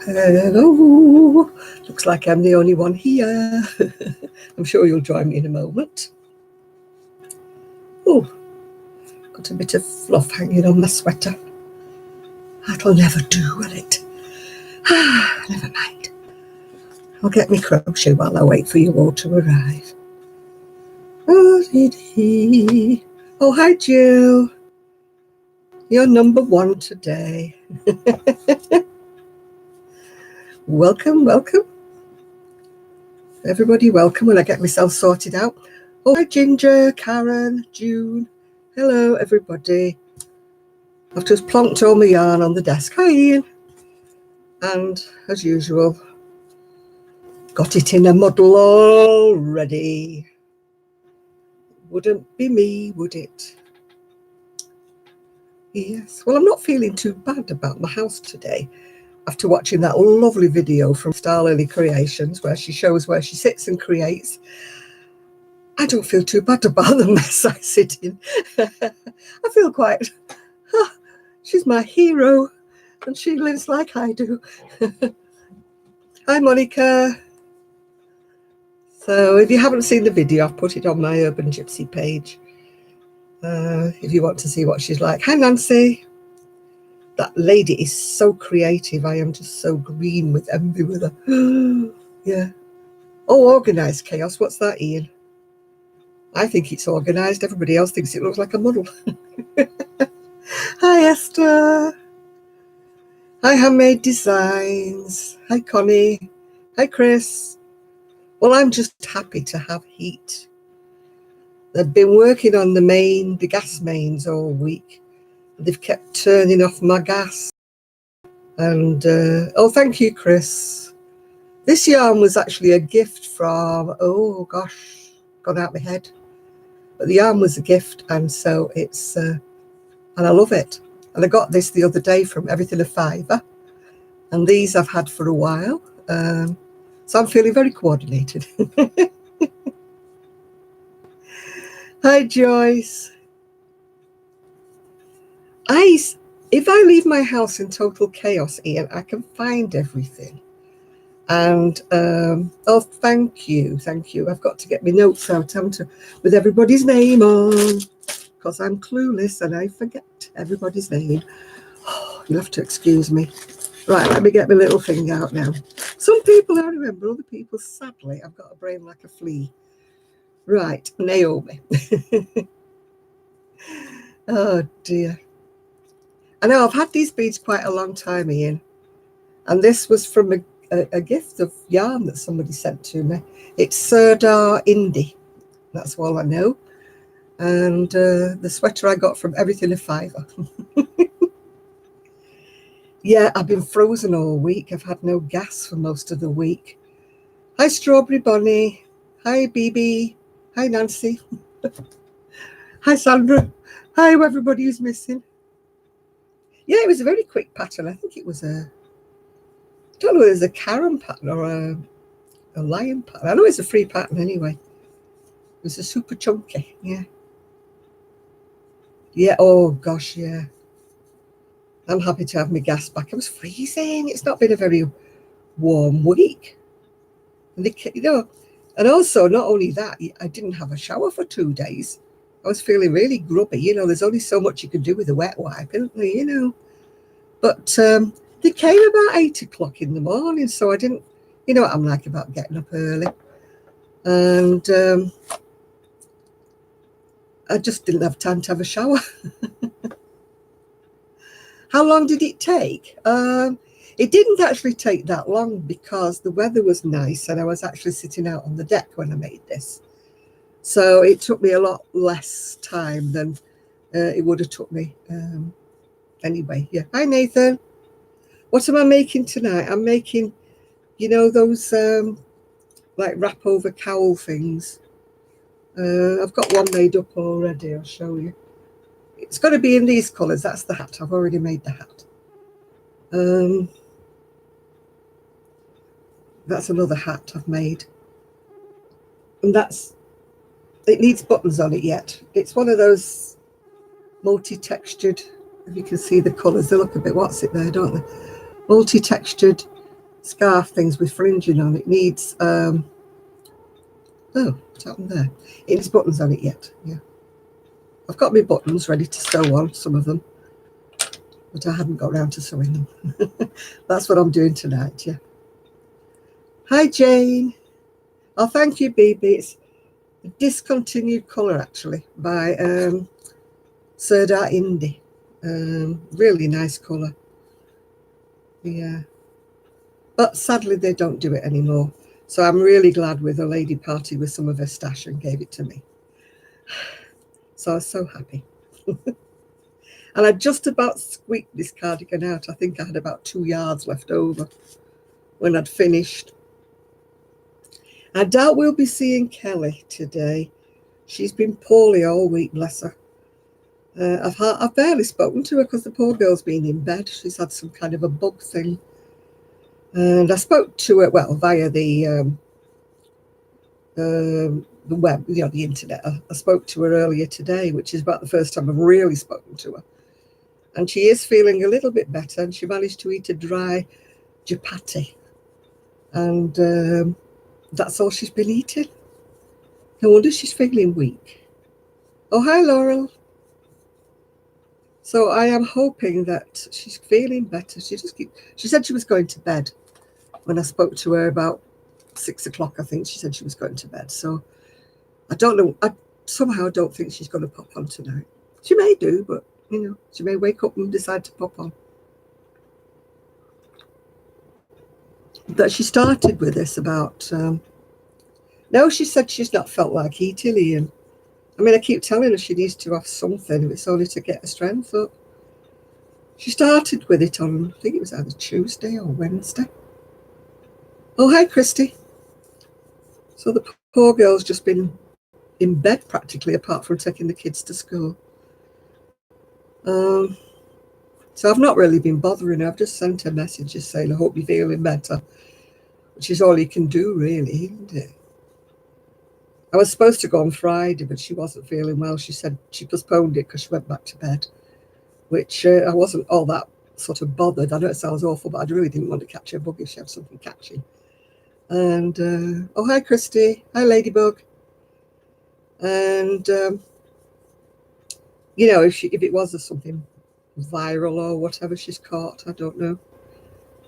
Hello. Looks like I'm the only one here. I'm sure you'll join me in a moment. Oh, got a bit of fluff hanging on my sweater. That'll never do, will it? Never mind. I'll get me crochet while I wait for you all to arrive. Oh, hi, Jill. You're number one today. Welcome. Everybody welcome when I get myself sorted out. Oh, hi, Ginger, Karen, June. Hello, everybody. I've just plonked all my yarn on the desk. Hi, Ian. And, as usual, got it in a muddle already. Wouldn't be me, would it? Yes. Well, I'm not feeling too bad about my house today. After watching that lovely video from Star Lily Creations where she shows where she sits and creates, I don't feel too bad about the mess I sit in. I feel quite, she's my hero and she lives like I do. Hi, Monica. So if you haven't seen the video, I've put it on my Urban Gypsy page. If you want to see what she's like. Hi, Nancy. That lady is so creative. I am just so green with envy with her. Yeah. Oh, organised chaos. What's that, Ian? I think it's organised. Everybody else thinks it looks like a muddle. Hi, Esther. Hi, Handmade Designs. Hi, Connie. Hi, Chris. Well, I'm just happy to have heat. They've been working on the gas mains all week. They've kept turning off my gas. And, oh, thank you, Chris. This yarn was actually a gift from, oh, gosh, gone out my head. But the yarn was a gift, and so it's, and I love it. And I got this the other day from Everything a Fiver. And these I've had for a while. So I'm feeling very coordinated. Hi, Joyce. If I leave my house in total chaos, Ian, I can find everything. And, oh, thank you. I've got to get my notes out, haven't I? With everybody's name on, because I'm clueless and I forget everybody's name. Oh, you'll have to excuse me. Right, let me get my little thing out now. Some people I remember, other people, sadly, I've got a brain like a flea. Right, Naomi. Oh, dear. I know I've had these beads quite a long time, Ian. And this was from a gift of yarn that somebody sent to me. It's Sirdar Indie. That's all I know. And the sweater I got from Everything a Fiver. Yeah, I've been frozen all week. I've had no gas for most of the week. Hi, Strawberry Bonnie. Hi, BB. Hi, Nancy. Hi, Sandra. Hi, everybody who's missing. Yeah, it was a very quick pattern. I think it was I don't know whether it was a Karen pattern or a lion pattern. I know it's a free pattern anyway. It was a super chunky, yeah. Yeah, oh gosh, yeah. I'm happy to have my gas back. I was freezing. It's not been a very warm week. And and also not only that, I didn't have a shower for 2 days. I was feeling really grubby. There's only so much you can do with a wet wipe, isn't there, But they came about 8 o'clock in the morning, so I didn't, you know what I'm like about getting up early. And I just didn't have time to have a shower. How long did it take? It didn't actually take that long because the weather was nice and I was actually sitting out on the deck when I made this. So it took me a lot less time than it would have took me anyway. Yeah. Hi, Nathan. What am I making tonight? I'm making, those like wrap over cowl things. I've got one made up already. I'll show you. It's got to be in these colours. That's the hat. I've already made the hat. That's another hat I've made. And it needs buttons on it yet. It's one of those multi-textured, if you can see the colours, they look a bit, what's it there, don't they? Multi-textured scarf things with fringing on. It needs, oh, what's happened there? It needs buttons on it yet, yeah. I've got my buttons ready to sew on, some of them, but I hadn't got around to sewing them. That's what I'm doing tonight, yeah. Hi, Jane. Oh, thank you, BB. It's a discontinued colour, actually, by Serdar Indy. Really nice colour. Yeah. But sadly, they don't do it anymore. So I'm really glad with a lady party with some of her stash and gave it to me. So I was so happy. And I just about squeaked this cardigan out. I think I had about 2 yards left over when I'd finished. I doubt we'll be seeing Kelly today. She's been poorly all week, bless her. I've barely spoken to her because the poor girl's been in bed. She's had some kind of a bug thing. And I spoke to her, well, via the web, you know, the internet. I spoke to her earlier today, which is about the first time I've really spoken to her. And she is feeling a little bit better, and she managed to eat a dry chapati. And that's all she's been eating. No wonder she's feeling weak. Oh, hi, Laurel. So I am hoping that she's feeling better. She said she was going to bed when I spoke to her about 6 o'clock. I think she said she was going to bed. So I don't know. I somehow don't think she's going to pop on tonight. She may do, but you know, she may wake up and decide to pop on. But she started with this about. No, she said she's not felt like eating, Ian. I mean, I keep telling her she needs to have something if it's only to get her strength up. She started with it on, I think it was either Tuesday or Wednesday. Oh, hi, Christy. So the poor girl's just been in bed practically, apart from taking the kids to school. So I've not really been bothering her. I've just sent her messages saying, I hope you're feeling better, which is all you can do, really, isn't it? I was supposed to go on Friday, but she wasn't feeling well. She said she postponed it because she went back to bed, which I wasn't all that sort of bothered. I know it sounds awful, but I really didn't want to catch her bug if she had something catchy. And, oh, hi, Christy. Hi, Ladybug. And, you know, if it was something viral or whatever she's caught, I don't know.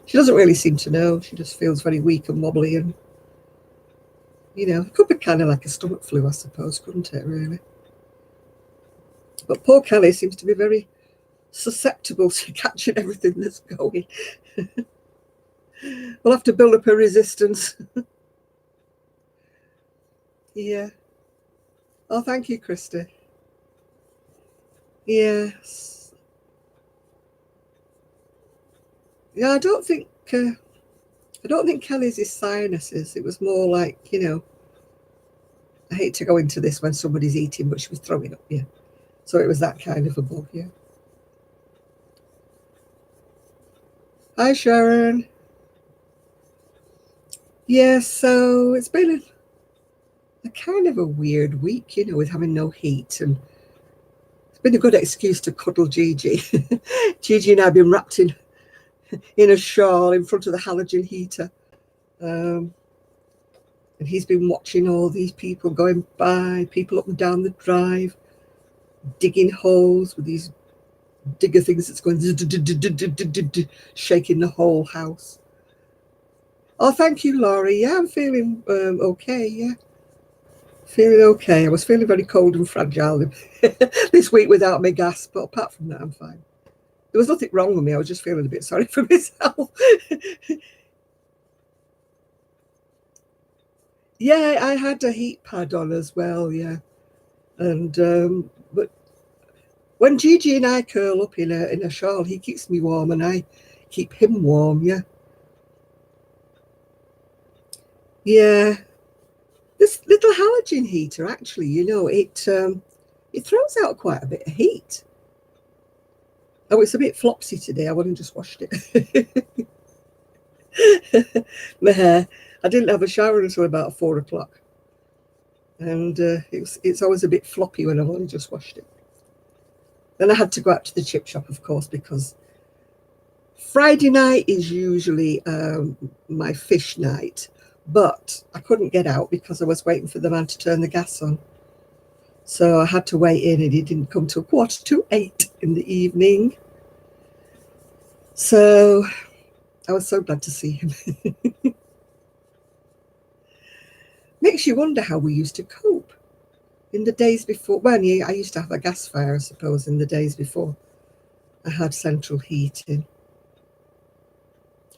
She doesn't really seem to know. She just feels very weak and wobbly, and you know, it could be kind of like a stomach flu, I suppose, couldn't it, really? But poor Kelly seems to be very susceptible to catching everything that's going. We'll have to build up her resistance. Yeah. Oh, thank you, Christy. Yes. Yeah, I don't think Kelly's is sinuses. It was more like, you know, I hate to go into this when somebody's eating, but she was throwing up, yeah. So it was that kind of a bug, yeah. Hi, Sharon. Yeah, so it's been a kind of a weird week, you know, with having no heat, and it's been a good excuse to cuddle Gigi. Gigi and I have been wrapped in a shawl in front of the halogen heater. And he's been watching all these people going by, people up and down the drive, digging holes with these digger things that's going shaking the whole house. Oh, thank you, Laurie. Yeah, I'm feeling okay, yeah. Feeling okay. I was feeling very cold and fragile this week without my gas, but apart from that, I'm fine. There was nothing wrong with me. I was just feeling a bit sorry for myself. Yeah, I had a heat pad on as well, yeah. And but when Gigi and I curl up in a shawl, he keeps me warm and I keep him warm, yeah. Yeah. This little halogen heater, actually, you know, it throws out quite a bit of heat. Oh, it's a bit flopsy today. I wouldn't just washed it. My hair. I didn't have a shower until about 4 o'clock. And it's always a bit floppy when I've only just washed it. Then I had to go out to the chip shop, of course, because Friday night is usually my fish night, but I couldn't get out because I was waiting for the man to turn the gas on. So I had to wait in, and he didn't come till 7:45 in the evening. So I was so glad to see him. Makes you wonder how we used to cope in the days before. Well, yeah, I used to have a gas fire, I suppose, in the days before I had central heating.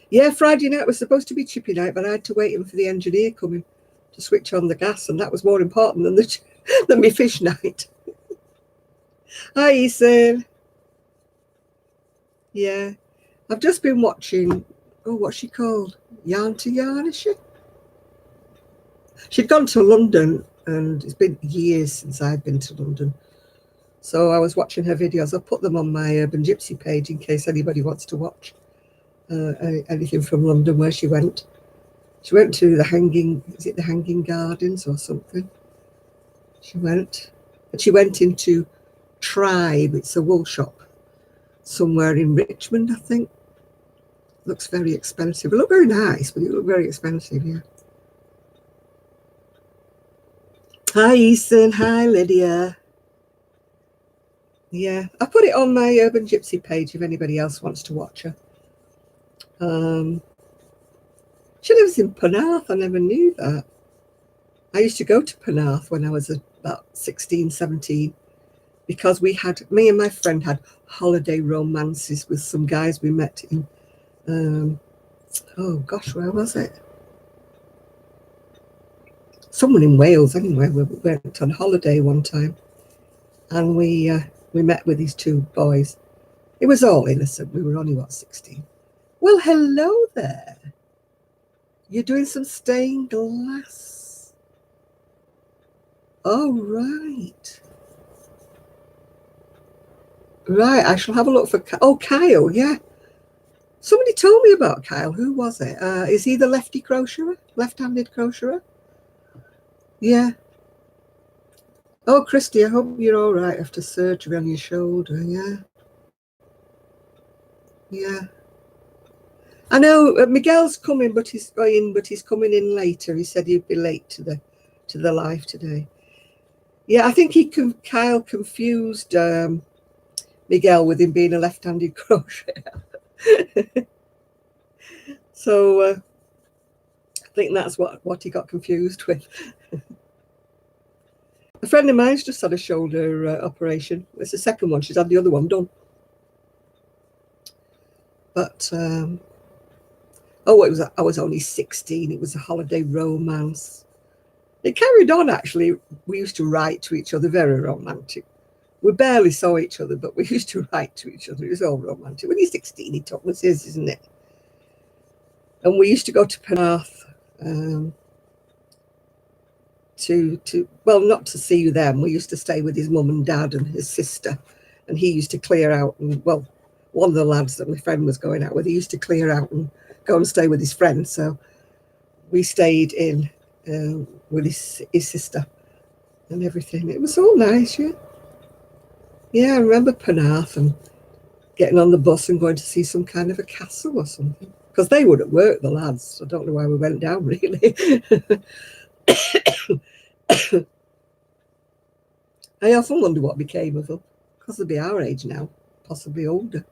Yeah, Friday night was supposed to be chippy night, but I had to wait in for the engineer coming to switch on the gas, and that was more important than than my fish night. Hi, Ethan. Yeah, I've just been watching. Oh, what's she called? Yarn to Yarn, is she? She'd gone to London, and it's been years since I've been to London. So I was watching her videos. I'll put them on my Urban Gypsy page in case anybody wants to watch anything from London where she went. She went to the Hanging Gardens or something? She went. And she went into Tribe. It's a wool shop somewhere in Richmond, I think. Looks very expensive. It looked very nice, but it looked very expensive, yeah. Hi, Ethan. Hi, Lydia. Yeah, I put it on my Urban Gypsy page if anybody else wants to watch her. She lives in Penarth. I never knew that. I used to go to Penarth when I was about 16, 17, because me and my friend had holiday romances with some guys we met in, oh gosh, where was it? Someone in Wales, anyway. We went on holiday one time, and we met with these two boys. It was all innocent. We were only, 16? Well, hello there. You're doing some stained glass. Oh, right. Right, I shall have a look for... Oh, Kyle, yeah. Somebody told me about Kyle. Who was it? Is he the lefty crocheter? Left-handed crocheter? Yeah. Oh, Christy, I hope you're all right after surgery on your shoulder. Yeah. Yeah. I know Miguel's coming, but he's coming in later. He said he'd be late to the live today. Yeah, I think Kyle confused Miguel with him being a left-handed crocheter. So I think that's what he got confused with. A friend of mine's just had a shoulder operation. It's the second one. She's had the other one done. But I was only 16. It was a holiday romance. It carried on, actually. We used to write to each other, very romantic. We barely saw each other, but we used to write to each other. It was all romantic. When you're 16, it was his, isn't it? And we used to go to Penarth well, not to see them. We used to stay with his mum and dad and his sister. And he used to clear out, and well, one of the lads that my friend was going out with, he used to clear out and go and stay with his friend. So we stayed in with his sister and everything. It was all nice, yeah. Yeah, I remember Penarth and getting on the bus and going to see some kind of a castle or something. Because they would at work, the lads. I don't know why we went down, really. I often wonder what became of them. Because they'll be our age now, possibly older.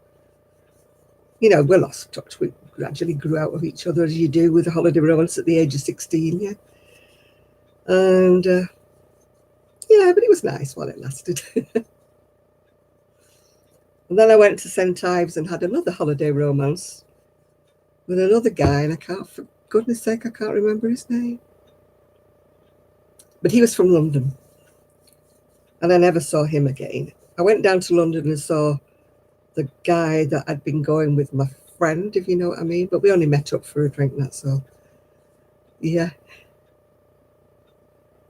You know, we're lost touch. We gradually grew out of each other, as you do with a holiday romance at the age of 16, yeah. And yeah, but it was nice while it lasted. And then I went to St. Ives and had another holiday romance with another guy, and for goodness sake, I can't remember his name. But he was from London, and I never saw him again. I went down to London and saw the guy that I'd been going with my friend, if you know what I mean, but we only met up for a drink, that's all. Yeah.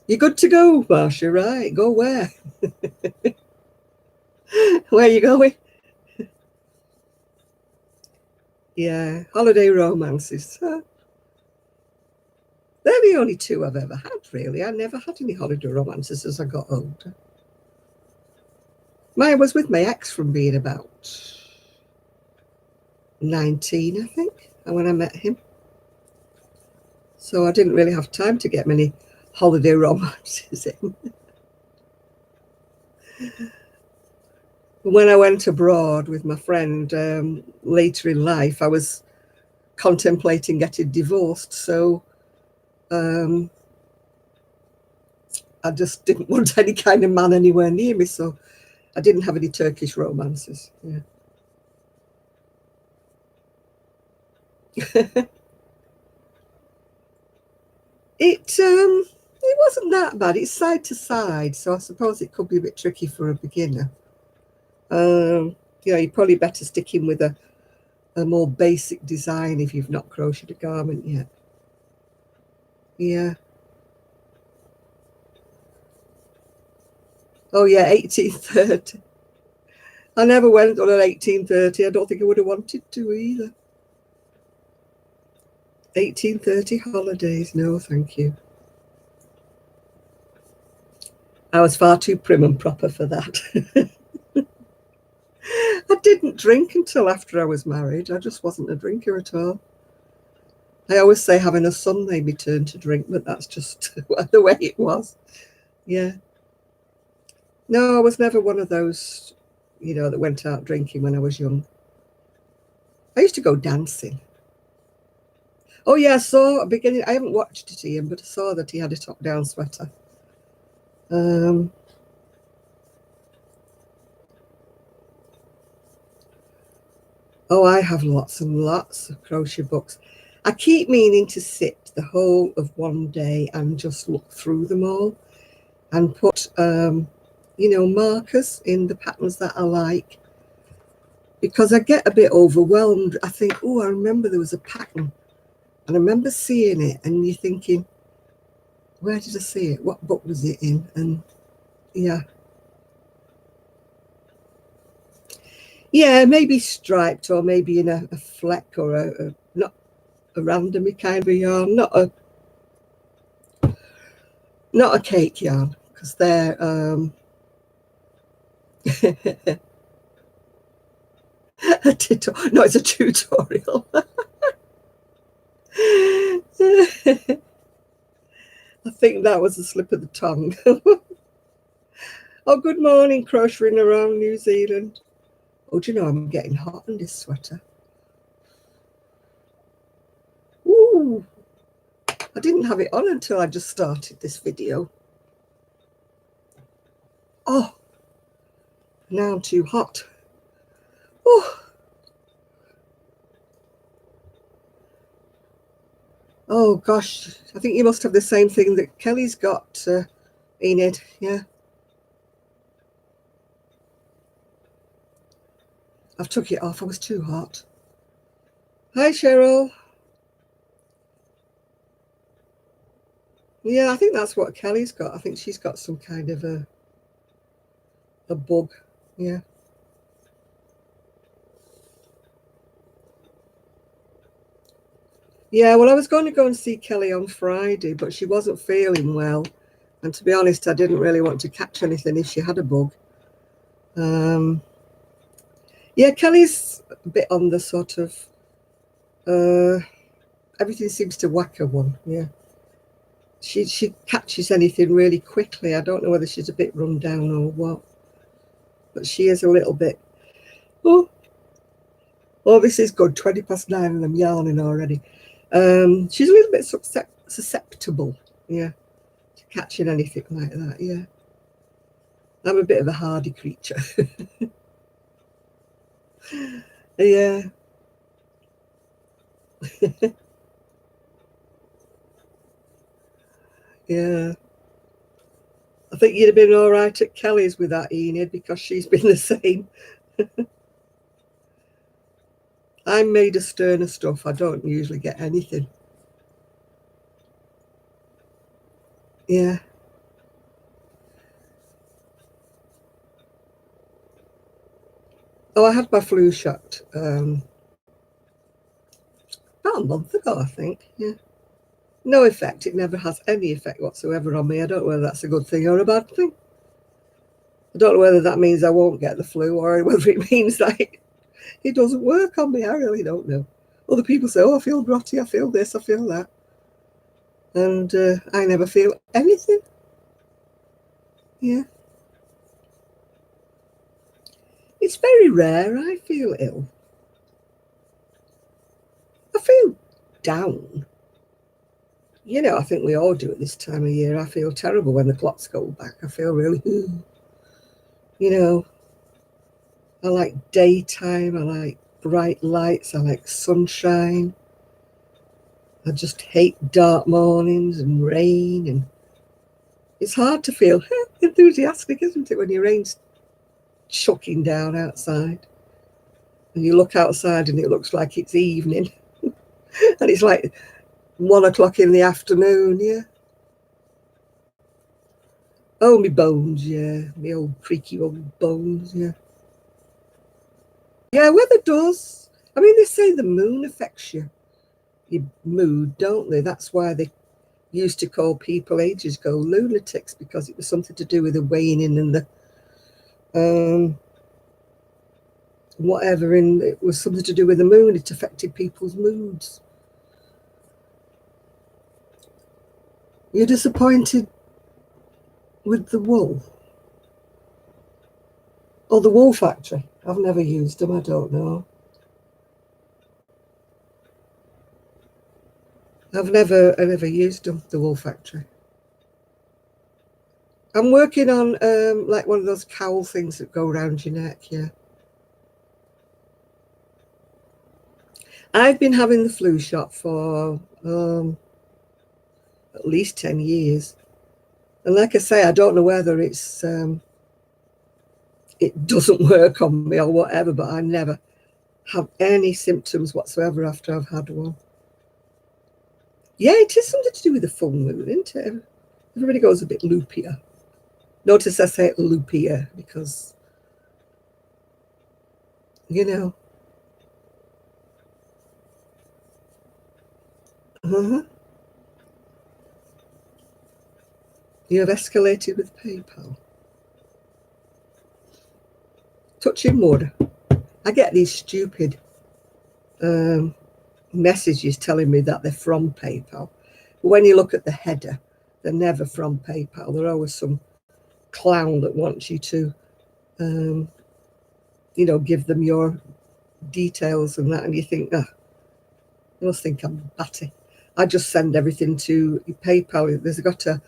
You're good to go, Marcia, right? Go where? Where are you going? Yeah, holiday romances. They're the only two I've ever had, really. I never had any holiday romances as I got older. Mine was with my ex from being about 19, I think, when I met him. So I didn't really have time to get many holiday romances in. When I went abroad with my friend later in life, I was contemplating getting divorced. So I just didn't want any kind of man anywhere near me. So I didn't have any Turkish romances. Yeah. It wasn't that bad. It's side to side, so I suppose it could be a bit tricky for a beginner. You're probably better sticking with a more basic design if you've not crocheted a garment yet. Yeah. Oh yeah, 1830. I never went on an 1830. I don't think I would have wanted to either. 1830 holidays, no thank you. I was far too prim and proper for that. I didn't drink until after I was married. I just wasn't a drinker at all. I always say having a son made me turn to drink, but that's just the way it was. Yeah. No, I was never one of those, that went out drinking when I was young. I used to go dancing. Oh yeah, I saw a beginning. I haven't watched it, Ian, but I saw that he had a top-down sweater. Oh, I have lots and lots of crochet books. I keep meaning to sit the whole of one day and just look through them all and put, markers in the patterns that I like, because I get a bit overwhelmed. I think, oh, I remember there was a pattern and I remember seeing it, and you're thinking, where did I see it? What book was it in? And yeah. Yeah, maybe striped, or maybe in a fleck, or not a random kind of yarn, not a cake yarn, because they're no, it's a tutorial. I think that was a slip of the tongue. Oh, good morning, crocheting around New Zealand. Oh, do you know, I'm getting hot in this sweater. Ooh, I didn't have it on until I just started this video. Oh, now I'm too hot. Oh, oh gosh, I think you must have the same thing that Kelly's got, Enid. Yeah. I've took it off. I was too hot. Hi, Cheryl. Yeah, I think that's what Kelly's got. I think she's got some kind of a bug. Yeah. Yeah, well, I was going to go and see Kelly on Friday, but she wasn't feeling well. And to be honest, I didn't really want to catch anything if she had a bug. Yeah, Kelly's a bit on the sort of, everything seems to whack her one. Yeah. She catches anything really quickly. I don't know whether she's a bit run down or what, but she is a little bit. Oh, this is good. 9:20 and I'm yarning already. She's a little bit susceptible, yeah, to catching anything like that. Yeah, I'm a bit of a hardy creature. Yeah. Yeah. I think you'd have been all right at Kelly's with that, Enid, because she's been the same. I'm made of sterner stuff. I don't usually get anything. Yeah. Oh, I had my flu shot about a month ago, I think. Yeah. No effect. It never has any effect whatsoever on me. I don't know whether that's a good thing or a bad thing. I don't know whether that means I won't get the flu or whether it means like It doesn't work on me. I really don't know. Other people say, oh, I feel grotty, I feel this, I feel that. And I never feel anything. Yeah. It's very rare I feel ill. I feel down. You know, I think we all do at this time of year. I feel terrible when the clocks go back. I feel really, you know, I like daytime. I like bright lights. I like sunshine. I just hate dark mornings and rain. And it's hard to feel enthusiastic, isn't it, when your rain's chucking down outside and you look outside and it looks like it's evening and it's like 1 o'clock in the afternoon. Yeah. Oh, me bones. Yeah, me old creaky old bones. Yeah. Yeah, weather does. I mean, they say the moon affects your mood, don't they? That's why they used to call people ages ago lunatics, because it was something to do with the waning and the whatever, and it was something to do with the moon. It affected people's moods. You're disappointed with the wool? Or the wool factory? I've never used them, I don't know. I've never used them, the wool factory. I'm working on like one of those cowl things that go around your neck, yeah. I've been having the flu shot for at least 10 years. And like I say, I don't know whether it's it doesn't work on me or whatever, but I never have any symptoms whatsoever after I've had one. Yeah, it is something to do with the full moon, isn't it? Everybody goes a bit loopier. Notice I say loopier because, you know. You have escalated with PayPal. Touching wood. I get these stupid messages telling me that they're from PayPal. But when you look at the header, they're never from PayPal. They're always some clown that wants you to, you know, give them your details and that. And you think, oh, I must think I'm batty. I just send everything to PayPal. There's got a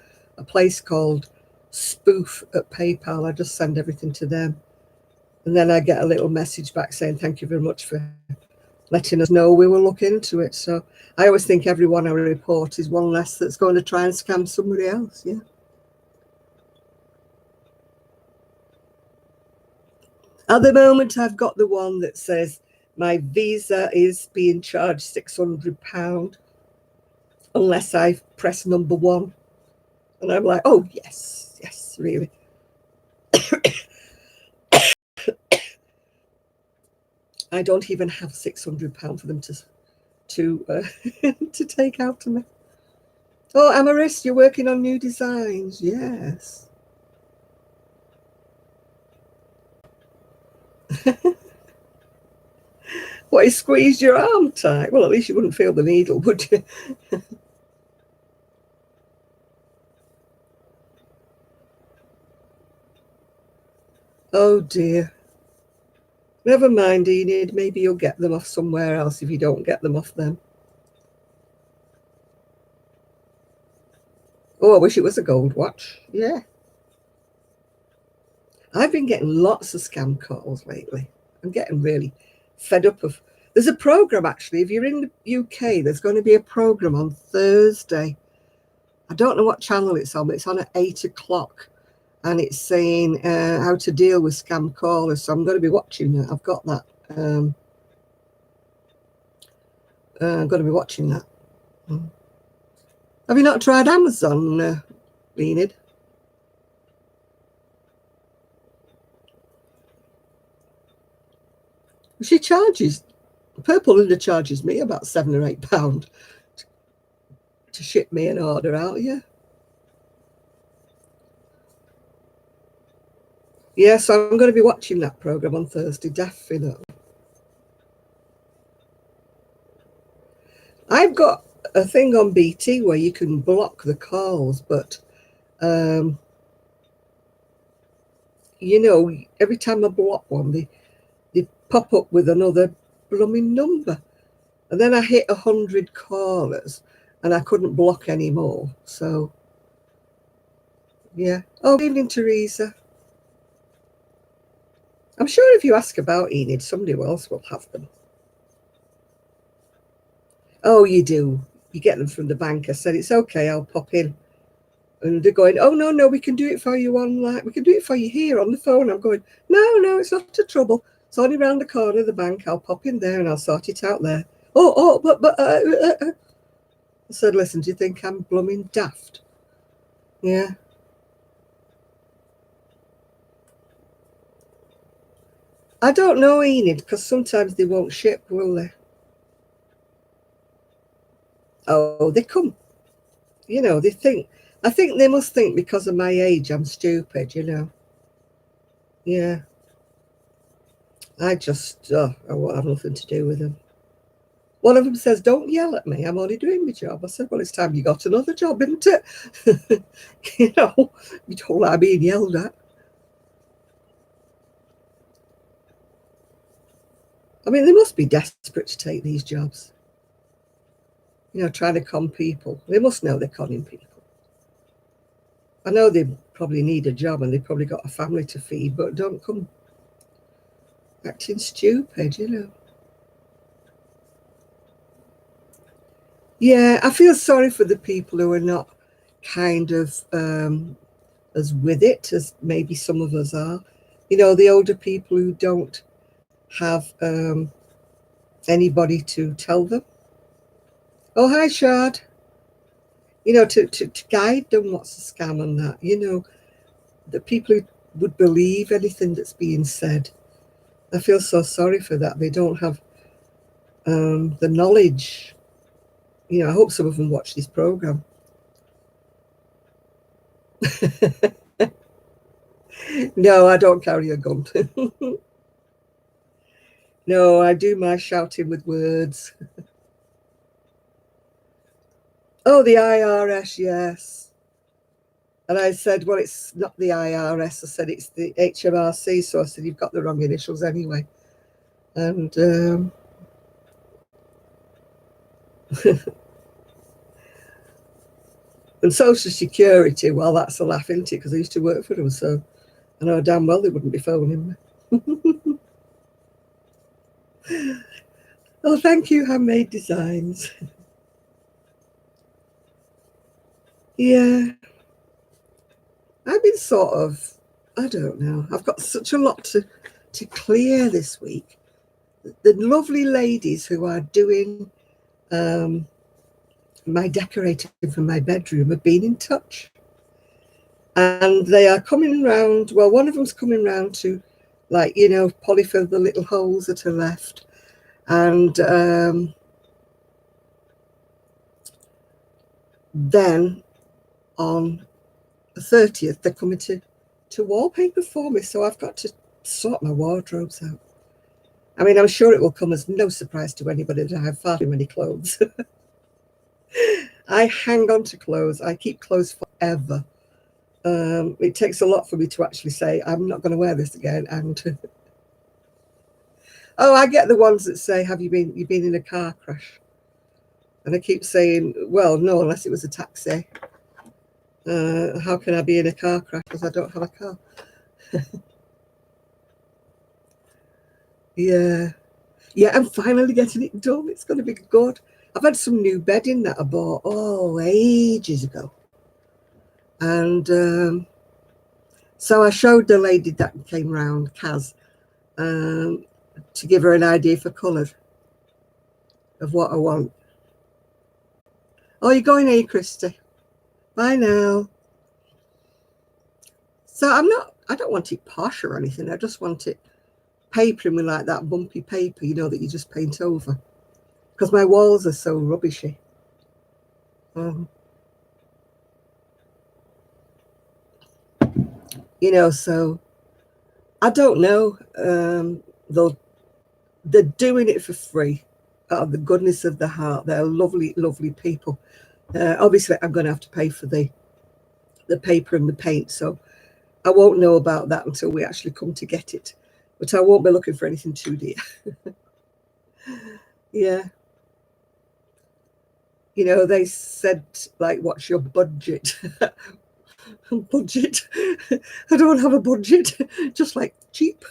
place called Spoof at PayPal. I just send everything to them. And then I get a little message back saying, thank you very much for letting us know, we will look into it. So I always think everyone I report is one less that's going to try and scam somebody else. Yeah. At the moment, I've got the one that says my visa is being charged £600 unless I press number 1. And I'm like, oh, yes, really. I don't even have £600 for them to to take out to me. Oh, Amaris, you're working on new designs. Yes. What, you squeezed your arm tight? Well, at least you wouldn't feel the needle, would you? Oh, dear. Never mind, Enid. Maybe you'll get them off somewhere else if you don't get them off them. Oh, I wish it was a gold watch. Yeah. I've been getting lots of scam calls lately. I'm getting really fed up of. There's a program, actually. If you're in the UK, there's going to be a program on Thursday. I don't know what channel it's on, but it's on at 8 o'clock. And it's saying how to deal with scam callers. So I'm going to be watching that. I've got that. I'm going to be watching that. Have you not tried Amazon, Enid? She charges, Purple Linda charges me about £7 or £8 to ship me an order out, yeah. Yeah, so I'm going to be watching that programme on Thursday, definitely. I've got a thing on BT where you can block the calls, but you know, every time I block one, they pop up with another blooming number. And then I hit 100 callers and I couldn't block anymore. So, yeah. Oh, good evening, Teresa. I'm sure if you ask about Enid, somebody else will have them. Oh, you do. You get them from the bank. I said, it's okay, I'll pop in. And they're going, oh, no, we can do it for you online. We can do it for you here on the phone. I'm going, no, it's not a trouble. It's only round the corner of the bank. I'll pop in there and I'll sort it out there. But I said, listen, do you think I'm blooming daft? Yeah. I don't know, Enid, because sometimes they won't ship, will they? Oh, they come. You know, they think. I think they must think because of my age, I'm stupid, you know. Yeah. I won't have nothing to do with them. One of them says, don't yell at me. I'm only doing my job. I said, well, it's time you got another job, isn't it? You know, you don't like being yelled at. I mean, they must be desperate to take these jobs. You know, trying to con people. They must know they're conning people. I know they probably need a job and they've probably got a family to feed, but don't come acting stupid, you know. Yeah, I feel sorry for the people who are not kind of as with it as maybe some of us are. You know, the older people who don't have anybody to tell them. Oh, hi, Shard. You know, to guide them what's a scam and that. You know, the people who would believe anything that's being said. I feel so sorry for that. They don't have the knowledge. You know, I hope some of them watch this program. No, I don't carry a gun. No, I do my shouting with words. Oh, the IRS, yes. And I said, well, it's not the IRS. I said, it's the HMRC. So I said, you've got the wrong initials anyway. And and Social Security, well, that's a laugh, isn't it? Because I used to work for them. So I know damn well they wouldn't be phoning me. Oh, thank you, Handmade Designs. Yeah. I've been sort of, I don't know. I've got such a lot to clear this week. The lovely ladies who are doing my decorating for my bedroom have been in touch. And they are coming round. Well, one of them's coming round to, like, you know, polyfill the little holes that are left. And then on the 30th, they're coming to wallpaper for me. So I've got to sort my wardrobes out. I mean, I'm sure it will come as no surprise to anybody that I have far too many clothes. I hang on to clothes. I keep clothes forever. It takes a lot for me to actually say, I'm not going to wear this again. And oh, I get the ones that say, you've been in a car crash? And I keep saying, well, no, unless it was a taxi. How can I be in a car crash because I don't have a car? Yeah. Yeah, I'm finally getting it done. It's going to be good. I've had some new bedding that I bought, ages ago. And so I showed the lady that came round, Kaz, to give her an idea for colour of what I want. Oh, you're going here, Christy. Bye now. So I don't want it posh or anything. I just want it papering with like that bumpy paper, you know, that you just paint over. Because my walls are so rubbishy. You know, so I don't know. They're doing it for free. out of the goodness of the heart. They're lovely, lovely people. Obviously, I'm going to have to pay for the paper and the paint, so I won't know about that until we actually come to get it. But I won't be looking for anything too dear. Yeah. You know, they said, like, what's your budget? Budget? I don't have a budget. Just like cheap.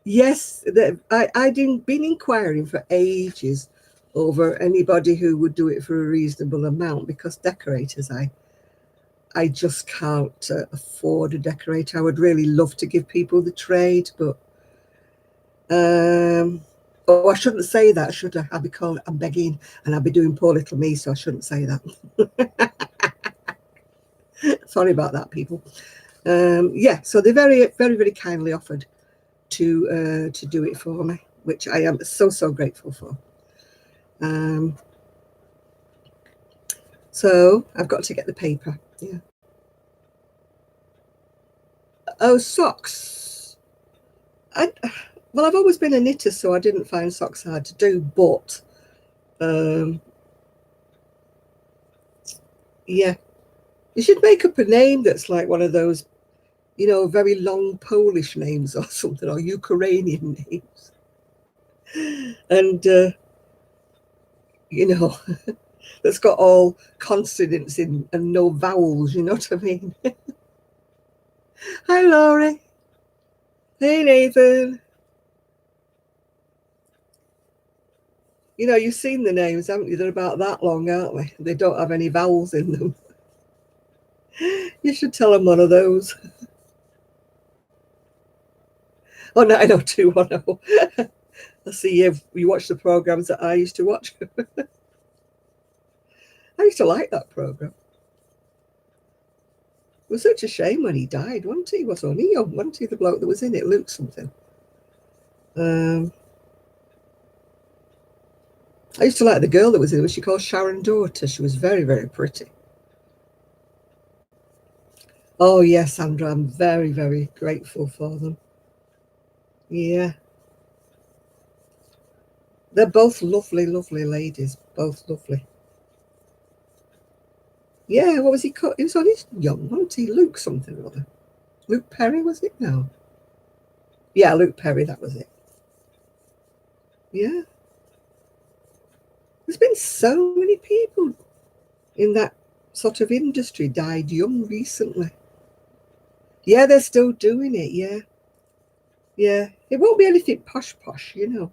Yes, I'd been inquiring for ages over anybody who would do it for a reasonable amount, because decorators, I just can't afford a decorator. I would really love to give people the trade, but oh, I shouldn't say that, should I? I'd be calling, I'm begging, and I'd be doing poor little me, so I shouldn't say that. Sorry about that, people. Yeah, so they very, very, very kindly offered to do it for me, which I am so, so grateful for. So I've got to get the paper. Yeah. Oh, socks. Well, I've always been a knitter, so I didn't find socks hard to do, but yeah, you should make up a name that's like one of those, you know, very long Polish names or something, or Ukrainian names. And, you know, that's got all consonants in and no vowels, you know what I mean? Hi, Laurie. Hey, Nathan. You know, you've seen the names, haven't you? They're about that long, aren't they? They don't have any vowels in them. You should tell them one of those. Oh, 90210. I see you watch the programs that I used to watch. I used to like that program. It was such a shame when he died, wasn't he? He was only young, wasn't he? The bloke that was in it, Luke something. I used to like the girl that was in it. She called Sharon Daughter. She was very, very pretty. Oh, yes, Sandra, I'm very, very grateful for them. Yeah. They're both lovely, lovely ladies. Both lovely. Yeah, what was he called? He was only young, wasn't he? Luke something or other. Luke Perry, was it? No. Yeah, Luke Perry, that was it. Yeah. There's been so many people in that sort of industry died young recently. Yeah, they're still doing it. Yeah. Yeah. It won't be anything posh posh, you know.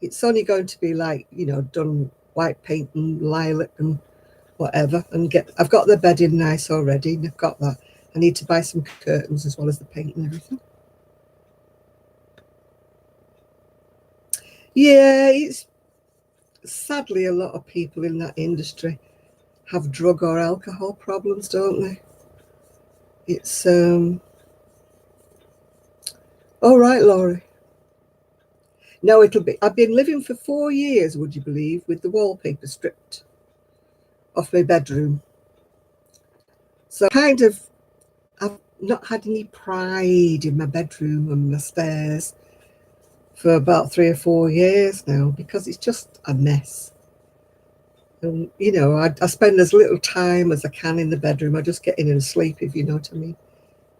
It's only going to be like, you know, done white paint and lilac and whatever. And I've got the bed in nice already, and I've got that. I need to buy some curtains as well as the paint and everything. Yeah, it's sadly a lot of people in that industry have drug or alcohol problems, don't they? It's all right, Laurie. No, it'll be. I've been living for 4 years, would you believe, with the wallpaper stripped off my bedroom. So kind of, I've not had any pride in my bedroom and my stairs for about 3 or 4 years now, because it's just a mess. And you know, I spend as little time as I can in the bedroom. I just get in and sleep, if you know what I mean,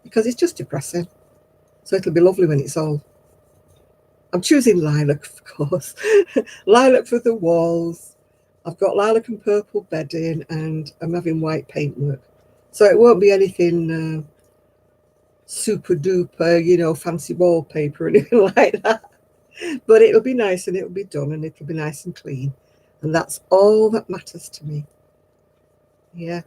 because it's just depressing. So it'll be lovely when it's all. I'm choosing lilac, of course. Lilac for the walls. I've got lilac and purple bedding, and I'm having white paintwork. So it won't be anything super duper, you know, fancy wallpaper or anything like that. But it'll be nice, and it'll be done, and it'll be nice and clean. And that's all that matters to me. Yeah.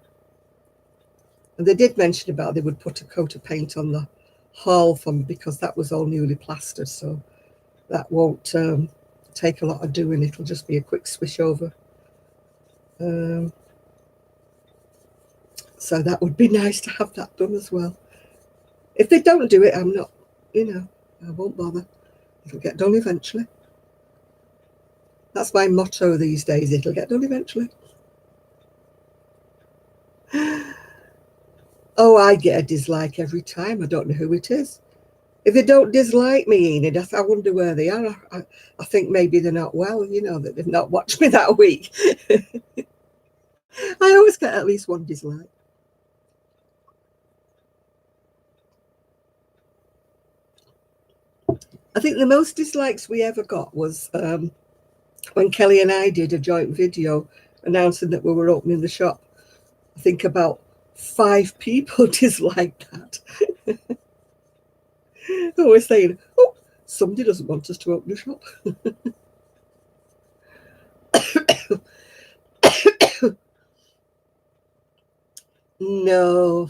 And they did mention about they would put a coat of paint on the hall for me, because that was all newly plastered. So that won't take a lot of doing. It'll just be a quick swish over. So that would be nice to have that done as well. If they don't do it, I'm not, you know, I won't bother. It'll get done eventually. That's my motto these days. It'll get done eventually. Oh, I get a dislike every time. I don't know who it is. If they don't dislike me, Enid, I wonder where they are. I think maybe they're not well, you know, that they've not watched me that week. I always get at least one dislike. I think the most dislikes we ever got was when Kelly and I did a joint video announcing that we were opening the shop. I think about 5 people disliked that. They were saying, oh, somebody doesn't want us to open a shop. No,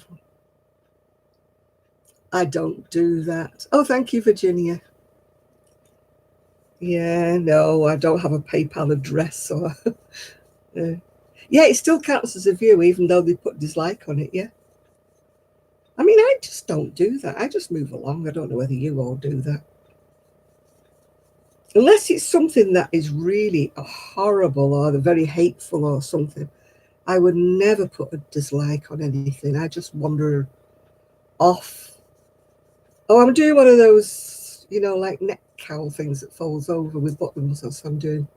I don't do that. Oh, thank you, Virginia. Yeah, no, I don't have a PayPal address or. Yeah, it still counts as a view, even though they put dislike on it. Yeah. I mean, I just don't do that. I just move along. I don't know whether you all do that. Unless it's something that is really horrible or very hateful or something, I would never put a dislike on anything. I just wander off. Oh, I'm doing one of those, you know, like neck cowl things that folds over with buttons. That's what I'm doing.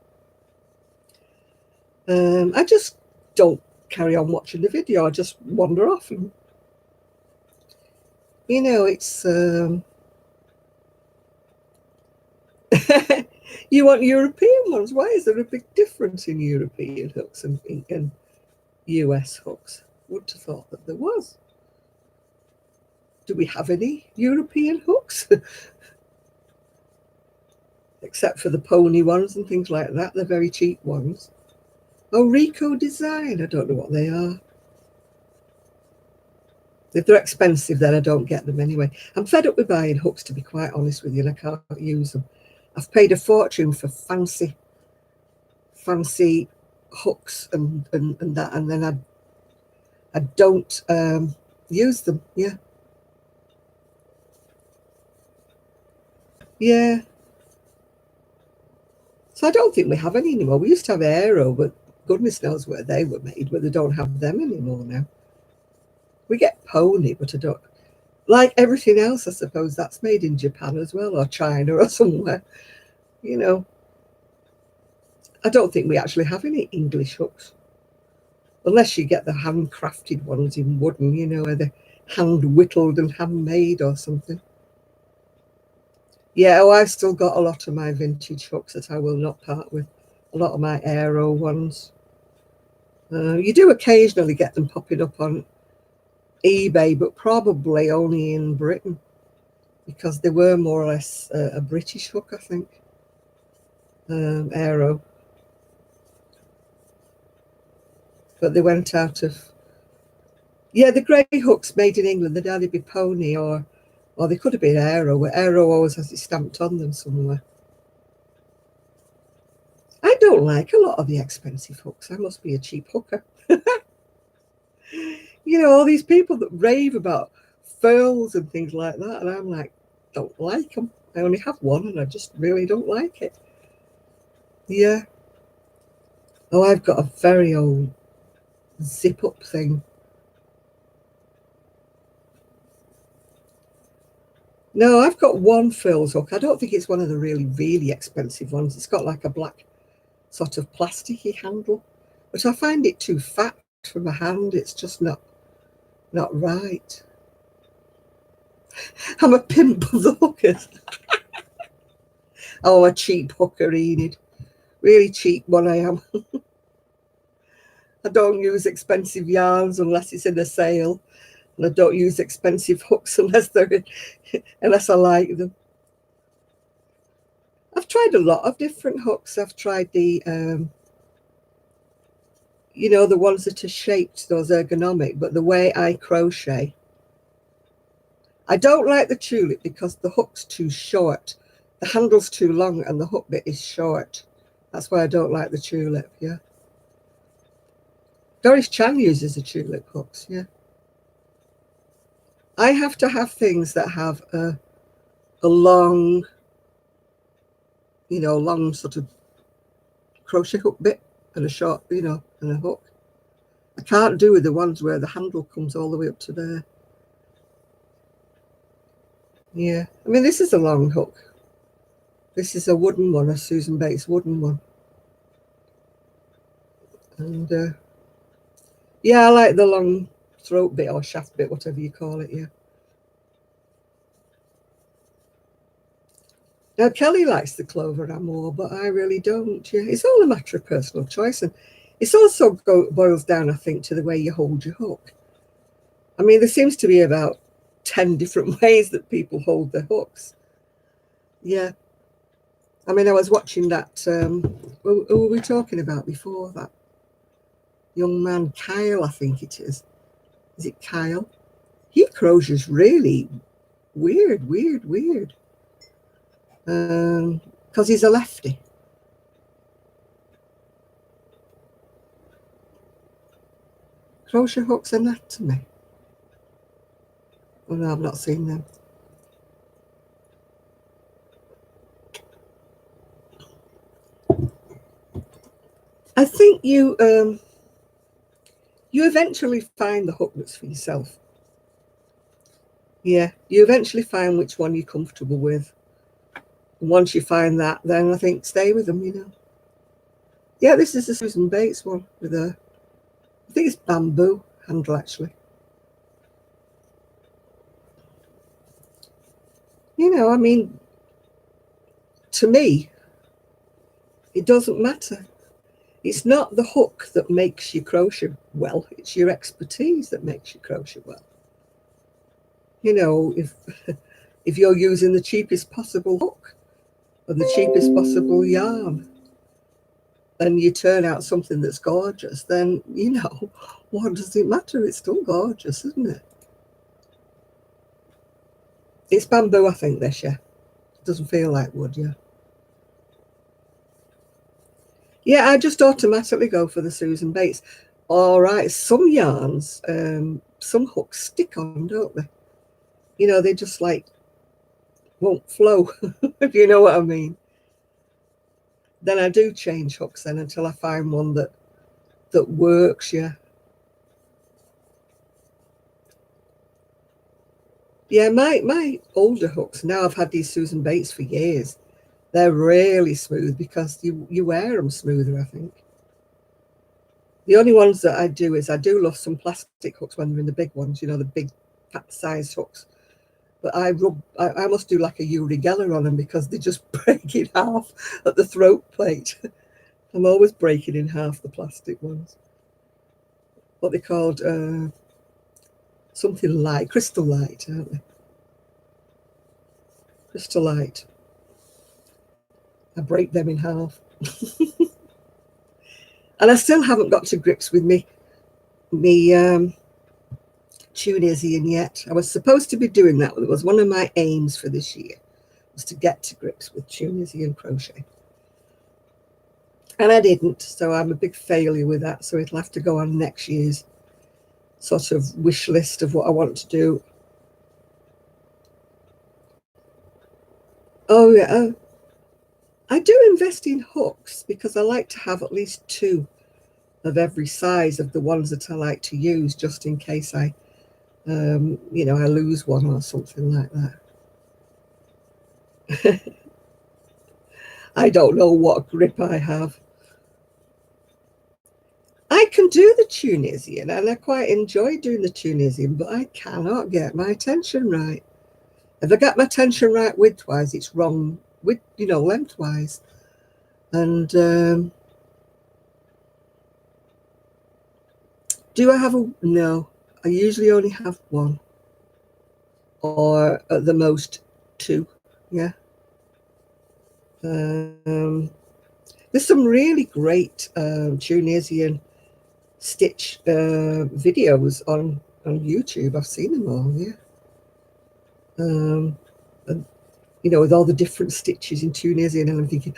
I just don't carry on watching the video. I just wander off. And, you know, it's... You want European ones? Why is there a big difference in European hooks and US hooks? Would have thought that there was. Do we have any European hooks? Except for the pony ones and things like that. They're very cheap ones. Oh, Rico Design. I don't know what they are. If they're expensive, then I don't get them anyway. I'm fed up with buying hooks, to be quite honest with you, and I can't use them. I've paid a fortune for fancy hooks and that, and then I don't use them. Yeah. So I don't think we have any anymore. We used to have Aero, but goodness knows where they were made, but they don't have them anymore now. We get Pony, but I don't. Like everything else, I suppose that's made in Japan as well, or China or somewhere. You know, I don't think we actually have any English hooks. Unless you get the handcrafted ones in wooden, you know, where they're hand whittled and handmade or something. Yeah, oh, I've still got a lot of my vintage hooks that I will not part with. A lot of my Aero ones. You do occasionally get them popping up on eBay, but probably only in Britain, because they were more or less a British hook, I think. Aero. But they went out of... Yeah, the grey hooks made in England, they'd either be Pony or they could have been Aero, where Aero always has it stamped on them somewhere. I don't like a lot of the expensive hooks. I must be a cheap hooker. You know, all these people that rave about furls and things like that, and I'm like, don't like them. I only have one, and I just really don't like it. Yeah. Oh, I've got a very old zip-up thing. No, I've got one furls hook. I don't think it's one of the really, really expensive ones. It's got like a black sort of plasticky handle, but I find it too fat for my hand. It's just not right. I'm a pimp of the hookers. Oh, a cheap hooker, Enid. Really cheap one I am. I don't use expensive yarns unless it's in a sale. And I don't use expensive hooks unless I like them. I've tried a lot of different hooks. I've tried the, you know, the ones that are shaped, those ergonomic, but the way I crochet. I don't like the tulip because the hook's too short. The handle's too long and the hook bit is short. That's why I don't like the tulip, yeah. Doris Chan uses the tulip hooks, yeah. I have to have things that have a long, you know, long sort of crochet hook bit and a short, you know, and a hook. I can't do with the ones where the handle comes all the way up to there. Yeah, I mean, this is a long hook. This is a wooden one, a Susan Bates wooden one. And yeah, I like the long throat bit or shaft bit, whatever you call it, yeah. Now, Kelly likes the Clover Amour, but I really don't. Yeah, it's all a matter of personal choice. And it's also boils down, I think, to the way you hold your hook. I mean, there seems to be about 10 different ways that people hold their hooks. Yeah. I mean, I was watching that, who were we talking about before that? Young man, Kyle, I think it is. Is it Kyle? He crochets really weird. Because he's a lefty. Crochet hooks anatomy. Oh no, I've not seen them. I think you eventually find the hook that's for yourself. Yeah, you eventually find which one you're comfortable with. And once you find that, then I think stay with them, you know. Yeah, this is the Susan Bates one with a, I think it's bamboo handle actually. You know, I mean, to me, it doesn't matter. It's not the hook that makes you crochet well, it's your expertise that makes you crochet well. You know, if you're using the cheapest possible hook and the cheapest possible yarn, and you turn out something that's gorgeous, then, you know, what does it matter? It's still gorgeous, isn't it? It's bamboo, I think, this, yeah. It doesn't feel like wood, yeah. Yeah, I just automatically go for the Susan Bates. All right, some yarns, some hooks stick on, don't they? You know, they just like won't flow, if you know what I mean. Then I do change hooks then until I find one that works, yeah. Yeah, my older hooks, now I've had these Susan Bates for years. They're really smooth because you wear them smoother, I think. The only ones that I do is I do love some plastic hooks when they're in the big ones, you know, the big fat size hooks. But I must do like a Uri Geller on them because they just break in half at the throat plate. I'm always breaking in half the plastic ones. What they called something light, crystal light, aren't they? Crystal light. I break them in half. And I still haven't got to grips with me Tunisian yet. I was supposed to be doing that. It was one of my aims for this year, was to get to grips with Tunisian crochet. And I didn't, so I'm a big failure with that. So it'll have to go on next year's sort of wish list of what I want to do. Oh yeah, I do invest in hooks because I like to have at least two of every size of the ones that I like to use, just in case I I lose one or something like that. I don't know what grip I have. I can do the Tunisian and I quite enjoy doing the Tunisian, but I cannot get my tension right. If I get my tension right widthwise, it's wrong with, lengthwise. And do I have no, I usually only have one or at the most two. Yeah. There's some really great Tunisian stitch videos on YouTube. I've seen them all, yeah. And, with all the different stitches in Tunisian, and I'm thinking,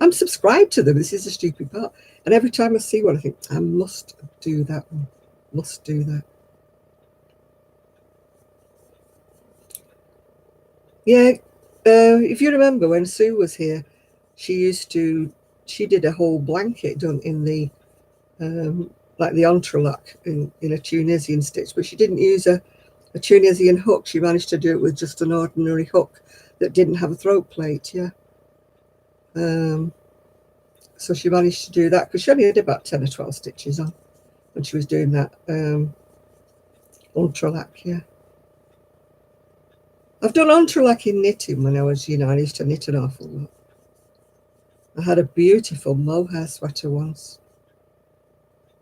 I'm subscribed to them. This is the stupid part. And every time I see one, I think, I must do that one. Must do that. Yeah, if you remember when Sue was here, she did a whole blanket done in the like the entrelac in a Tunisian stitch, but she didn't use a a Tunisian hook. She managed to do it with just an ordinary hook that didn't have a throat plate, yeah. So she managed to do that because she only had about 10 or 12 stitches on when she was doing that ultralac, yeah. I've done ultralac in knitting when I was, I used to knit an awful lot. I had a beautiful mohair sweater once,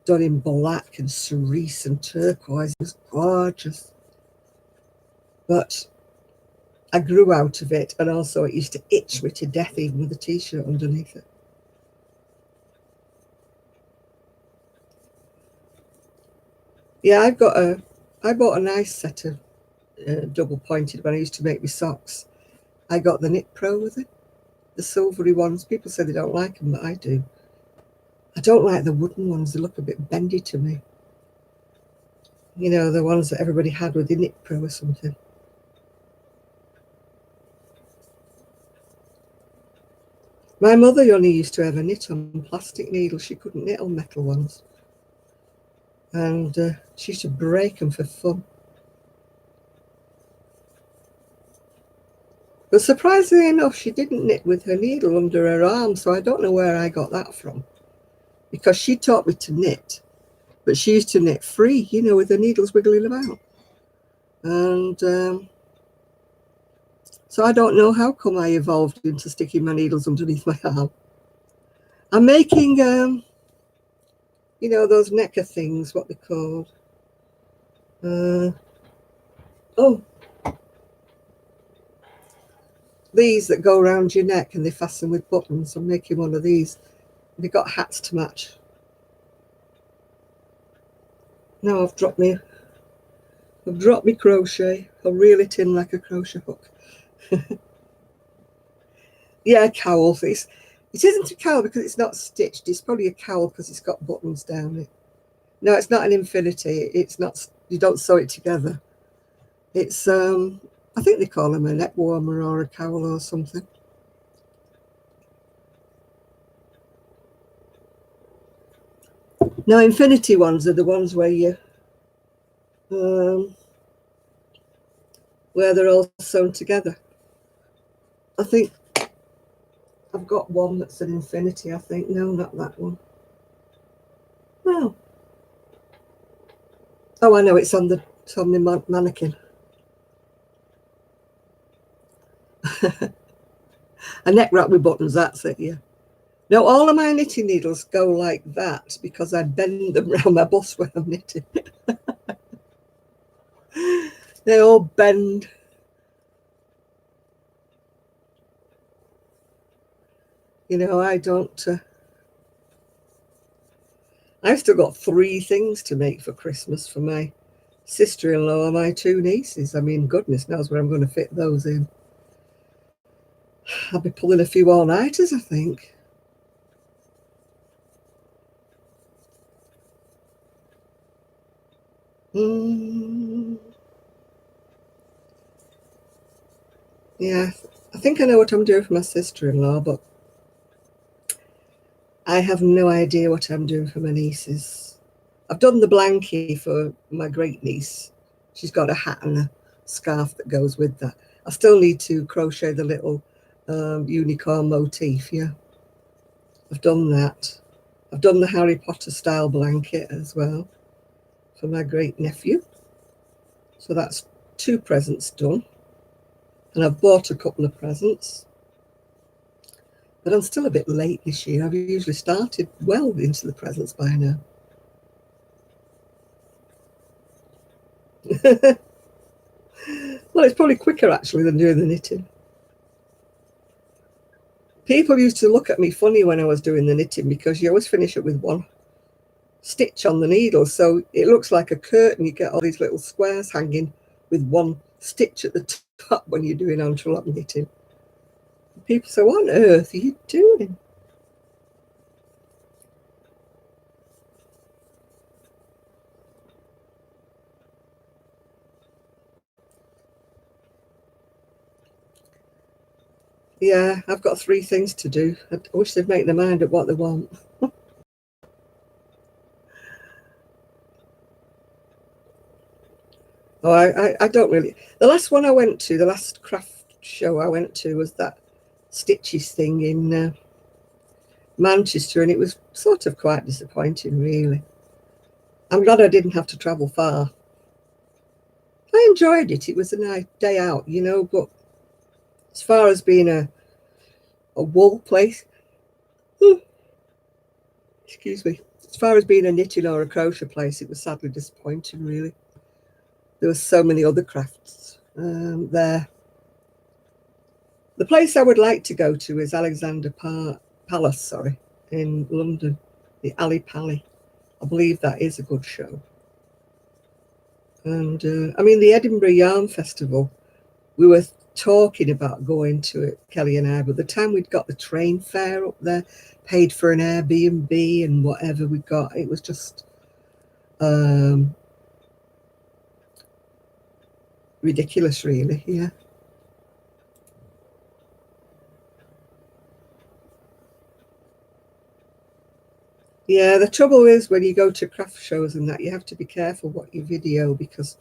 done in black and cerise and turquoise. It was gorgeous. But I grew out of it, and also it used to itch me to death even with a t-shirt underneath it. Yeah, I bought a nice set of double pointed when I used to make my socks. I got the Knit Pro with it, the silvery ones. People say they don't like them, but I do. I don't like the wooden ones. They look a bit bendy to me. You know, the ones that everybody had with the Knit Pro or something. My mother only used to ever knit on plastic needles. She couldn't knit on metal ones. And she used to break them for fun. But surprisingly enough, she didn't knit with her needle under her arm, so I don't know where I got that from. Because she taught me to knit, but she used to knit free, with the needles wiggling about. And so I don't know how come I evolved into sticking my needles underneath my arm. I'm making, those necker things, what they're called. These that go around your neck and they fasten with buttons. I'm making one of these. They've got hats to match. Now I've dropped me crochet. I'll reel it in like a crochet hook. Yeah, cowl. It isn't a cowl because it's not stitched. It's probably a cowl because it's got buttons down it. No, it's not an infinity. It's not. You don't sew it together. It's I think they call them a neck warmer or a cowl or something. Now, infinity ones are the ones where you where they're all sewn together. I think I've got one that's an infinity, I think. No, not that one. No. Oh, I know, it's on the mannequin. A neck wrap with buttons, that's it, yeah. Now, all of my knitting needles go like that because I bend them around my bust when I'm knitting. They all bend. I don't... I've still got 3 things to make for Christmas for my sister-in-law and my 2 nieces. I mean, goodness knows where I'm going to fit those in. I'll be pulling a few all-nighters, I think. Yeah, I think I know what I'm doing for my sister-in-law, but I have no idea what I'm doing for my nieces. I've done the blankie for my great niece. She's got a hat and a scarf that goes with that. I still need to crochet the little unicorn motif, yeah. I've done that. I've done the Harry Potter style blanket as well for my great nephew. So that's 2 presents done. And I've bought a couple of presents. But I'm still a bit late this year. I've usually started well into the presents by now. Well, it's probably quicker actually than doing the knitting. People used to look at me funny when I was doing the knitting because you always finish it with 1 stitch on the needle. So it looks like a curtain. You get all these little squares hanging with 1 stitch at the top when you're doing ultralock knitting. People say, what on earth are you doing? Yeah, I've got 3 things to do. I wish they'd make their mind up what they want. Oh, I don't really. The last one I went to, the last craft show I went to was that Stitches thing in Manchester, and it was sort of quite disappointing, really. I'm glad I didn't have to travel far. I enjoyed it. It was a nice day out, you know, but as far as being a wool place, excuse me, as far as being a knitting or a crochet place, it was sadly disappointing, really. There were so many other crafts there. The place I would like to go to is Alexandra Palace, sorry, in London, the Ali Pali. I believe that is a good show. And I mean, the Edinburgh Yarn Festival, we were talking about going to it, Kelly and I, but the time we'd got the train fare up there, paid for an Airbnb and whatever we got, it was just ridiculous, really. Yeah. Yeah, the trouble is when you go to craft shows and that, you have to be careful what you video, because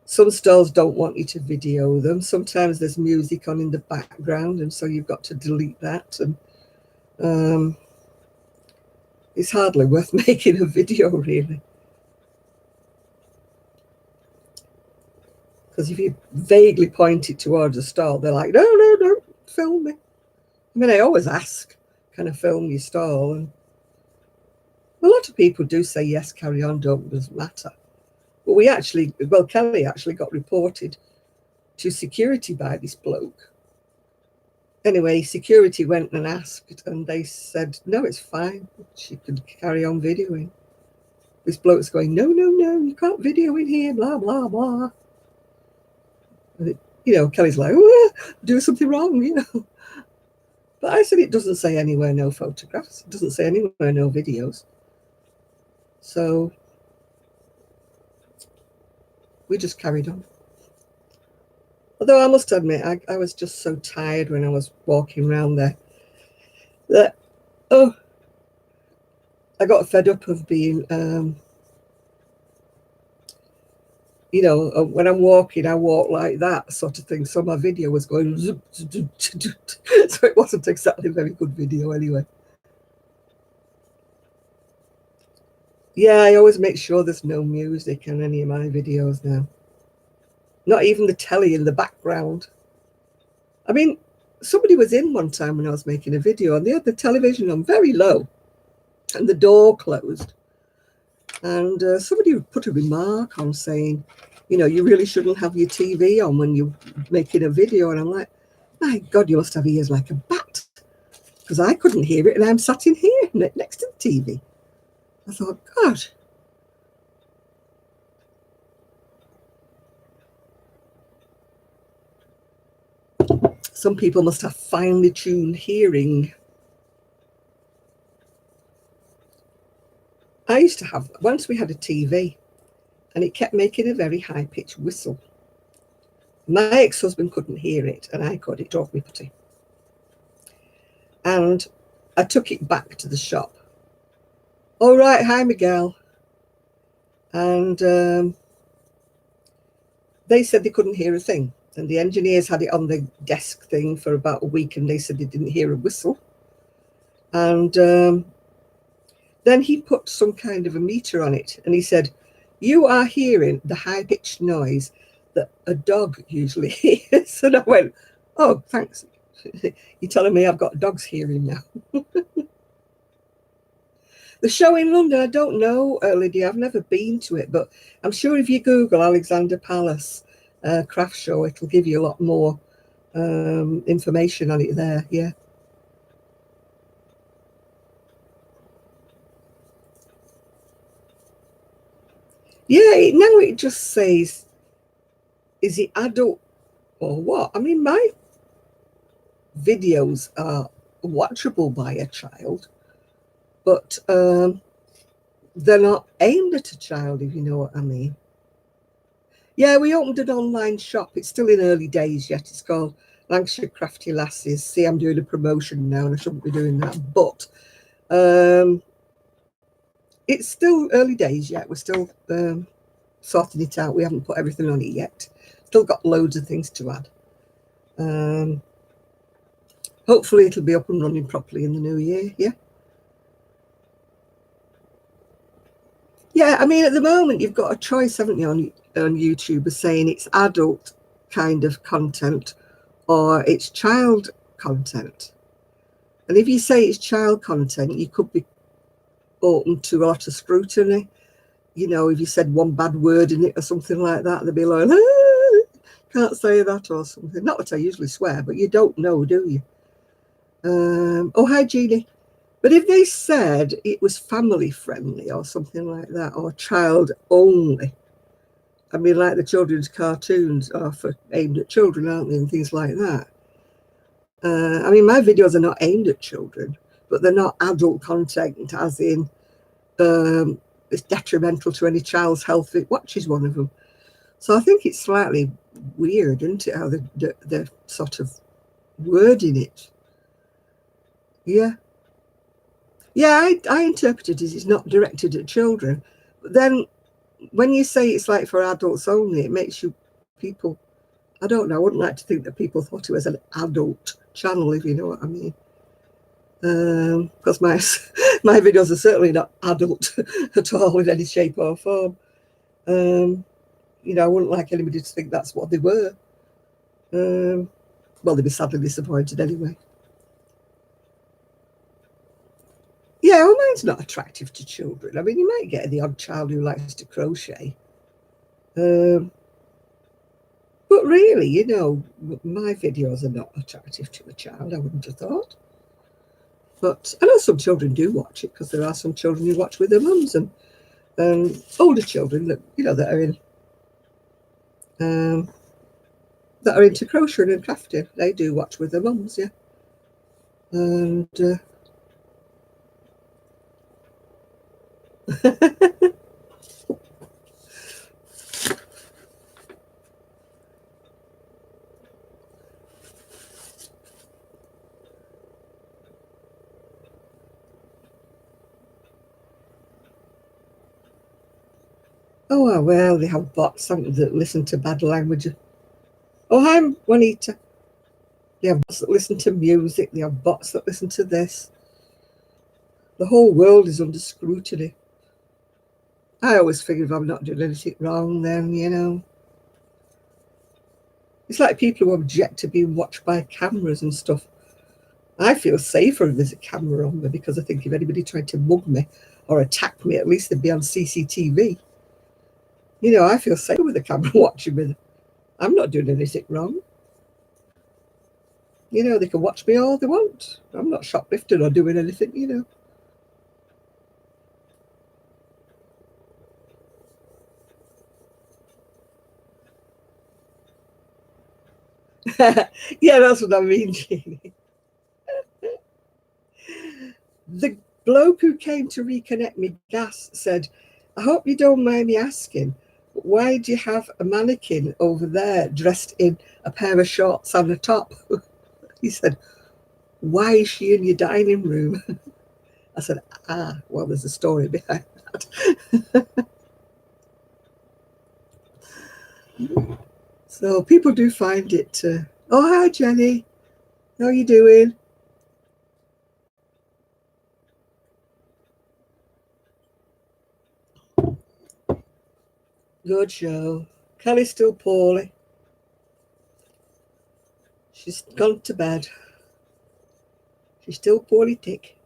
some stalls don't want you to video them. Sometimes there's music on in the background, and so you've got to delete that. And it's hardly worth making a video, really. Because if you vaguely point it towards a stall, they're like, no, no, don't film me. I mean, I always ask, can I film your stall? And a lot of people do say, yes, carry on, doesn't matter. But Kelly actually got reported to security by this bloke. Anyway, security went and asked, and they said, no, it's fine. She could carry on videoing. This bloke's going, no, no, no, you can't video in here, blah, blah, blah. And Kelly's like, oh, do something wrong, But I said, it doesn't say anywhere no photographs. It doesn't say anywhere no videos. So we just carried on. Although I must admit, I was just so tired when I was walking around there that, I got fed up of being, when I'm walking, I walk like that sort of thing. So my video was going, so it wasn't exactly a very good video anyway. Yeah, I always make sure there's no music in any of my videos now. Not even the telly in the background. I mean, somebody was in one time when I was making a video, and they had the television on very low and the door closed. And somebody put a remark on saying, you really shouldn't have your TV on when you're making a video. And I'm like, my God, you must have ears like a bat, because I couldn't hear it, and I'm sat in here next to the TV. I thought, God. Some people must have finely tuned hearing. I used to have, once we had a TV, and it kept making a very high-pitched whistle. My ex-husband couldn't hear it, and I could. It drove me putty. And I took it back to the shop. All right, hi, Miguel. And they said they couldn't hear a thing. And the engineers had it on the desk thing for about a week, and they said they didn't hear a whistle. And then he put some kind of a meter on it, and he said, you are hearing the high-pitched noise that a dog usually hears. And I went, oh, thanks. You're telling me I've got dog's hearing now. The show in London, I don't know, Lydia. I've never been to it, but I'm sure if you Google Alexandra Palace craft show, it'll give you a lot more information on it there. Yeah. Yeah, now it just says, is it adult or what? I mean, my videos are watchable by a child, but they're not aimed at a child, if you know what I mean. Yeah, we opened an online shop. It's still in early days yet. It's called Lancashire Crafty Lasses. See, I'm doing a promotion now, and I shouldn't be doing that, but it's still early days yet. We're still sorting it out. We haven't put everything on it yet. Still got loads of things to add. Hopefully it'll be up and running properly in the new year. Yeah, I mean, at the moment you've got a choice, haven't you, on YouTube, of saying it's adult kind of content or it's child content. And if you say it's child content, you could be open to a lot of scrutiny. You know, if you said one bad word in it or something like that, they'd be like, can't say that or something. Not that I usually swear, but you don't know, do you? Oh, hi, Jeannie. But if they said it was family friendly or something like that, or child only, I mean, like the children's cartoons are aimed at children, aren't they, and things like that. I mean, my videos are not aimed at children, but they're not adult content, as in it's detrimental to any child's health. It watches one of them. So I think it's slightly weird, isn't it, how they're sort of wording it. Yeah. Yeah, I interpret it as it's not directed at children. But then when you say it's like for adults only, it makes you people, I don't know, I wouldn't like to think that people thought it was an adult channel, if you know what I mean. Because my my videos are certainly not adult at all in any shape or form. You know, I wouldn't like anybody to think that's what they were. Well, they'd be sadly disappointed anyway. Yeah, well, mine's not attractive to children. I mean, you might get the odd child who likes to crochet. But really, you know, my videos are not attractive to a child, I wouldn't have thought. But I know some children do watch it, because there are some children who watch with their mums, and older children that, you know, that are into crocheting and crafting. They do watch with their mums, yeah. And oh well, they have bots that listen to bad language. Oh, hi, Juanita. They have bots that listen to music. They have bots that listen to this. The whole world is under scrutiny. I always figure if I'm not doing anything wrong, then, you know. It's like people who object to being watched by cameras and stuff. I feel safer if there's a camera on me, because I think if anybody tried to mug me or attack me, at least they'd be on CCTV. You know, I feel safer with a camera watching me. I'm not doing anything wrong. You know, they can watch me all they want. I'm not shoplifting or doing anything, you know. Yeah, that's what I mean, Jeannie. The bloke who came to reconnect me gas said, I hope you don't mind me asking, but why do you have a mannequin over there dressed in a pair of shorts and a top? He said, why is she in your dining room? I said, well, there's a story behind that. So people do find it. Oh, hi, Jenny. How are you doing? Good show. Kelly's still poorly. She's gone to bed. She's still poorly thick.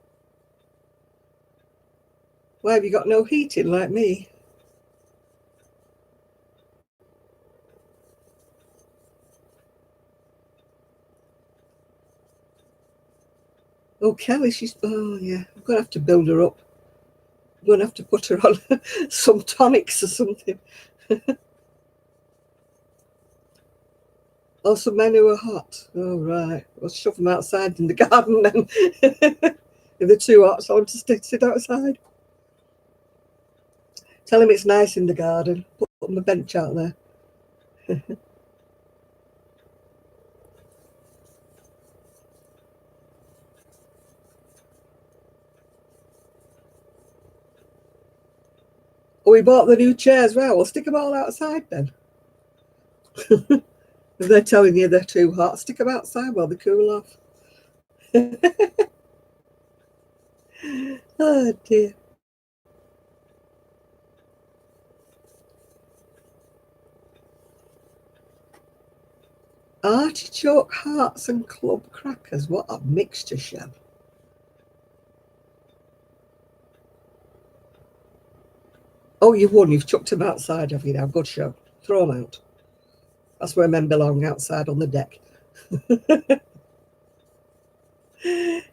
Why have you got no heating like me? Oh, Kelly, oh, yeah. I'm going to have to build her up. I'm going to have to put her on some tonics or something. Oh, some men who are hot. Oh, right. I'll shove them outside in the garden then. If they're too hot, so I'll just sit outside. Tell him it's nice in the garden. Put them a bench out there. Oh, we bought the new chairs. Well, we'll stick them all outside then. If they're telling you they're too hot, stick them outside while they cool off. Oh dear. Artichoke hearts and club crackers. What a mixture, Sheb. Oh, you've won. You've chucked them outside, have you now? Good show. Throw them out. That's where men belong, outside on the deck.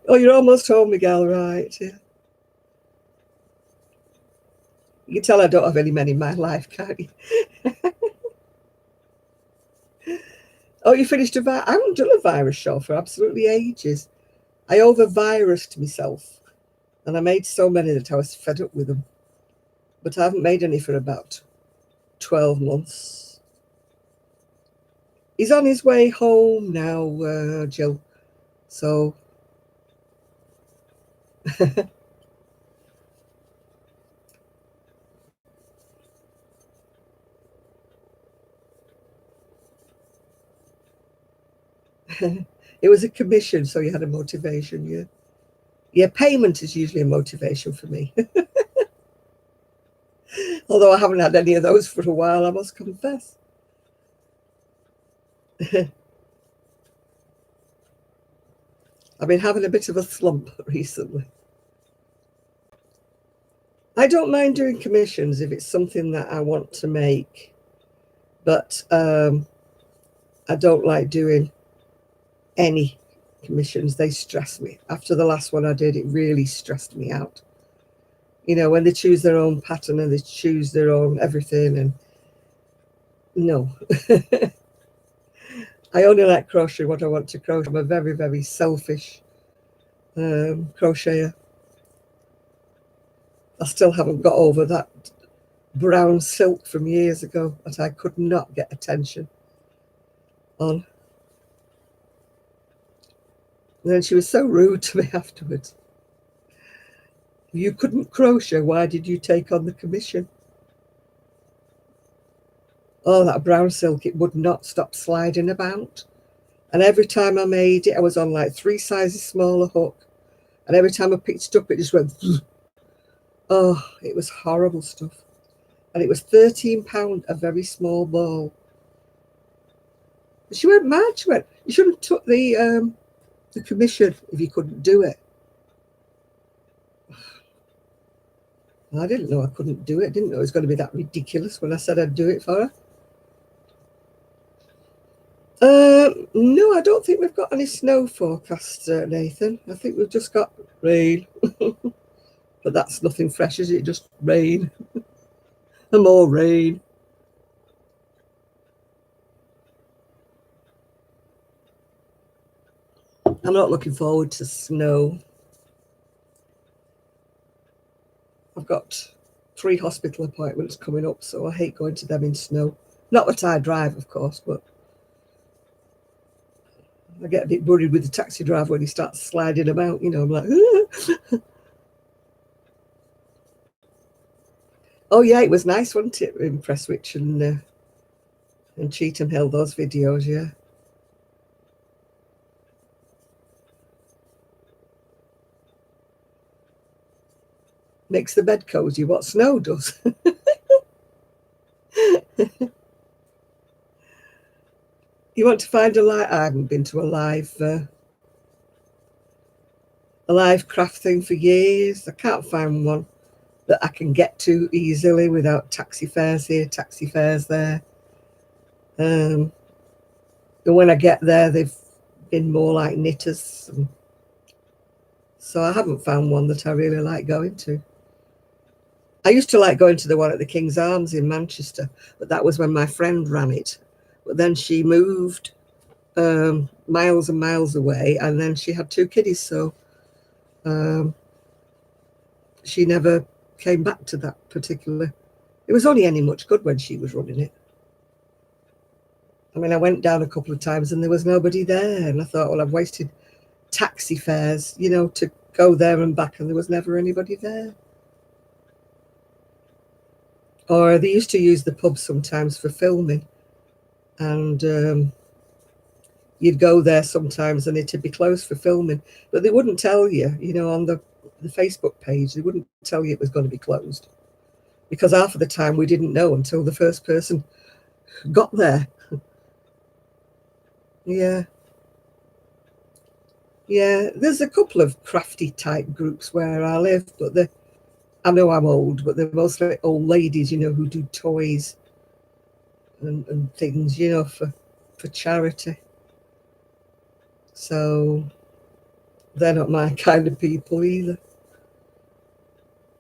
Oh, you're almost home, Miguel, right? Yeah. You can tell I don't have any men in my life, can't you? Oh, you finished a virus? I haven't done a virus show for absolutely ages. I over-virused myself, and I made so many that I was fed up with them. But I haven't made any for about 12 months. He's on his way home now, Jill. So it was a commission, so you had a motivation, yeah. Yeah, payment is usually a motivation for me. Although I haven't had any of those for a while, I must confess. I've been having a bit of a slump recently. I don't mind doing commissions if it's something that I want to make, but I don't like doing any commissions. They stress me. After the last one I did, it really stressed me out. You know, when they choose their own pattern and they choose their own everything, and no. I only like crochet what I want to crochet. I'm a very, very selfish crocheter. I still haven't got over that brown silk from years ago that I could not get attention on. And then she was so rude to me afterwards. You couldn't crochet, why did you take on the commission? Oh, that brown silk, it would not stop sliding about. And every time I made it, I was on like 3 sizes smaller hook. And every time I picked it up, it just went, oh, it was horrible stuff. And it was £13, a very small ball. She went mad. She went, you should have took the commission if you couldn't do it. I didn't know I couldn't do it. I didn't know it was going to be that ridiculous when I said I'd do it for her. No, I don't think we've got any snow forecast, Nathan. I think we've just got rain. But that's nothing fresh, is it? Just rain. And more rain. I'm not looking forward to snow. I've got 3 hospital appointments coming up, so I hate going to them in snow. Not that I drive, of course, but I get a bit worried with the taxi driver when he starts sliding about. You know, I'm like, oh yeah, it was nice, wasn't it, in Prestwich and Cheetham Hill, those videos, yeah. Makes the bed cozy, what snow does. You want to find a live? I haven't been to a live craft thing for years. I can't find one that I can get to easily without taxi fares here, taxi fares there. And when I get there, they've been more like knitters. So I haven't found one that I really like going to. I used to like going to the one at the King's Arms in Manchester, but that was when my friend ran it. But then she moved miles and miles away, and then she had 2 kiddies, so she never came back to that particular. It was only any much good when she was running it. I mean, I went down a couple of times and there was nobody there, and I thought, well, I've wasted taxi fares, you know, to go there and back, and there was never anybody there. Or they used to use the pub sometimes for filming, and you'd go there sometimes and it'd be closed for filming, but they wouldn't tell you, you know, on the Facebook page, they wouldn't tell you it was going to be closed, because half of the time we didn't know until the first person got there. Yeah. Yeah, there's a couple of crafty type groups where I live, but I know I'm old, but they're mostly old ladies, you know, who do toys and things, you know, for charity. So they're not my kind of people either.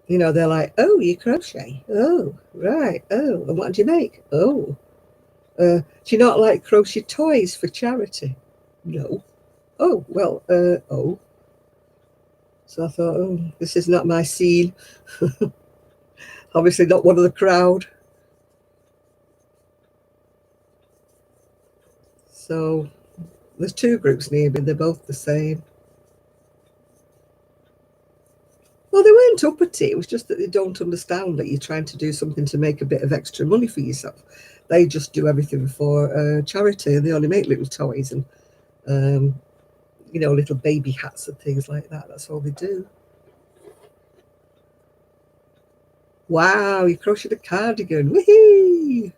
You know, they're like, oh, you crochet? Oh, right. Oh, and what do you make? Oh, do you not like crochet toys for charity? No. Oh, well, oh. So I thought, oh, this is not my scene. Obviously not one of the crowd. So there's two groups near me, they're both the same. Well, they weren't uppity, it was just that they don't understand that you're trying to do something to make a bit of extra money for yourself. They just do everything for charity, and they only make little toys and, you know, little baby hats and things like that. That's all they do. Wow, you crocheted a cardigan. Woohoo!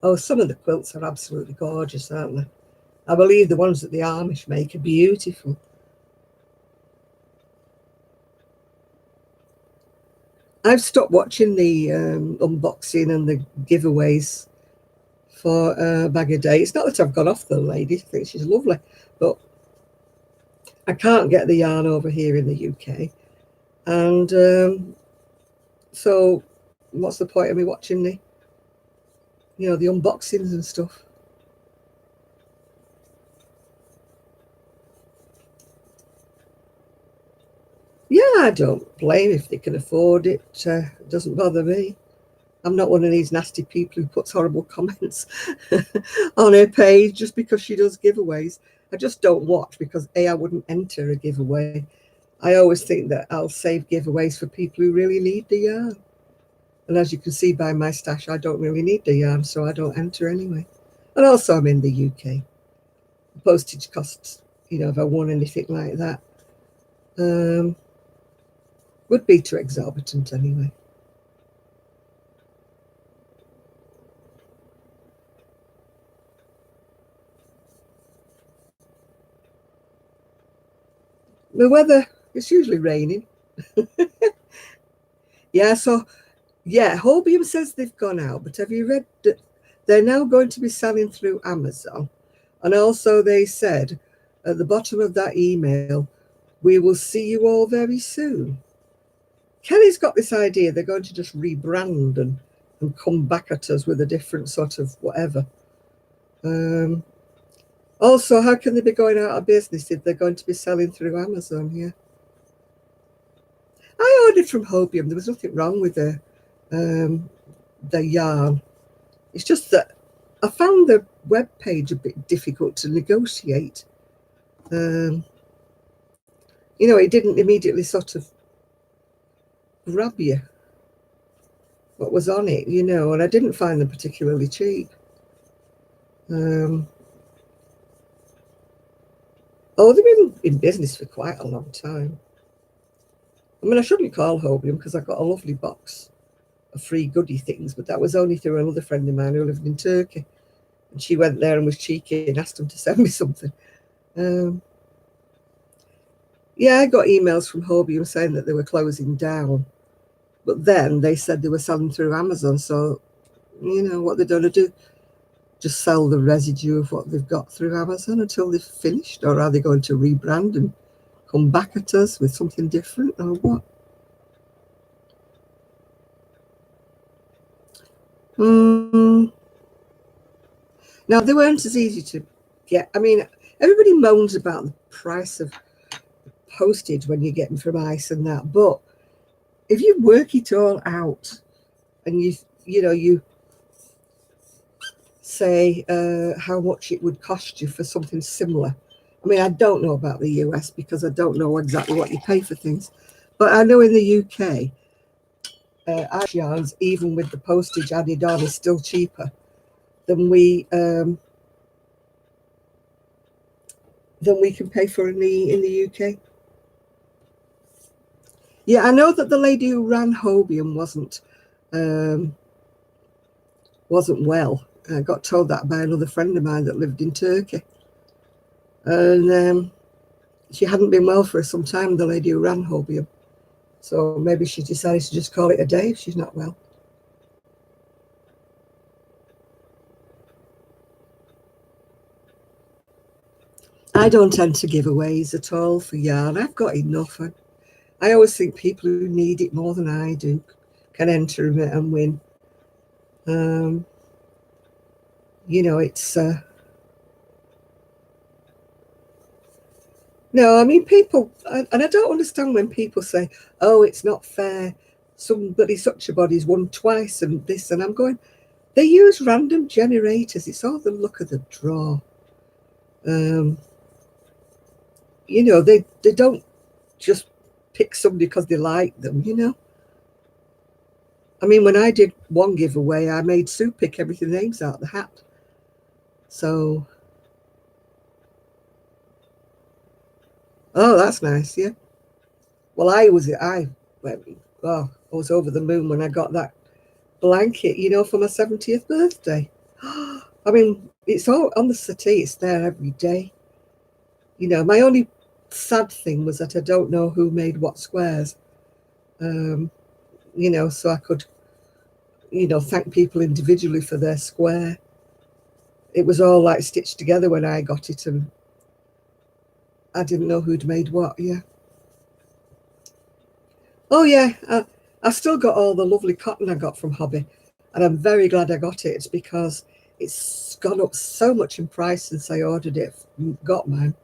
Oh, some of the quilts are absolutely gorgeous, aren't they? I believe the ones that the Amish make are beautiful. I've stopped watching the unboxing and the giveaways for Bag a Day. It's not that I've gone off the lady, I think she's lovely, but I can't get the yarn over here in the UK. And so what's the point of me watching the, you know, the unboxings and stuff? Yeah, I don't blame if they can afford it. It doesn't bother me. I'm not one of these nasty people who puts horrible comments on her page just because she does giveaways. I just don't watch because A, I wouldn't enter a giveaway. I always think that I'll save giveaways for people who really need the yarn. And as you can see by my stash, I don't really need the yarn, so I don't enter anyway. And also, I'm in the UK. Postage costs, you know, if I won anything like that, would be too exorbitant anyway. The weather, it's usually raining. Yeah, so, yeah, Holbein says they've gone out, but have you read that they're now going to be selling through Amazon? And also they said at the bottom of that email, we will see you all very soon. Kelly's got this idea they're going to just rebrand and come back at us with a different sort of whatever. Also, how can they be going out of business if they're going to be selling through Amazon? Yeah. I ordered from Hobium. There was nothing wrong with the yarn. It's just that I found the web page a bit difficult to negotiate. You know, it didn't immediately sort of grab you what was on it, you know, and I didn't find them particularly cheap. Oh, they've been in business for quite a long time. I mean, I shouldn't call Hobium because I got a lovely box of free goodie things, but that was only through another friend of mine who lived in Turkey. And she went there and was cheeky and asked them to send me something. Yeah, I got emails from Hobium saying that they were closing down. But then they said they were selling through Amazon. So, you know, what they're going to do, just sell the residue of what they've got through Amazon until they've finished? Or are they going to rebrand and come back at us with something different or what? Now, they weren't as easy to get. I mean, everybody moans about the price of postage when you get them from ICE and that. But if you work it all out and you know, you say how much it would cost you for something similar. I mean, I don't know about the US because I don't know exactly what you pay for things. But I know in the UK, Irish yarns, even with the postage added on, is still cheaper than we can pay for in the UK. Yeah, I know that the lady who ran Hobium wasn't well. I got told that by another friend of mine that lived in Turkey, and she hadn't been well for some time. The lady who ran Hobium, so maybe she decided to just call it a day if she's not well. I don't enter giveaways at all for yarn. I've got enough. I always think people who need it more than I do can enter it and win. It's no, I mean, people, and I don't understand when people say, oh, it's not fair. Somebody, such a body's won twice and this, and I'm going, they use random generators. It's all the luck of the draw. They don't just pick somebody because they like them. I mean, when I did one giveaway, I made Sue pick everything names out of the hat. So, oh, that's nice, yeah. Well, I was over the moon when I got that blanket, for my 70th birthday. I mean, it's all on the settee, it's there every day. My only sad thing was that I don't know who made what squares. So I could, thank people individually for their square. It was all like stitched together when I got it, and I didn't know who'd made what, yeah. Oh, yeah, I've still got all the lovely cotton I got from Hobby, and I'm very glad I got it because it's gone up so much in price since I ordered it, got mine.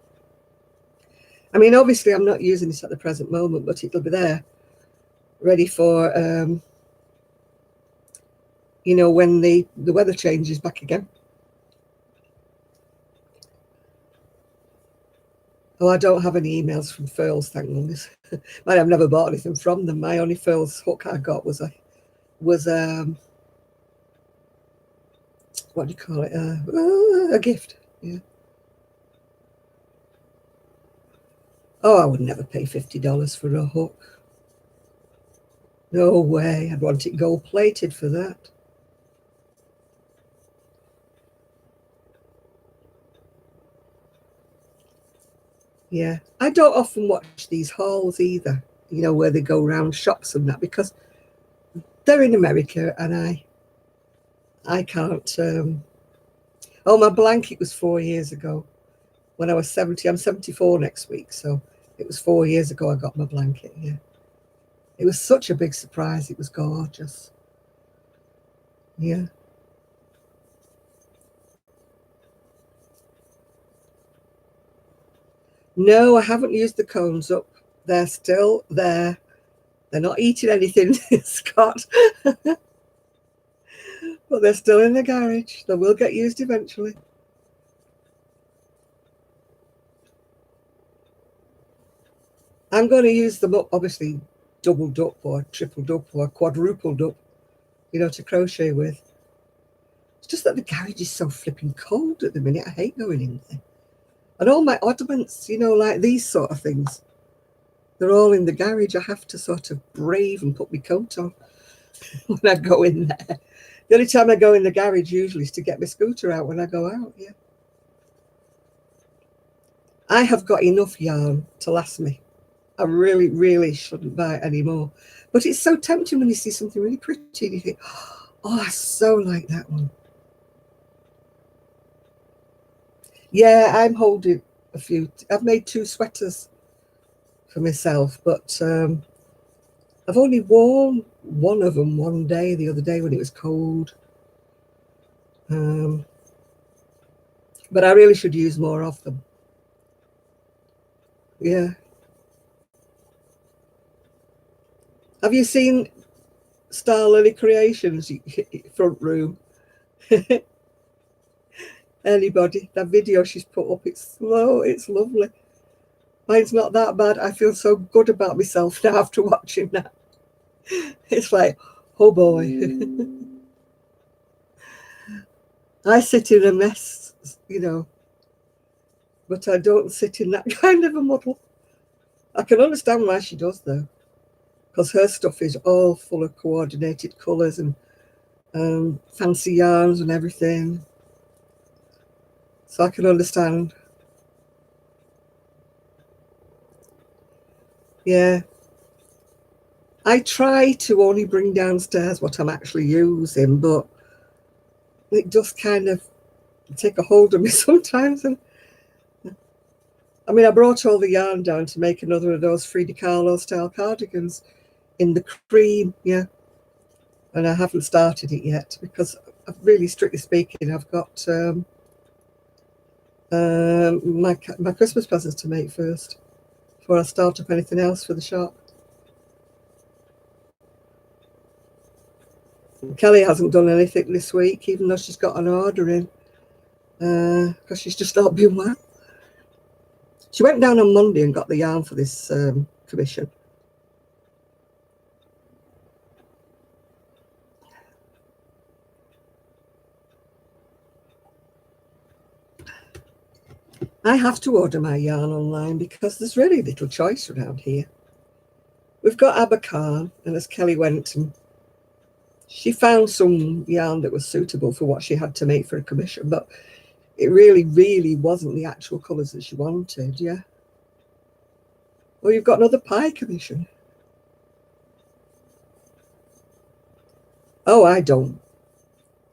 I mean, obviously, I'm not using it at the present moment, but it'll be there, ready for, when the weather changes back again. Oh, I don't have any emails from Furls, thank goodness. I've never bought anything from them. My only Furls hook I got was what do you call it? A gift. Yeah. Oh, I would never pay $50 for a hook. No way. I'd want it gold plated for that. Yeah. I don't often watch these hauls either, where they go around shops and that, because they're in America and I can't. Oh, my blanket was 4 years ago when I was 70. I'm 74 next week. So it was 4 years ago I got my blanket. Yeah. It was such a big surprise. It was gorgeous. Yeah. No, I haven't used the cones up. They're still there. They're not eating anything, Scott. But they're still in the garage. They will get used eventually. I'm going to use them up, obviously, doubled up or tripled up or quadrupled up, to crochet with. It's just that the garage is so flipping cold at the minute. I hate going in there. And all my oddments, like these sort of things, they're all in the garage. I have to sort of brave and put my coat on when I go in there. The only time I go in the garage usually is to get my scooter out when I go out, yeah. I have got enough yarn to last me. I really, really shouldn't buy it anymore. But it's so tempting when you see something really pretty and you think, oh, I so like that one. Yeah, I'm holding a few. I've made 2 sweaters for myself, but I've only worn one of them one day, the other day when it was cold. But I really should use more of them. Yeah. Have you seen Star Lily Creations front room? Anybody, that video she's put up, it's slow, it's lovely. Mine's not that bad. I feel so good about myself now after watching that. It's like, oh boy. I sit in a mess, you know, but I don't sit in that kind of a muddle. I can understand why she does, though, because her stuff is all full of coordinated colours and fancy yarns and everything. So I can understand. Yeah. I try to only bring downstairs what I'm actually using, but it does kind of take a hold of me sometimes. And I mean, I brought all the yarn down to make another of those Frida Kahlo style cardigans in the cream, yeah. And I haven't started it yet because, really, strictly speaking, I've got my Christmas presents to make first before I start up anything else for the shop. Kelly hasn't done anything this week, even though she's got an order in, because she's just not been well. She went down on Monday and got the yarn for this commission. I have to order my yarn online because there's really little choice around here. We've got Abercarn, and as Kelly went, and she found some yarn that was suitable for what she had to make for a commission, but it really, really wasn't the actual colours that she wanted, yeah. Well, you've got another pie commission. Oh, I don't.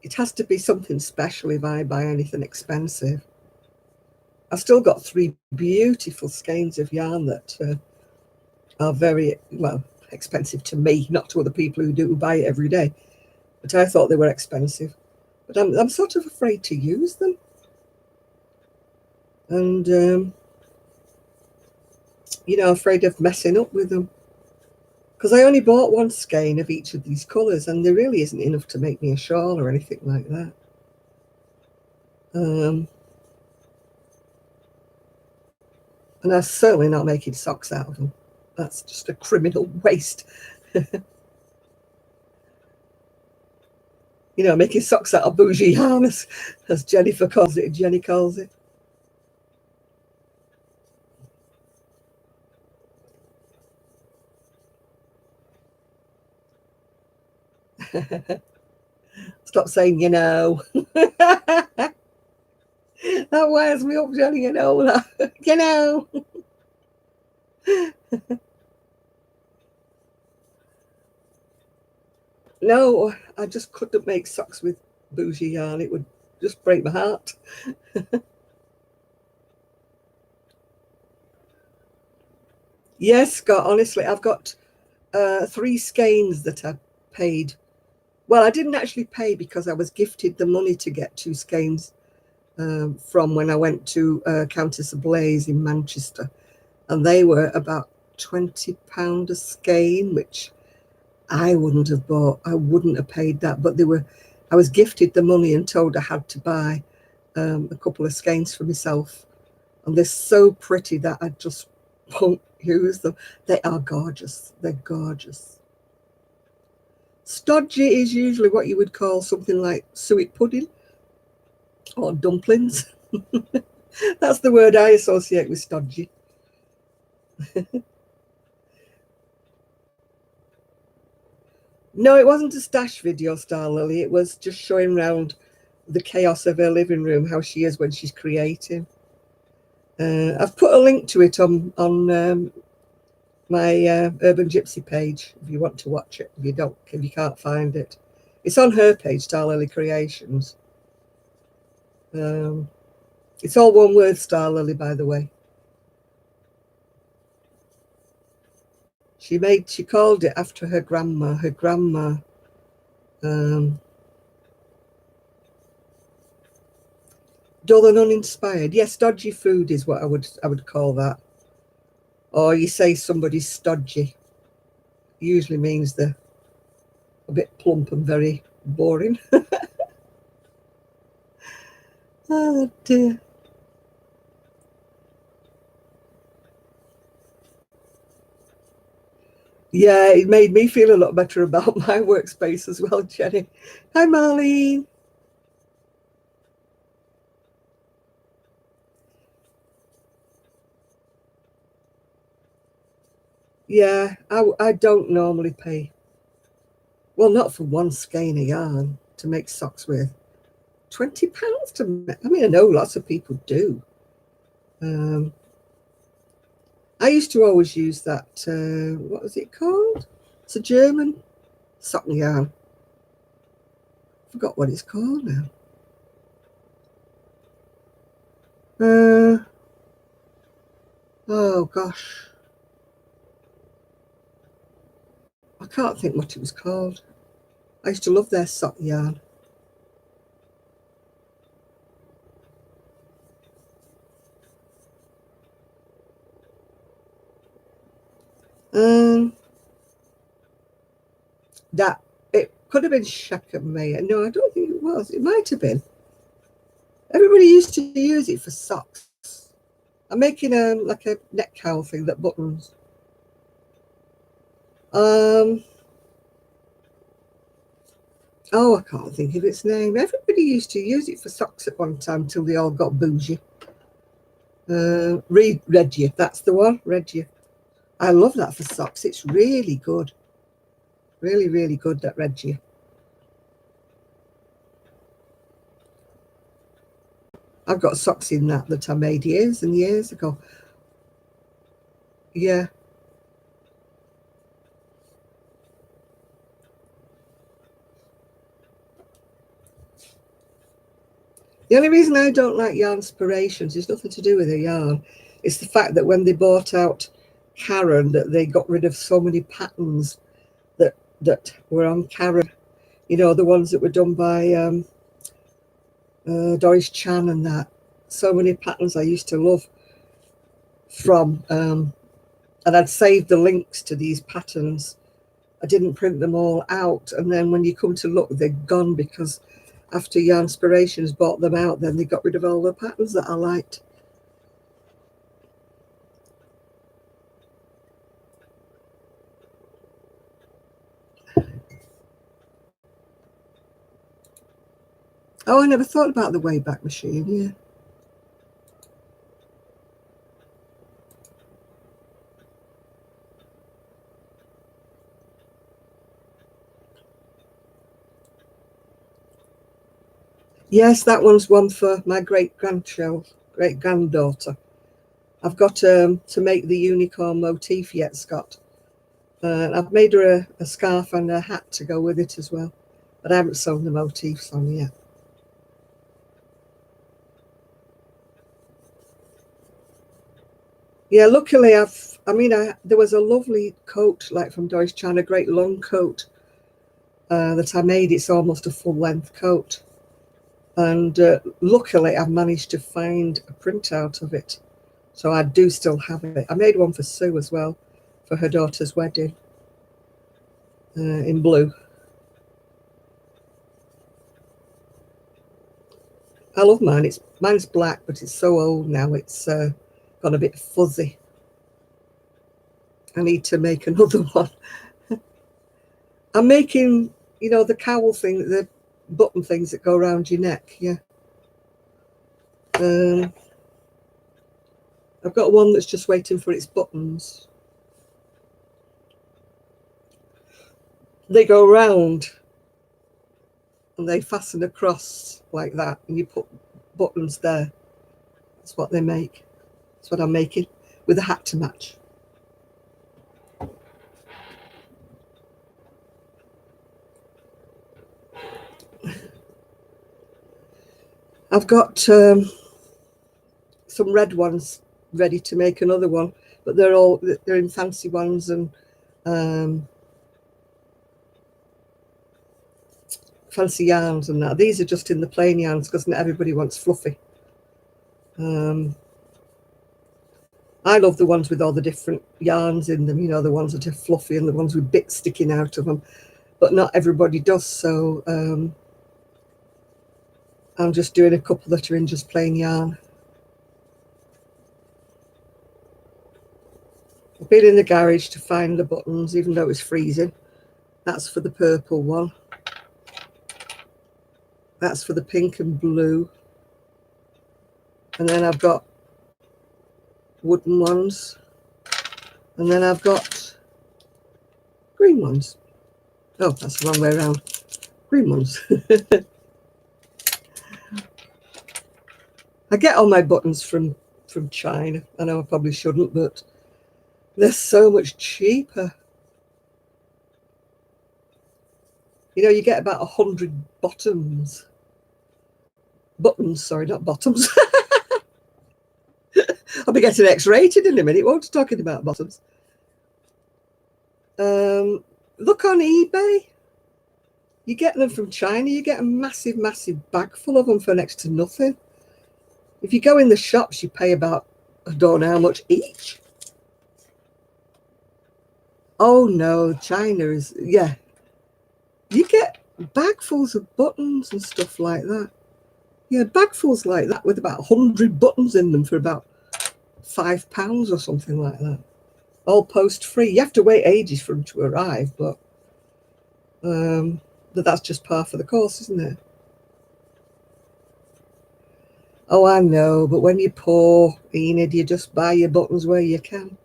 It has to be something special if I buy anything expensive. I've still got 3 beautiful skeins of yarn that are very, well, expensive to me, not to other people who do buy it every day. But I thought they were expensive. But I'm sort of afraid to use them. And, you know, afraid of messing up with them. Because I only bought 1 skein of each of these colours, and there really isn't enough to make me a shawl or anything like that. And I'm certainly not making socks out of them. That's just a criminal waste. You know, making socks out of bougie harness, as Jennifer calls it, Jenny calls it. Stop saying, you know. That wears me up, Jenny, you know that. You know. No, I just couldn't make socks with bougie yarn. It would just break my heart. Yes, Scott, honestly, I've got 3 skeins that I paid. Well, I didn't actually pay because I was gifted the money to get 2 skeins from when I went to Countess of Blaze in Manchester. And they were about £20 a skein, which I wouldn't have bought. I wouldn't have paid that. But I was gifted the money and told I had to buy a couple of skeins for myself. And they're so pretty that I just won't use them. They are gorgeous. They're gorgeous. Stodgy is usually what you would call something like suet pudding or dumplings. That's the word I associate with stodgy. No, it wasn't a stash video, Star Lily. It was just showing around the chaos of her living room, how she is when she's creating. I've put a link to it on my Urban Gypsy page if you want to watch it. If you can't find it, it's on her page, Star Lily Creations. It's all one word, Star Lily, by the way. She called it after her grandma. Her grandma dull and uninspired. Yes, dodgy food is what I would call that. Or you say somebody's stodgy. Usually means they're a bit plump and very boring. Oh dear. Yeah, it made me feel a lot better about my workspace as well, Jenny. Hi, Marlene. Yeah, I don't normally pay, well, not for one skein of yarn to make socks with. £20 to make, I mean, I know lots of people do. I used to always use that, what was it called? It's a German sock yarn. Forgot what it's called now. Oh gosh, I can't think what it was called. I used to love their sock yarn. Um, that it could have been Shakameya. No, I don't think it was. It might have been. Everybody used to use it for socks. I'm making like a neck cowl thing that buttons. Um, oh, I can't think of its name. Everybody used to use it for socks at one time till they all got bougie. Regia, that's the one. Regia. I love that for socks. It's really good. Really, really good, that Regia. I've got socks in that I made years and years ago. Yeah. The only reason I don't like Yarnspirations is nothing to do with the yarn. It's the fact that when they bought out Karen, that they got rid of so many patterns that were on Karen. You know, the ones that were done by Doris Chan and that. So many patterns I used to love from, and I'd saved the links to these patterns. I didn't print them all out, and then when you come to look, they're gone because after Yarnspirations bought them out, then they got rid of all the patterns that I liked. Oh, I never thought about the Wayback Machine. Yeah. Yes, that one's one for my great granddaughter. I've got to make the unicorn motif yet, Scott. I've made her a scarf and a hat to go with it as well, but I haven't sewn the motifs on yet. Yeah, luckily there was a lovely coat like from Doris Chan, a great long coat that I made. It's almost a full length coat. And luckily I've managed to find a printout of it. So I do still have it. I made one for Sue as well for her daughter's wedding in blue. I love mine. Mine's black, but it's so old now. It's gone a bit fuzzy. I need to make another one. I'm making, the cowl thing, the button things that go around your neck. Yeah. I've got one that's just waiting for its buttons. They go round and they fasten across like that, and you put buttons there. That's what they make. That's what I'm making with a hat to match. I've got some red ones ready to make another one, but they're in fancy ones and fancy yarns and that. These are just in the plain yarns because not everybody wants fluffy. I love the ones with all the different yarns in them, the ones that are fluffy and the ones with bits sticking out of them, but not everybody does. So I'm just doing a couple that are in just plain yarn. I've been in the garage to find the buttons, even though it's freezing. That's for the purple one. That's for the pink and blue. And then I've got wooden ones. And then I've got green ones. Oh, that's the wrong way around. Green ones. I get all my buttons from China. I know I probably shouldn't, but they're so much cheaper. You know, you get about 100 buttons, sorry, not bottoms. I'll be getting X-rated in a minute, won't I, talking about bottoms. Look on eBay. You get them from China, you get a massive, massive bag full of them for next to nothing. If you go in the shops, you pay about, I don't know how much each. Oh no, China is, yeah. You get bagfuls of buttons and stuff like that. Yeah, bagfuls like that with about 100 buttons in them for about £5 or something like that. All post-free. You have to wait ages for them to arrive, but that's just par for the course, isn't it? Oh, I know, but when you're poor, Enid, you just buy your buttons where you can.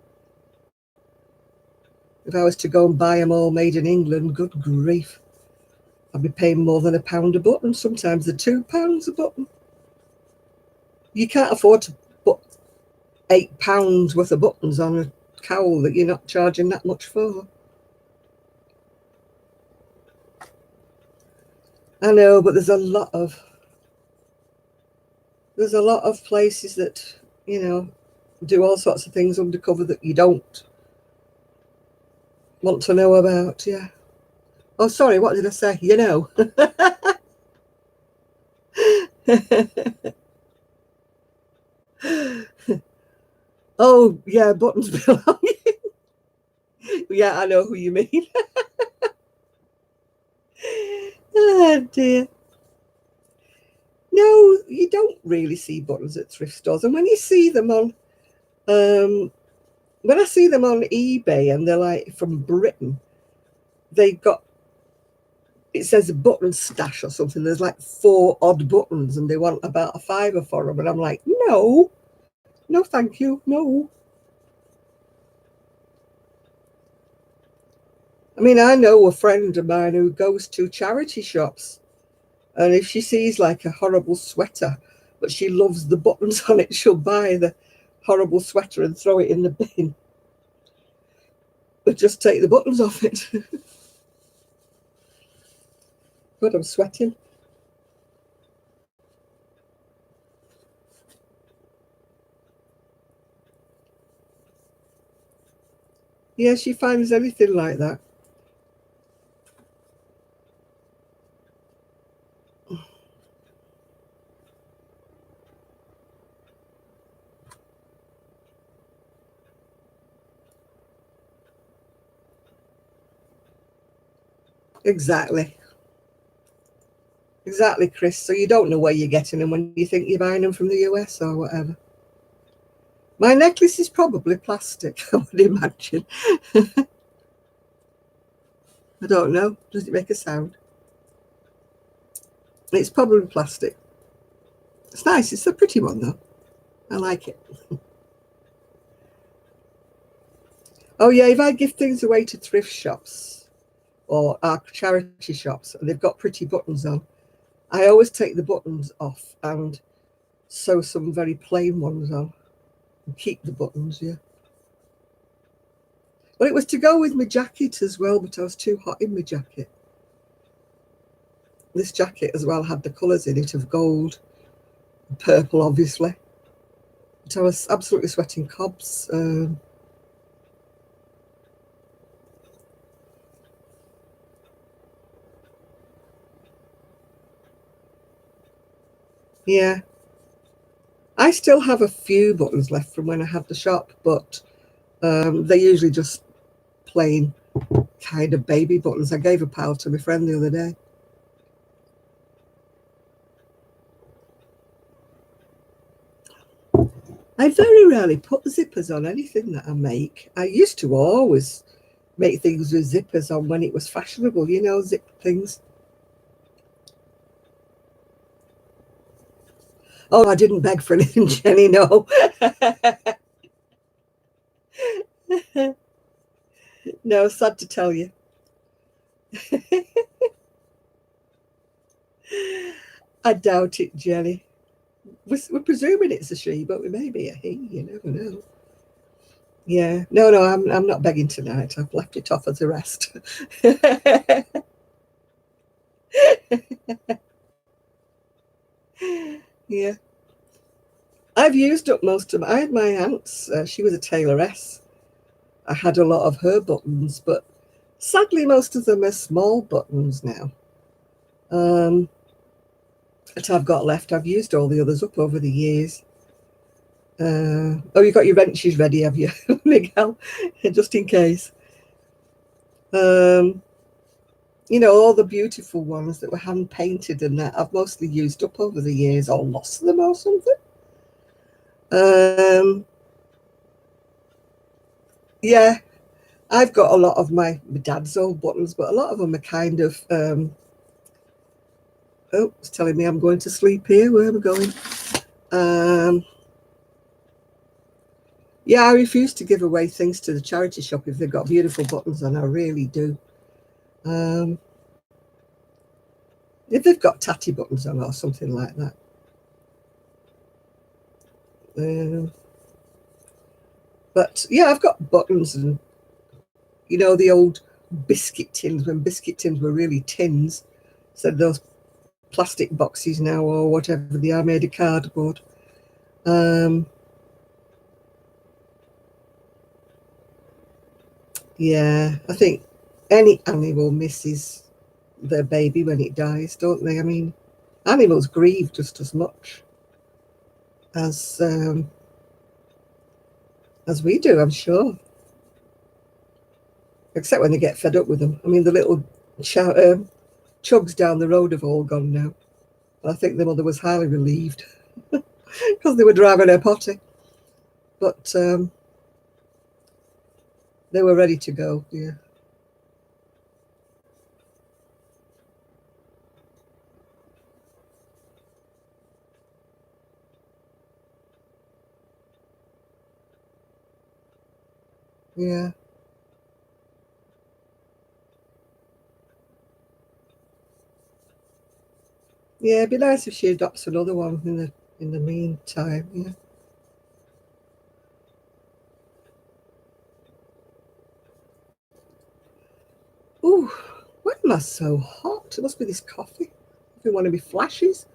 If I was to go and buy them all made in England, good grief, I'd be paying more than £1 a button. Sometimes they're £2 a button. You can't afford to put £8 worth of buttons on a cowl that you're not charging that much for. I know, but there's a lot of places that, you know, do all sorts of things undercover that you don't want to know about. Yeah. Oh, sorry, what did I say? You know. Oh, yeah, buttons belong. Yeah, I know who you mean. Oh, dear. No, you don't really see buttons at thrift stores. And when you see them on, when I see them on eBay and they're like from Britain, they've got, it says a button stash or something. There's like 4 odd buttons and they want about £5 for them. And I'm like, no, thank you, no. I mean, I know a friend of mine who goes to charity shops, and if she sees like a horrible sweater, but she loves the buttons on it, she'll buy the horrible sweater and throw it in the bin. But just take the buttons off it. God, I'm sweating. Yeah, she finds anything like that. Exactly. Exactly, Chris. So you don't know where you're getting them when you think you're buying them from the US or whatever. My necklace is probably plastic, I would imagine. I don't know. Does it make a sound? It's probably plastic. It's nice. It's a pretty one, though. I like it. Oh, yeah, if I give things away to thrift shops or our charity shops and they've got pretty buttons on, I always take the buttons off and sew some very plain ones on and keep the buttons, yeah. Well, it was to go with my jacket as well, but I was too hot in my jacket. This jacket as well had the colours in it of gold, and purple, obviously. But I was absolutely sweating cobs. Yeah. I still have a few buttons left from when I had the shop, but they're usually just plain kind of baby buttons. I gave a pile to my friend the other day. I very rarely put zippers on anything that I make. I used to always make things with zippers on when it was fashionable, you know, zip things. Oh, I didn't beg for anything, Jenny, no. No, sad to tell you. I doubt it, Jenny. We're presuming it's a she, but we may be a he, you never know. Yeah, no, I'm not begging tonight. I've left it off as a rest. Yeah, I've used up most of them. I had my aunt's, she was a tailoress. I had a lot of her buttons, but sadly, most of them are small buttons now. Um, that I've got left. I've used all the others up over the years. Oh, you got your wrenches ready, have you, Miguel? Just in case. Um, you know, all the beautiful ones that were hand painted and that I've mostly used up over the years or lost them or something. Yeah, I've got a lot of my dad's old buttons, but a lot of them are kind of, oh, it's telling me I'm going to sleep here. Where am I going? Yeah, I refuse to give away things to the charity shop if they've got beautiful buttons on. I really do. If they've got tatty buttons on or something like that. But yeah, I've got buttons and, you know, the old biscuit tins when biscuit tins were really tins. So those plastic boxes now or whatever they are made of cardboard. Yeah, I think any animal misses their baby when it dies, don't they? I mean, animals grieve just as much as we do, I'm sure. Except when they get fed up with them. I mean, the little chugs down the road have all gone now. I think the mother was highly relieved because they were driving her potty. But they were ready to go, yeah. Yeah. Yeah, it'd be nice if she adopts another one in the meantime, yeah. Ooh, why am I so hot? It must be this coffee. If you want to be flashes.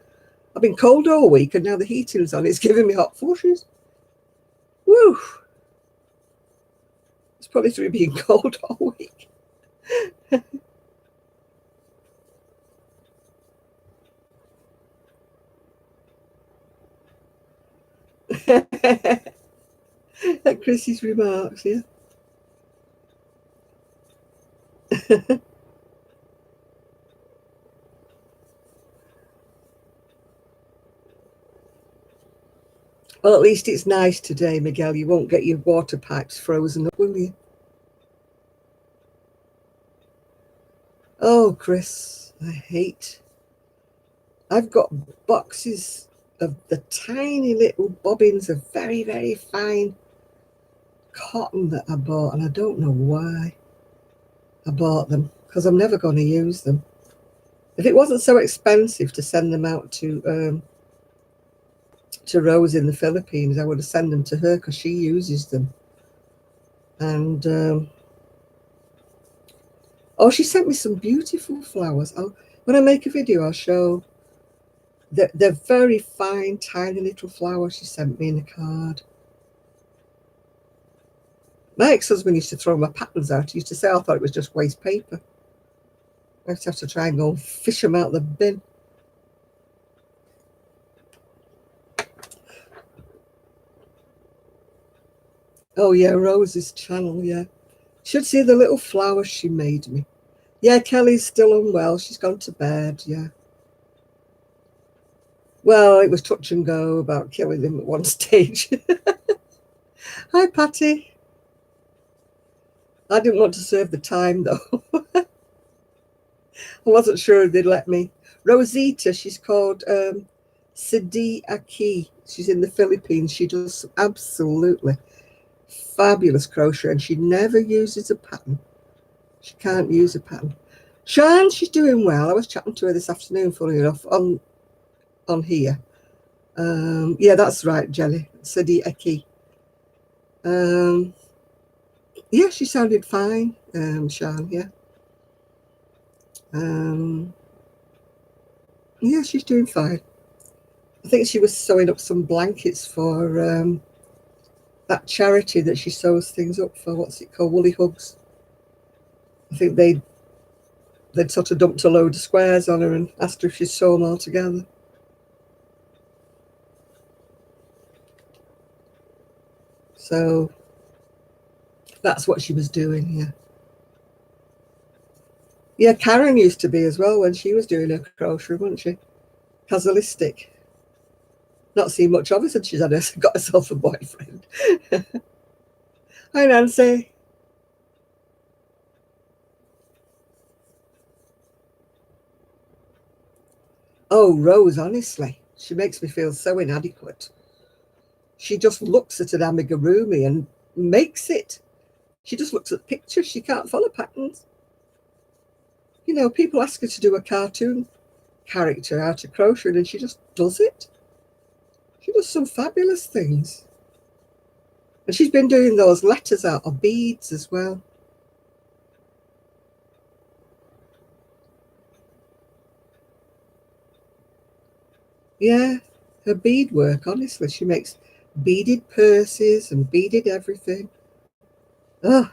I've been cold all week and now the heating's on. It's giving me hot flushes. Woo! It's probably through being cold all week. At Chrissy's remarks, yeah. Well, at least it's nice today, Miguel. You won't get your water pipes frozen up, will you? Oh, Chris, I hate. I've got boxes of the tiny little bobbins of very, very fine cotton that I bought, and I don't know why I bought them because I'm never going to use them. If it wasn't so expensive to send them out to Rose in the Philippines, I would have sent them to her because she uses them. And oh, she sent me some beautiful flowers. When I make a video, I'll show. They're very fine, tiny little flowers she sent me in a card. My ex-husband used to throw my patterns out. He used to say I thought it was just waste paper. I used to have to try and go and fish them out the bin. Oh yeah, Rose's channel, yeah. Should see the little flowers she made me. Yeah, Kelly's still unwell. She's gone to bed, yeah. Well, it was touch and go about killing him at one stage. Hi, Patty. I didn't want to serve the time, though. I wasn't sure they'd let me. Rosita, she's called Sidi Aki. She's in the Philippines. She does absolutely fabulous crochet, and she never uses a pattern. She can't use a pattern. Shan, she's doing well. I was chatting to her this afternoon, funny enough, on here. Yeah, that's right, Jelly. Sidi Aki. Yeah, she sounded fine, Shan, yeah. Yeah, she's doing fine. I think she was sewing up some blankets for that charity that she sews things up for. What's it called? Woolly Hugs. I think they'd sort of dumped a load of squares on her and asked her if she'd sew them all together. So that's what she was doing, yeah. Yeah, Karen used to be as well when she was doing her crochet, wasn't she? Casualistic. Not seen much of her since she's got herself a boyfriend. Hi, Nancy. Oh, Rose, honestly, she makes me feel so inadequate. She just looks at an amigurumi and makes it. She just looks at pictures. She can't follow patterns. You know, people ask her to do a cartoon character out of crochet and she just does it. She does some fabulous things. And she's been doing those letters out of beads as well. Yeah, her bead work, honestly, she makes beaded purses and beaded everything. Oh,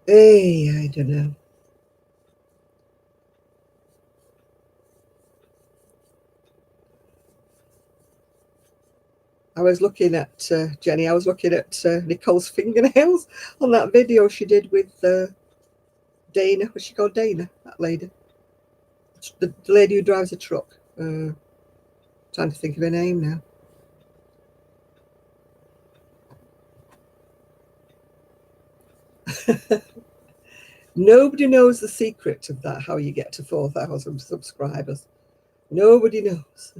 hey, I don't know. I was looking at Jenny. I was looking at Nicole's fingernails on that video she did with Dana. What's she called? Dana, that lady, the lady who drives a truck. Trying to think of her name now. Nobody knows the secret of that. How you get to 4,000 subscribers? Nobody knows.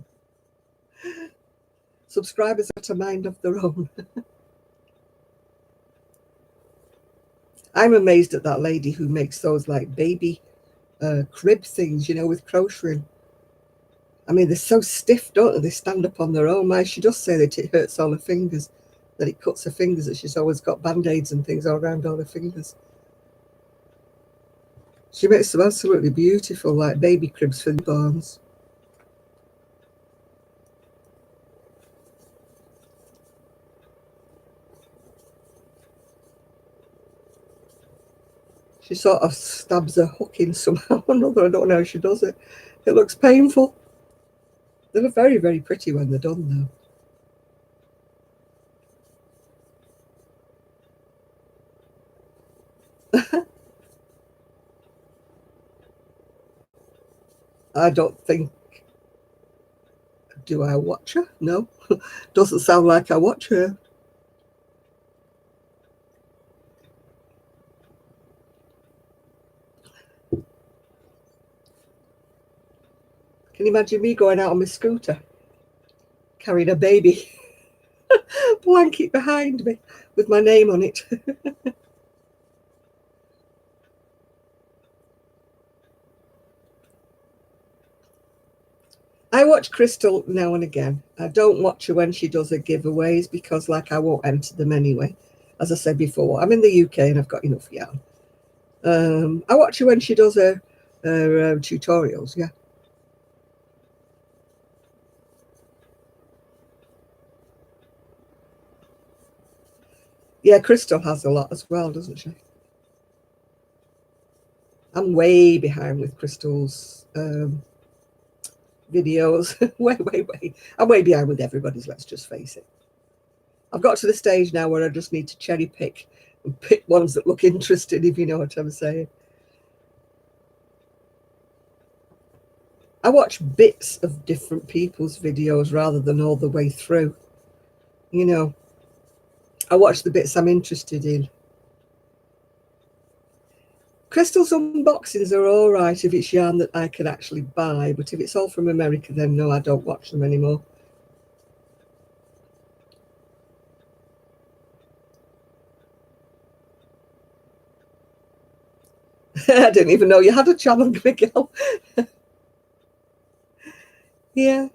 Subscribers got a mind of their own. I'm amazed at that lady who makes those like baby crib things, you know, with crocheting. I mean, they're so stiff, don't they? They stand up on their own. She does say that it hurts all her fingers, that it cuts her fingers, that she's always got band-aids and things all around all her fingers. She makes some absolutely beautiful, like baby cribs for newborns. She sort of stabs her hook in somehow or another. I don't know how she does it. It looks painful. They look very, very pretty when they're done, though. I don't think. Do I watch her? No. Doesn't sound like I watch her. Can you imagine me going out on my scooter, carrying a baby blanket behind me with my name on it? I watch Crystal now and again. I don't watch her when she does her giveaways because, like, I won't enter them anyway. As I said before, I'm in the UK and I've got enough yarn. I watch her when she does her tutorials. Yeah. Yeah, Crystal has a lot as well, doesn't she? I'm way behind with Crystal's videos. way. I'm way behind with everybody's, let's just face it. I've got to the stage now where I just need to cherry pick and pick ones that look interesting, if you know what I'm saying. I watch bits of different people's videos rather than all the way through. You know, I watch the bits I'm interested in. Crystal's unboxings are all right if it's yarn that I can actually buy, but if it's all from America, then no, I don't watch them anymore. I didn't even know you had a channel, Miguel. Yeah.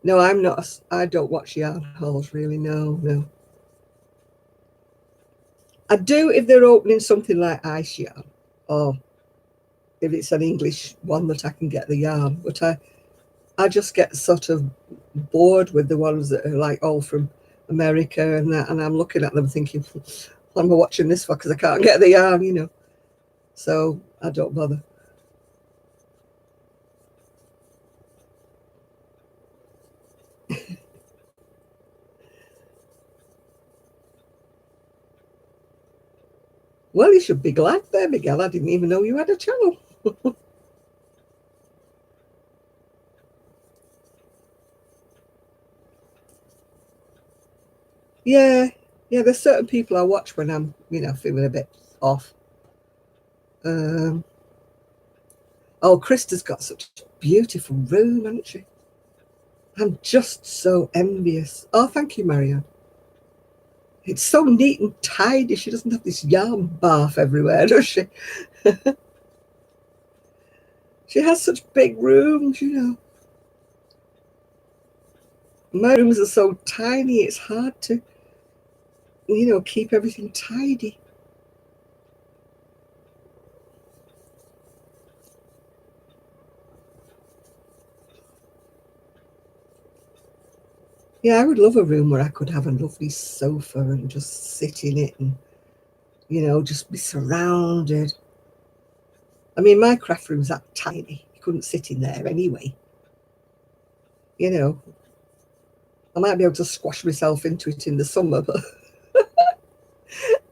No, I'm not. I don't watch yarn hauls, really. No. I do if they're opening something like ice yarn, or if it's an English one that I can get the yarn. But I just get sort of bored with the ones that are like all from America and that, and I'm looking at them thinking, what am I watching this for? Because I can't get the yarn, you know. So I don't bother. Well, you should be glad there, Miguel. I didn't even know you had a channel. Yeah, there's certain people I watch when I'm, feeling a bit off. Oh, Krista's got such a beautiful room, hasn't she? I'm just so envious. Oh, thank you, Marianne. It's so neat and tidy. She doesn't have this yarn bath everywhere, does she? She has such big rooms, My rooms are so tiny, it's hard to, keep everything tidy. Yeah, I would love a room where I could have a lovely sofa and just sit in it and, just be surrounded. I mean, my craft room's that tiny. You couldn't sit in there anyway. I might be able to squash myself into it in the summer, but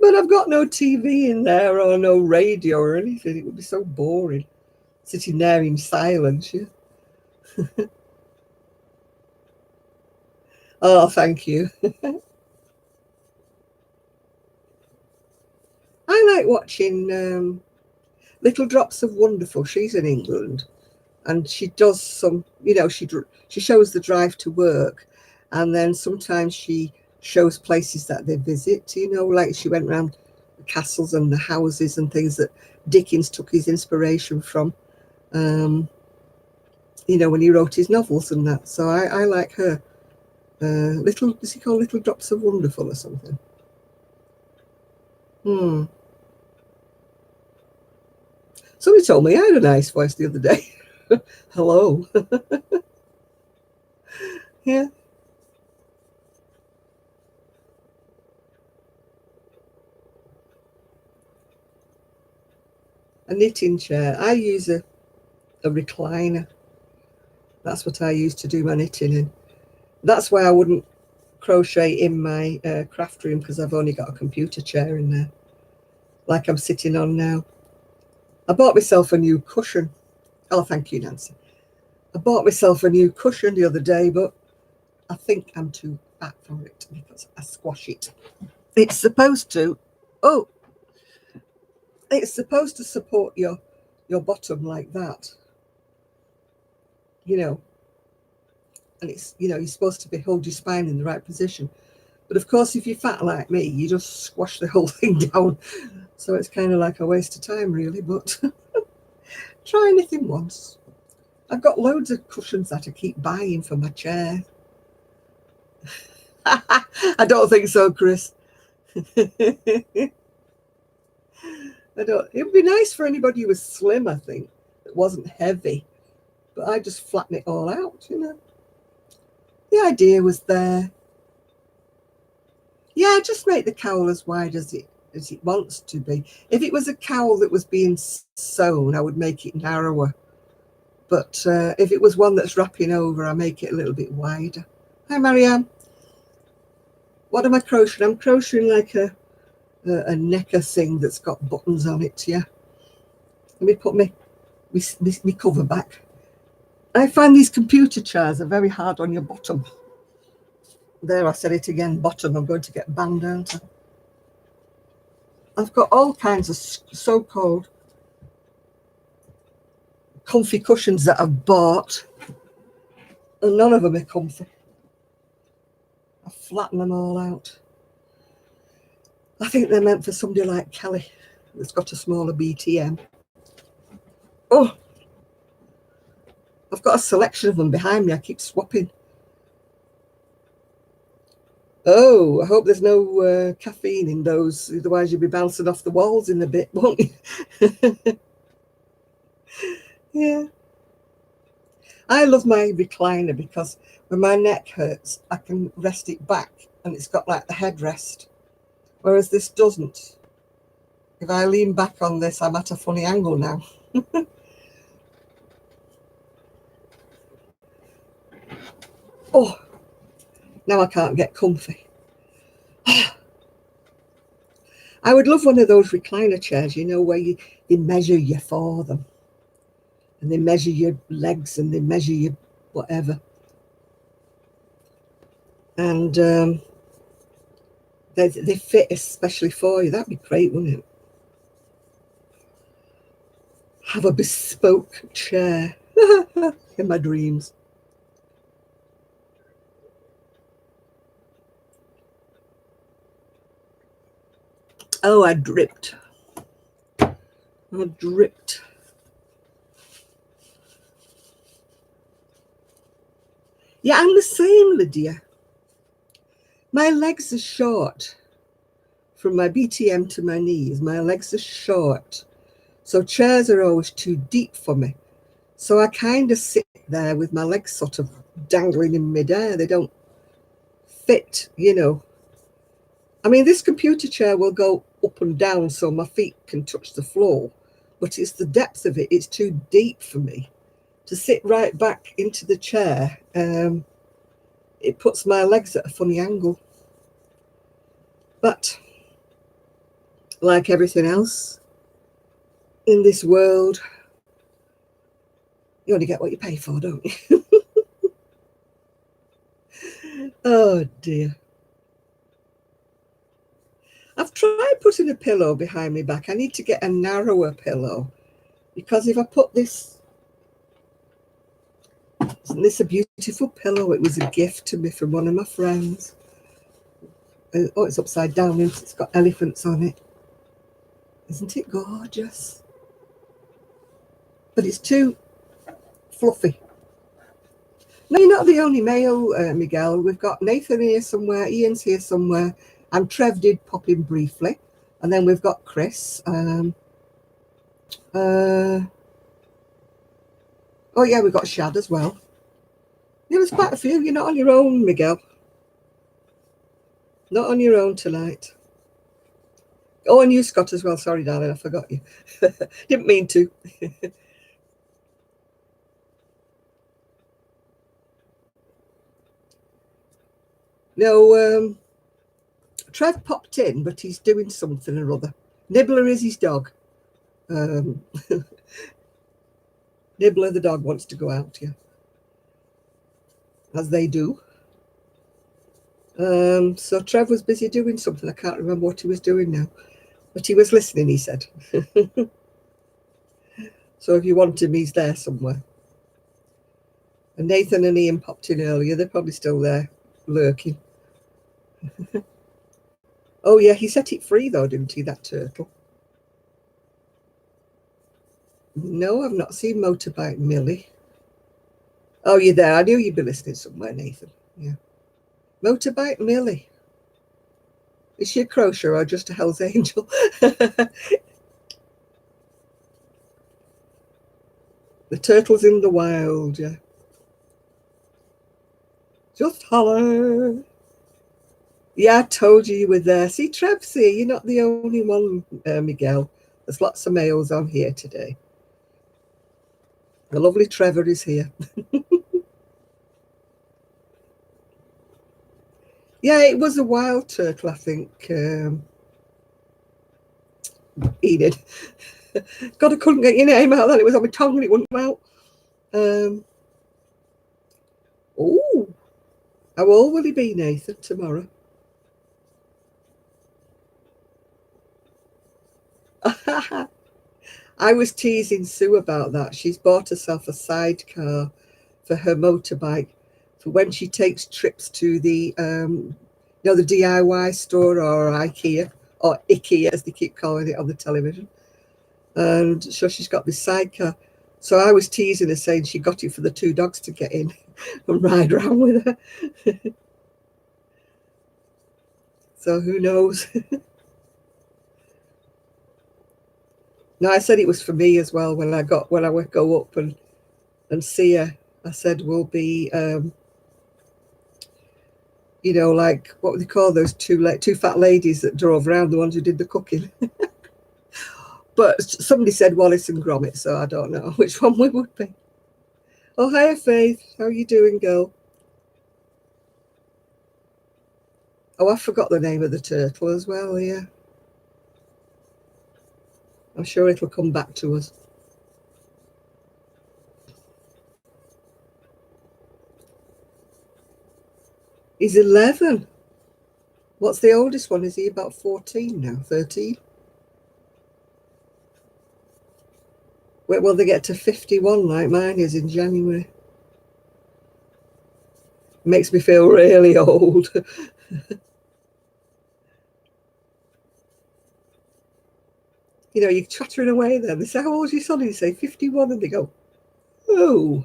I've got no TV in there or no radio or anything. It would be so boring sitting there in silence. Yeah. Oh, thank you. I like watching Little Drops of Wonderful. She's in England, and she does some. She shows the drive to work, and then sometimes she shows places that they visit. Like she went around the castles and the houses and things that Dickens took his inspiration from. When he wrote his novels and that. So I like her. Is he called Little Drops of Wonderful or something? Somebody told me I had a nice voice the other day. Hello. Yeah. A knitting chair. I use a recliner. That's what I use to do my knitting in. That's why I wouldn't crochet in my craft room, because I've only got a computer chair in there, like I'm sitting on now. I bought myself a new cushion. Oh, thank you, Nancy. I bought myself a new cushion the other day, but I think I'm too fat for it because I squash it. It's supposed to, it's supposed to support your bottom like that, and it's, you're supposed to hold your spine in the right position. But of course, if you're fat like me, you just squash the whole thing down. So it's kind of like a waste of time, really, but try anything once. I've got loads of cushions that I keep buying for my chair. I don't think so, Chris. It would be nice for anybody who was slim, I think, that wasn't heavy. But I just flatten it all out, The idea was there. Yeah, just make the cowl as wide as it wants to be. If it was a cowl that was being sewn, I would make it narrower. But if it was one that's wrapping over, I make it a little bit wider. Hi, Marianne. What am I crocheting? I'm crocheting like a a necker thing that's got buttons on it. Yeah. Let me put me cover back. I find these computer chairs are very hard on your bottom. There, I said it again, bottom. I'm going to get banned, aren't I? I've got all kinds of so-called comfy cushions that I've bought, and none of them are comfy. I flatten them all out. I think they're meant for somebody like Kelly that's got a smaller BTM. Oh, I've got a selection of them behind me. I keep swapping. Oh, I hope there's no caffeine in those. Otherwise, you'll be bouncing off the walls in a bit, won't you? Yeah. I love my recliner because when my neck hurts, I can rest it back and it's got like the headrest, whereas this doesn't. If I lean back on this, I'm at a funny angle now. Oh, now I can't get comfy. I would love one of those recliner chairs, you know, where they measure you for them. And they measure your legs and they measure your whatever. And they fit especially for you. That'd be great, wouldn't it? Have a bespoke chair in my dreams. Oh, I dripped. I dripped. Yeah, I'm the same, Lydia. My legs are short. From my BTM to my knees, my legs are short. So chairs are always too deep for me. So I kind of sit there with my legs sort of dangling in midair. They don't fit, you know. I mean, this computer chair will go up and down so my feet can touch the floor, but it's the depth of it. It's too deep for me to sit right back into the chair. It puts my legs at a funny angle. But like everything else in this world, you only get what you pay for, don't you? Oh dear. I've tried putting a pillow behind my back. I need to get a narrower pillow because if I put this, isn't this a beautiful pillow? It was a gift to me from one of my friends. Oh, it's upside down and it's got elephants on it. Isn't it gorgeous? But it's too fluffy. No, you're not the only male, Miguel. We've got Nathan here somewhere, Ian's here somewhere, and Trev did pop in briefly. And then we've got Chris. Oh, yeah, we've got Shad as well. There was quite a few. You're not on your own, Miguel. Not on your own tonight. Oh, and you, Scott, as well. Sorry, darling, I forgot you. Didn't mean to. No, Trev popped in, but he's doing something or other. Nibbler is his dog. Nibbler, the dog, wants to go out, yeah. As they do. So Trev was busy doing something. I can't remember what he was doing now. But he was listening, he said. So if you want him, he's there somewhere. And Nathan and Ian popped in earlier. They're probably still there, lurking. Oh, yeah, he set it free, though, didn't he, that turtle? No, I've not seen Motorbike Millie. Oh, you're there. I knew you'd be listening somewhere, Nathan. Yeah. Motorbike Millie. Is she a crochet or just a Hell's Angel? The turtle's in the wild, yeah. Just holler. Yeah, I told you were there. See, Trev's here. You're not the only one, Miguel. There's lots of males on here today. The lovely Trevor is here. Yeah, it was a wild turtle, I think. Enid. God, I couldn't get your name out then. It was on my tongue and it wouldn't come out. Oh, how old will he be, Nathan, tomorrow? I was teasing Sue about that. She's bought herself a sidecar for her motorbike for when she takes trips to the the DIY store or IKEA or IKEA as they keep calling it on the television. And so she's got this sidecar. So I was teasing her saying she got it for the two dogs to get in and ride around with her. So who knows? No, I said it was for me as well when I would go up and see her. I said we'll be like what would they call those two fat ladies that drove around, the ones who did the cooking. But somebody said Wallace and Gromit, so I don't know which one we would be. Oh, hiya, Faith. How are you doing, girl? Oh, I forgot the name of the turtle as well, yeah. I'm sure it'll come back to us. He's 11. What's the oldest one? Is he about 14 now? 13? Wait, will they get to 51 like mine is in January? Makes me feel really old. You're chattering away then. They say, how old's your son? And you say 51, and they go, oh.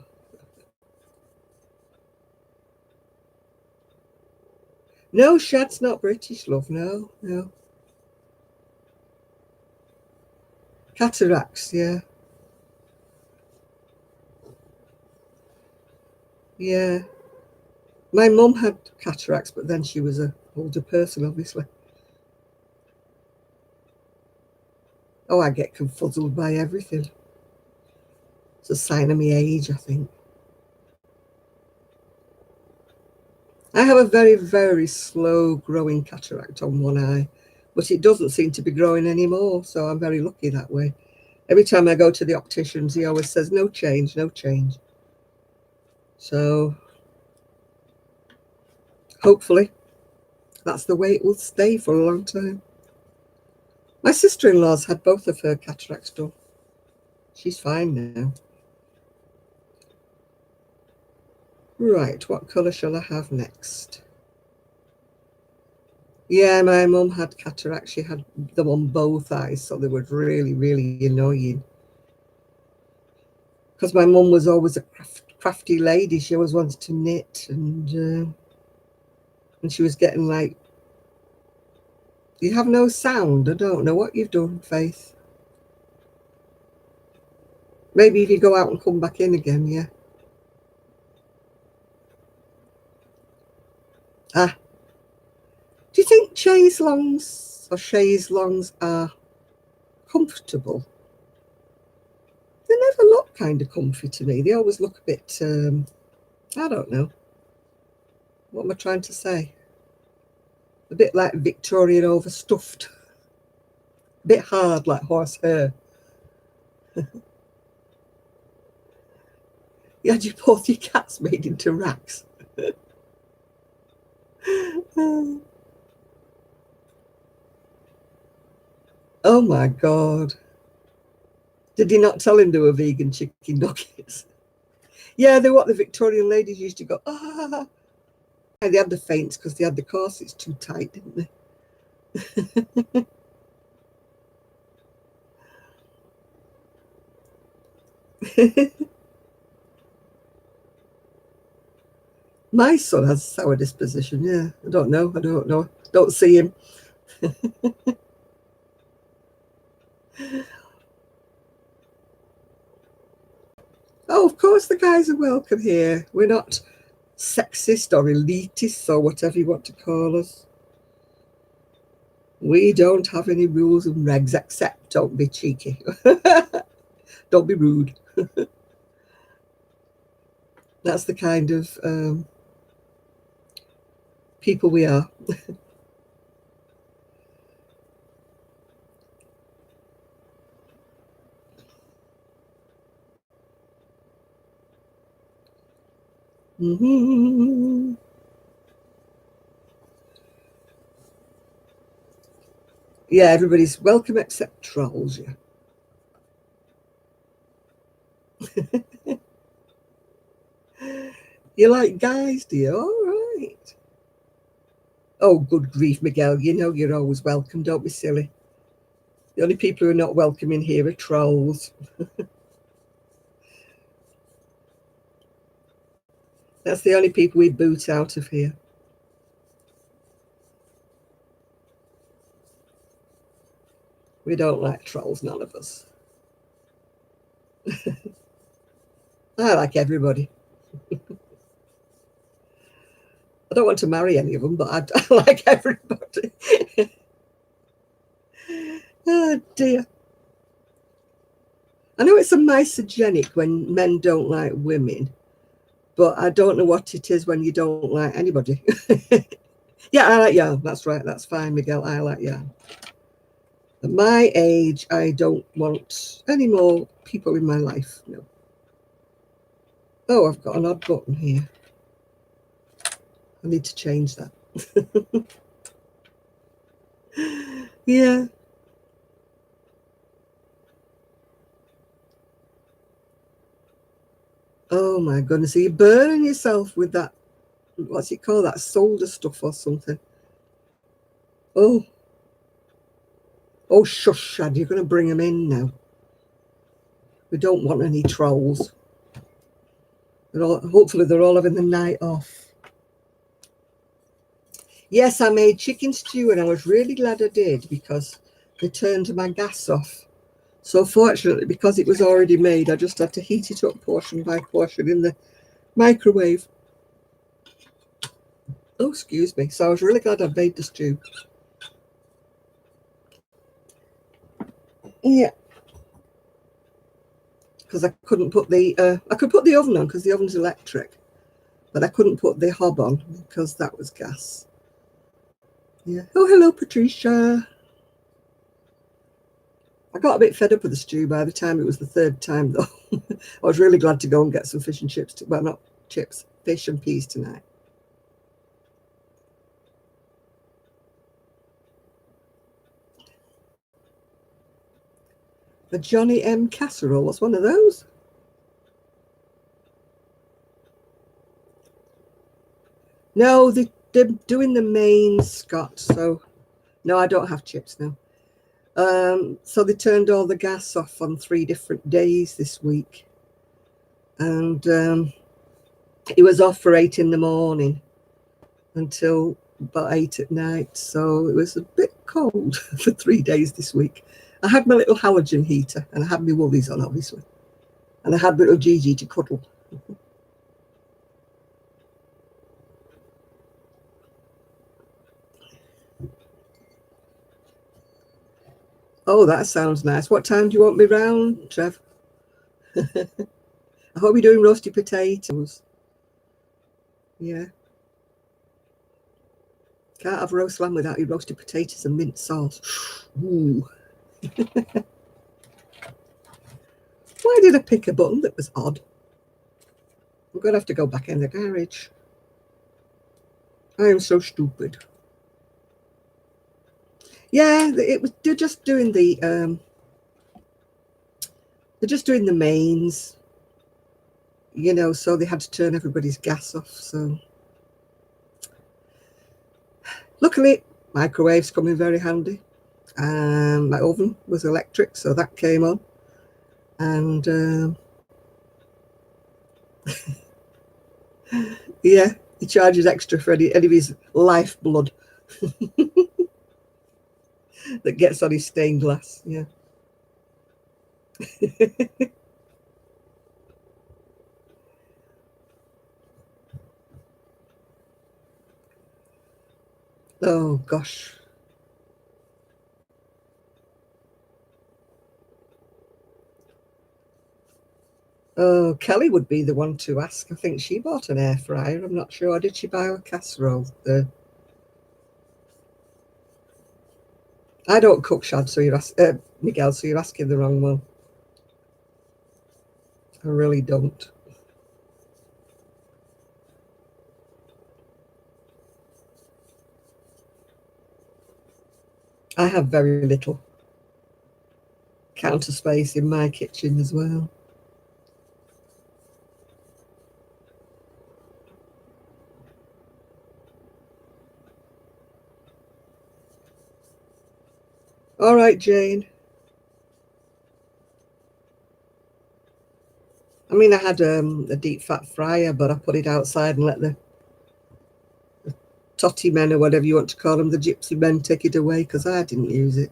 No, Shad's not British, love. No. Cataracts, yeah. Yeah. My mum had cataracts, but then she was an older person, obviously. Oh, I get confuzzled by everything. It's a sign of my age, I think. I have a very, very slow growing cataract on one eye, but it doesn't seem to be growing anymore, so I'm very lucky that way. Every time I go to the opticians, he always says, no change, no change. So hopefully that's the way it will stay for a long time. My sister-in-law's had both of her cataracts done. She's fine now. Right, what colour shall I have next? Yeah, my mum had cataracts. She had them on both eyes, so they were really, really annoying. Because my mum was always a crafty lady. She always wanted to knit, and she was getting like, you have no sound. I don't know what you've done, Faith. Maybe if you go out and come back in again, yeah. Ah. Do you think chaise longs are comfortable? They never look kind of comfy to me. They always look a bit, I don't know. What am I trying to say? A bit like Victorian overstuffed. A bit hard like horse hair. You had both your cats made into racks. Oh my God. Did you not tell him they were vegan chicken nuggets? Yeah, they're what the Victorian ladies used to go, ah. And they had the faints because they had the corsets too tight, didn't they? My son has a sour disposition, yeah. I don't know. Don't see him. Oh, of course the guys are welcome here. We're not sexist or elitist or whatever you want to call us. We don't have any rules and regs except don't be cheeky. Don't be rude. That's the kind of people we are. Mm-hmm. Yeah, everybody's welcome except trolls, yeah. You like guys, do you? All right. Oh, good grief, Miguel. You know you're always welcome. Don't be silly. The only people who are not welcome in here are trolls. That's the only people we boot out of here. We don't like trolls, none of us. I like everybody. I don't want to marry any of them, but I like everybody. Oh, dear. I know it's a misogenic when men don't like women, but I don't know what it is when you don't like anybody. Yeah, I like yarn. That's right. That's fine, Miguel. I like yarn. At my age, I don't want any more people in my life. No. Oh, I've got an odd button here. I need to change that. Yeah. Oh my goodness. Are you burning yourself with that? What's it called? That solder stuff or something? Oh, oh, shush, Shad. You're going to bring them in now. We don't want any trolls. Hopefully, they're all having the night off. Yes, I made chicken stew and I was really glad I did because they turned my gas off. So fortunately, because it was already made, I just had to heat it up portion by portion in the microwave. Oh, excuse me. So I was really glad I made the stew. Yeah, because I couldn't put I could put the oven on because the oven's electric, but I couldn't put the hob on because that was gas. Yeah. Oh, hello, Patricia. I got a bit fed up with the stew by the time it was the third time, though. I was really glad to go and get some fish and chips. Well, not chips, fish and peas tonight. The Johnny M casserole. What's one of those? No, they're doing the main, Scott. So, no, I don't have chips now. So they turned all the gas off on 3 different days this week. And it was off for 8 in the morning until about 8 at night. So it was a bit cold for 3 days this week. I had my little halogen heater and I had my woolies on, obviously. And I had little Gigi to cuddle. Oh, that sounds nice. What time do you want me round, Trev? I hope you're doing roasted potatoes. Yeah. Can't have roast lamb without your roasted potatoes and mint sauce. Ooh. Why did I pick a button that was odd? I'm going to have to go back in the garage. I am so stupid. Yeah, they're just doing the mains, so they had to turn everybody's gas off. So luckily, microwaves come in very handy. My oven was electric, so that came on. And yeah, he charges extra for any of his lifeblood that gets on his stained glass. Yeah. Oh gosh. Oh, Kelly would be the one to ask. I think she bought an air fryer. I'm not sure. Did she buy a casserole? I don't cook, Shad, so Miguel, so you're asking the wrong one. I really don't. I have very little counter space in my kitchen as well. All right, Jane. I mean, I had a deep fat fryer, but I put it outside and let the totty men, or whatever you want to call them, the gypsy men, take it away because I didn't use it.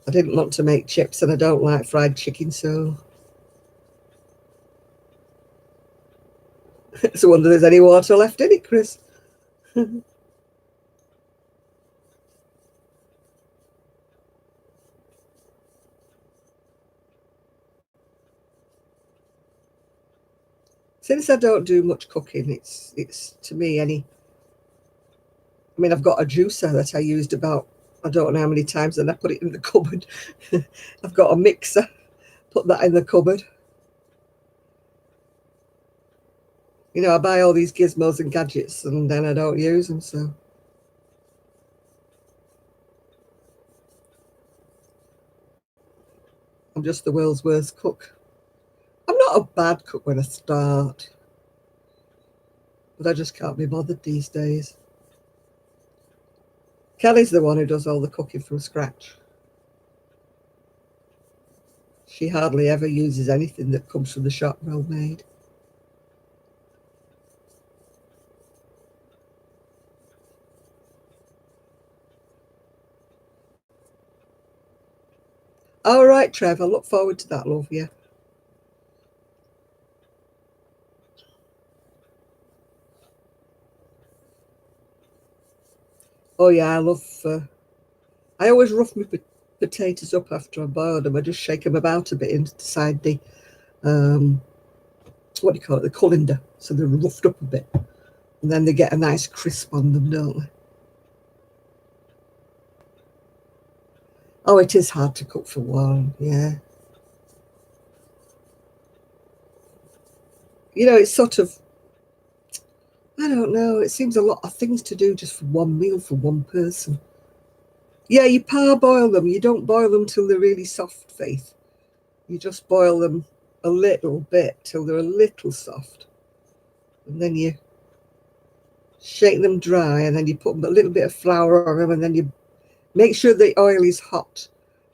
I didn't want to make chips, and I don't like fried chicken, so it's a wonder there's any water left in it, Chris. Since I don't do much cooking, it's to me any. I mean, I've got a juicer that I used about, I don't know how many times, and I put it in the cupboard. I've got a mixer, put that in the cupboard. You know, I buy all these gizmos and gadgets, and then I don't use them. So I'm just the world's worst cook. I'm not a bad cook when I start, but I just can't be bothered these days. Kelly's the one who does all the cooking from scratch. She hardly ever uses anything that comes from the shop well made. All right, Trev, I look forward to that, love. Yeah. Oh, yeah, I love. I always rough my potatoes up after I boil them. I just shake them about a bit inside the, um, what do you call it, the colander, so they're roughed up a bit. And then they get a nice crisp on them, don't they? Oh, it is hard to cook for one, yeah. You know, it's sort of, I don't know, it seems a lot of things to do just for one meal for one person. Yeah, you parboil them. You don't boil them till they're really soft, Faith. You just boil them a little bit till they're a little soft. And then you shake them dry, and then you put a little bit of flour on them, and then you make sure the oil is hot.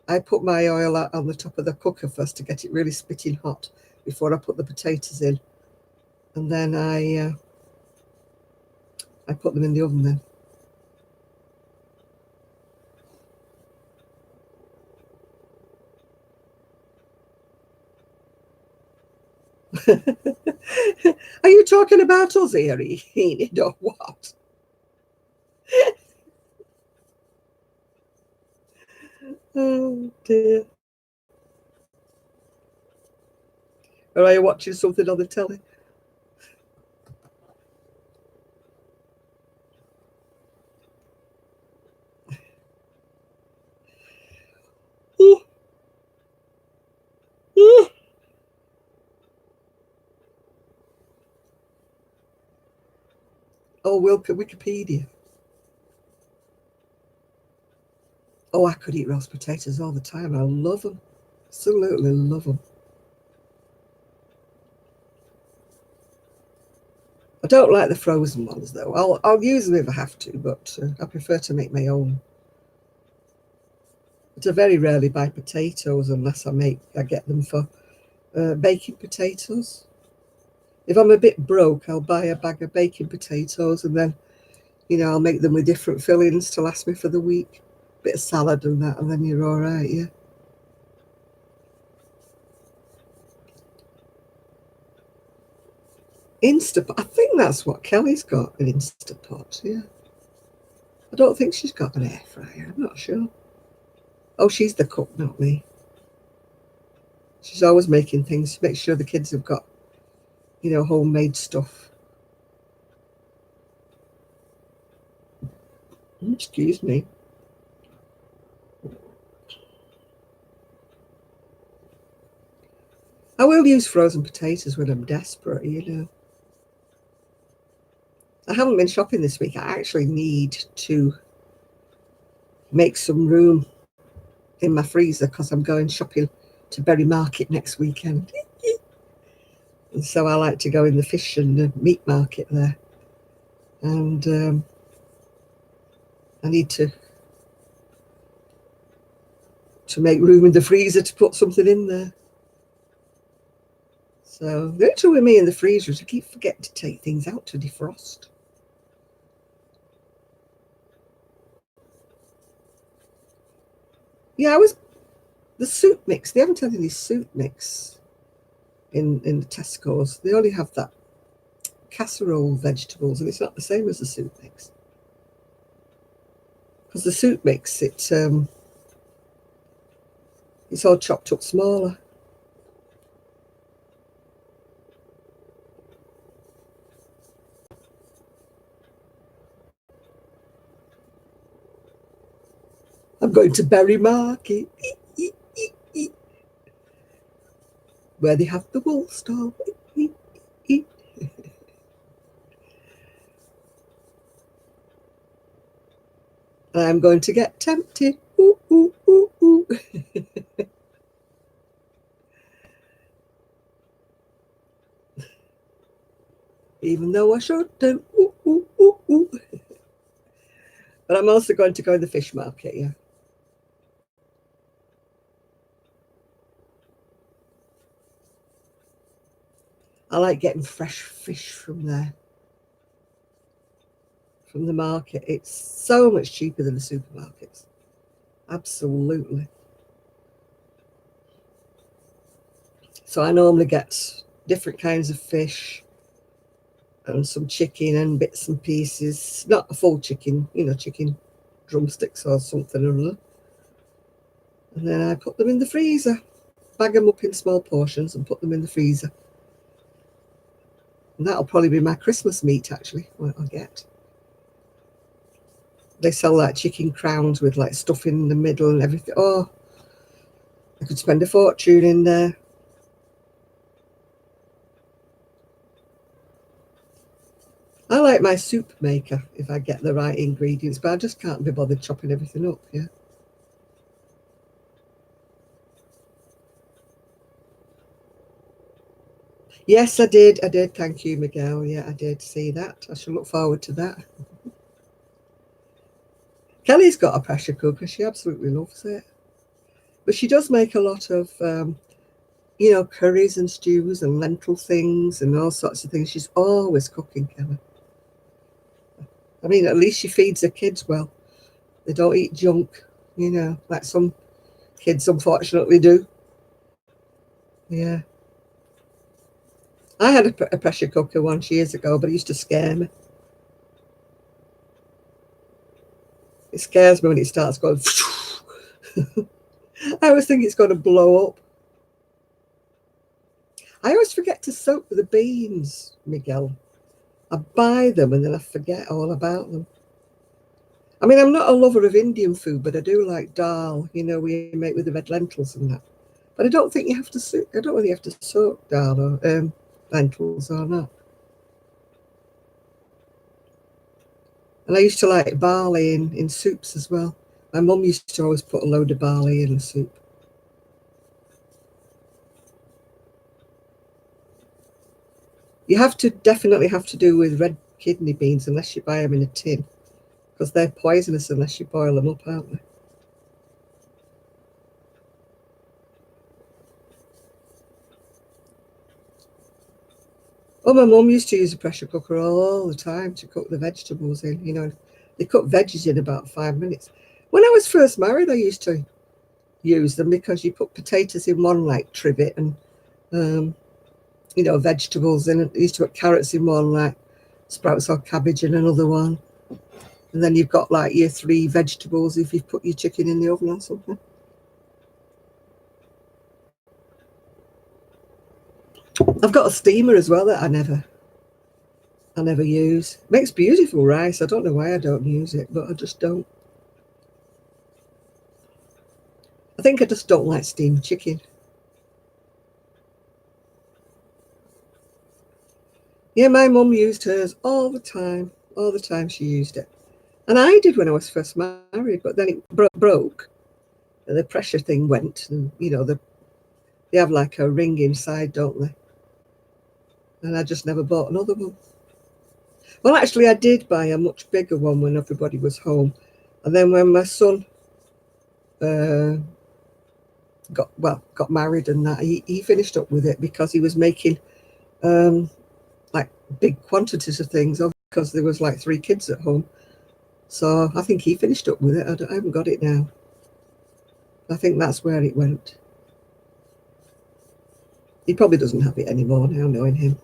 I put my oil out on the top of the cooker first to get it really spitting hot before I put the potatoes in. And then I put them in the oven then. Are you talking about us here, Enid, or what? Oh dear. Or are you watching something on the telly? Oh, oh. Oh, Wikipedia. Oh, I could eat roast potatoes all the time. I love them. Absolutely love them. I don't like the frozen ones though. I'll use them if I have to, but I prefer to make my own. But I very rarely buy potatoes unless I get them for baking potatoes. If I'm a bit broke, I'll buy a bag of baking potatoes, and then I'll make them with different fillings to last me for the week. Bit of salad and that, and then you're all right. Yeah. Instapot. I think that's what Kelly's got, an Instapot. Yeah. I don't think she's got an air fryer. I'm not sure. Oh, she's the cook, not me. She's always making things to make sure the kids have got, homemade stuff. Excuse me. I will use frozen potatoes when I'm desperate. I haven't been shopping this week. I actually need to make some room in my freezer because I'm going shopping to Berry Market next weekend. And so I like to go in the fish and the meat market there. And I need to make room in the freezer to put something in there. So the issue with me in the freezer is I keep forgetting to take things out to defrost. Yeah, the soup mix. They haven't had any soup mix in the Tesco's. They only have that casserole vegetables, and it's not the same as the soup mix. Because the soup mix, it's all chopped up smaller. I'm going to Berry Market, where they have the wool store. I'm going to get tempted. Ooh, ooh, ooh, ooh. Even though I shouldn't. Ooh, ooh, ooh, ooh. But I'm also going to go to the fish market, yeah. I like getting fresh fish from there, from the market. It's so much cheaper than the supermarkets. Absolutely. So I normally get different kinds of fish and some chicken and bits and pieces. Not a full chicken, chicken drumsticks or something or other. And then I put them in the freezer, bag them up in small portions and put them in the freezer. And that'll probably be my Christmas meat, actually, what I'll get. They sell like chicken crowns with like stuff in the middle and everything. Oh, I could spend a fortune in there. I like my soup maker if I get the right ingredients, but I just can't be bothered chopping everything up, yeah. Yes, I did. I did. Thank you, Miguel. Yeah, I did see that. I shall look forward to that. Kelly's got a pressure cooker. She absolutely loves it. But she does make a lot of, curries and stews and lentil things and all sorts of things. She's always cooking, Kelly. I mean, at least she feeds her kids well. They don't eat junk, like some kids unfortunately do. Yeah. I had a pressure cooker once years ago, but it used to scare me. It scares me when it starts going. I always think it's going to blow up. I always forget to soak the beans, Miguel. I buy them and then I forget all about them. I mean, I'm not a lover of Indian food, but I do like dal, we make with the red lentils and that. But I don't think you have to soak, I don't really have to soak dal or lentils or not. And I used to like barley in soups as well. My mum used to always put a load of barley in the soup. You definitely have to do with red kidney beans unless you buy them in a tin, because they're poisonous unless you boil them up, aren't they? Oh, my mum used to use a pressure cooker all the time to cook the vegetables in. They cook veggies in about 5 minutes. When I was first married, I used to use them because you put potatoes in one like trivet and vegetables in it. I used to put carrots in one, like sprouts or cabbage in another one. And then you've got like your 3 vegetables if you've put your chicken in the oven or something. I've got a steamer as well that I never use. It makes beautiful rice. I don't know why I don't use it, but I just don't. I think I just don't like steamed chicken. Yeah, my mum used hers all the time. All the time she used it. And I did when I was first married, but then it broke. The pressure thing went, and they have like a ring inside, don't they? And I just never bought another one. Well, actually, I did buy a much bigger one when everybody was home, and then when my son uh, got married and that, he finished up with it because he was making um, like big quantities of things because there was like 3 kids at home. So I think he finished up with it. I haven't got it now. I think that's where it went. He probably doesn't have it anymore now, knowing him.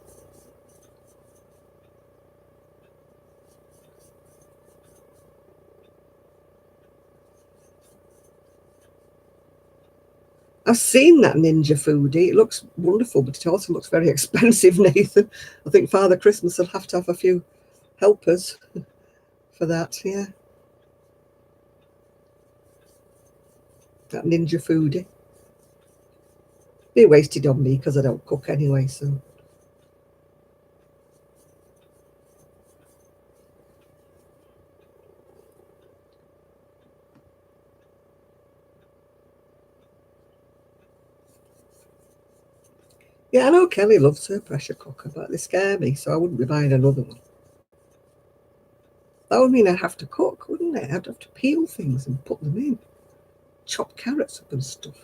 I've seen that Ninja Foodie. It looks wonderful, but it also looks very expensive, Nathan. I think Father Christmas will have to have a few helpers for that, yeah. That Ninja Foodie. Be wasted on me because I don't cook anyway, so. Yeah, I know Kelly loves her pressure cooker, but they scare me, so I wouldn't be buying another one. That would mean I'd have to cook, wouldn't it? I'd have to peel things and put them in, chop carrots up and stuff.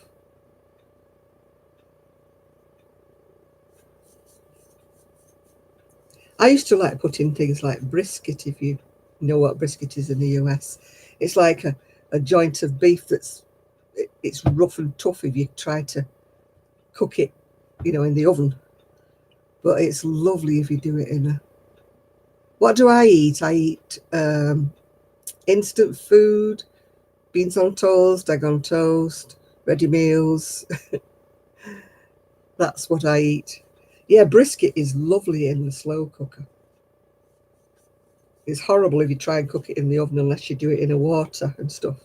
I used to like putting things like brisket, if you know what brisket is in the US. It's like a joint of beef it's rough and tough if you try to cook it, in the oven. But it's lovely if you do it in a. What do I eat? I eat instant food, beans on toast, egg on toast, ready meals. That's what I eat. Yeah, brisket is lovely in the slow cooker. It's horrible if you try and cook it in the oven unless you do it in a water and stuff.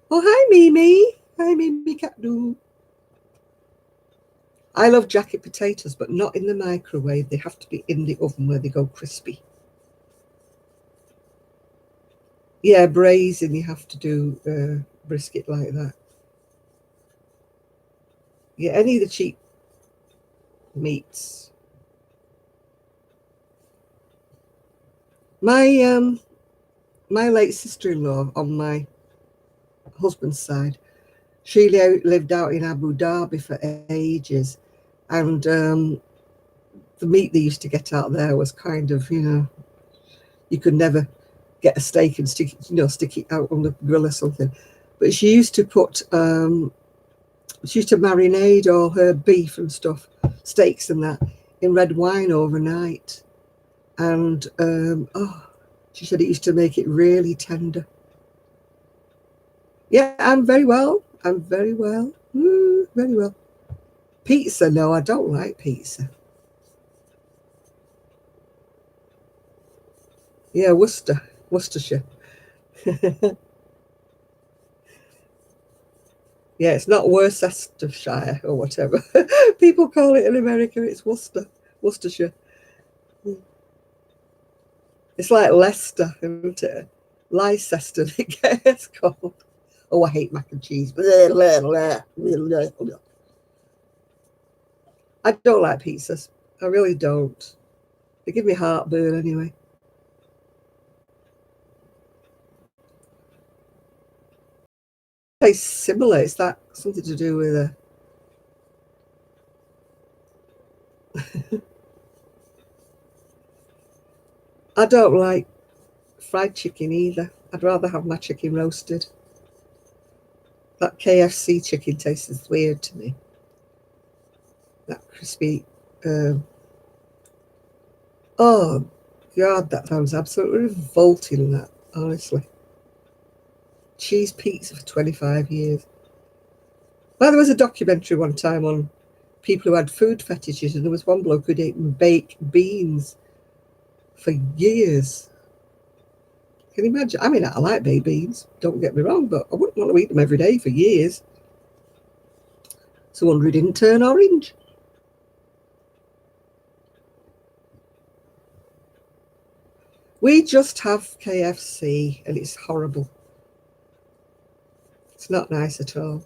Oh, hi, Mimi. Hi, Mimi Catdo. I love jacket potatoes, but not in the microwave. They have to be in the oven where they go crispy. Yeah, braising, you have to do brisket like that. Yeah, any of the cheap meats. My late sister-in-law on my husband's side, she lived out in Abu Dhabi for ages, and the meat they used to get out there was kind of, you could never get a steak and stick it out on the grill or something. But she used to marinate all her beef and stuff, steaks and that, in red wine overnight. And she said it used to make it really tender. Yeah, I'm very well. I'm very well. Very well. Pizza, no, I don't like pizza. Yeah, Worcestershire. Yeah, it's not Worcestershire or whatever. People call it in America. It's Worcestershire. It's like Leicester, isn't it? Leicester, it gets called. Oh, I hate mac and cheese. I don't like pizzas. I really don't. They give me heartburn anyway. Tastes similar. Is that something to do with a? I don't like fried chicken either. I'd rather have my chicken roasted. That KFC chicken tastes weird to me. That crispy. Um, oh God, that sounds absolutely revolting. That honestly, cheese pizza for 25 years. Well, there was a documentary one time on people who had food fetishes, and there was one bloke who'd eaten baked beans for years. Can you imagine? I mean, I like baked beans, don't get me wrong, but I wouldn't want to eat them every day for years. So I wonder he didn't turn orange. We just have KFC and it's horrible. It's not nice at all.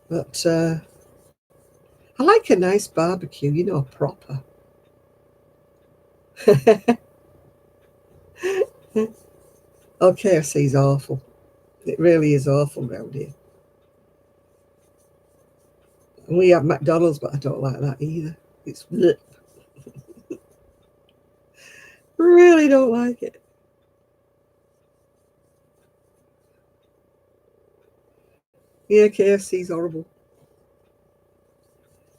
But I like a nice barbecue, you know, proper. Oh, KFC is awful. It really is awful around here. And we have McDonald's, but I don't like that either. It's bleh. Really don't like it. Yeah, KFC's horrible.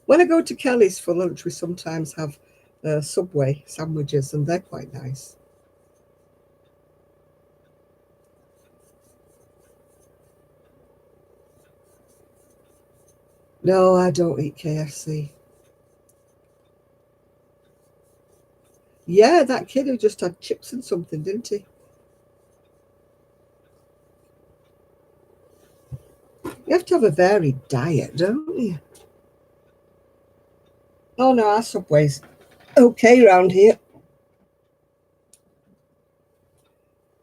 When I go to Kelly's for lunch, we sometimes have Subway sandwiches, and they're quite nice. No, I don't eat KFC. Yeah, that kid who just had chips and something, didn't he? You have to have a varied diet, don't you? Oh no, our Subway's okay around here.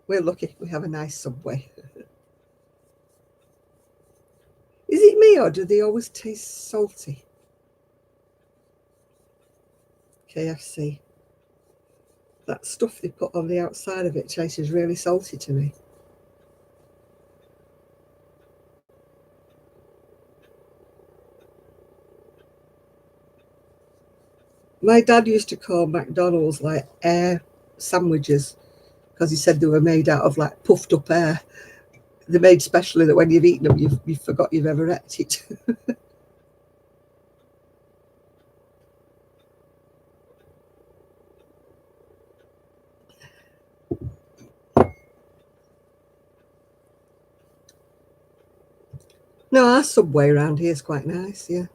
We're lucky we have a nice Subway. Is it me or do they always taste salty? KFC. That stuff they put on the outside of it tastes really salty to me. My dad used to call McDonald's like air sandwiches because he said they were made out of like puffed up air. They're made specially that when you've eaten them, you've forgot you've ever ate it. No, our Subway around here is quite nice, yeah.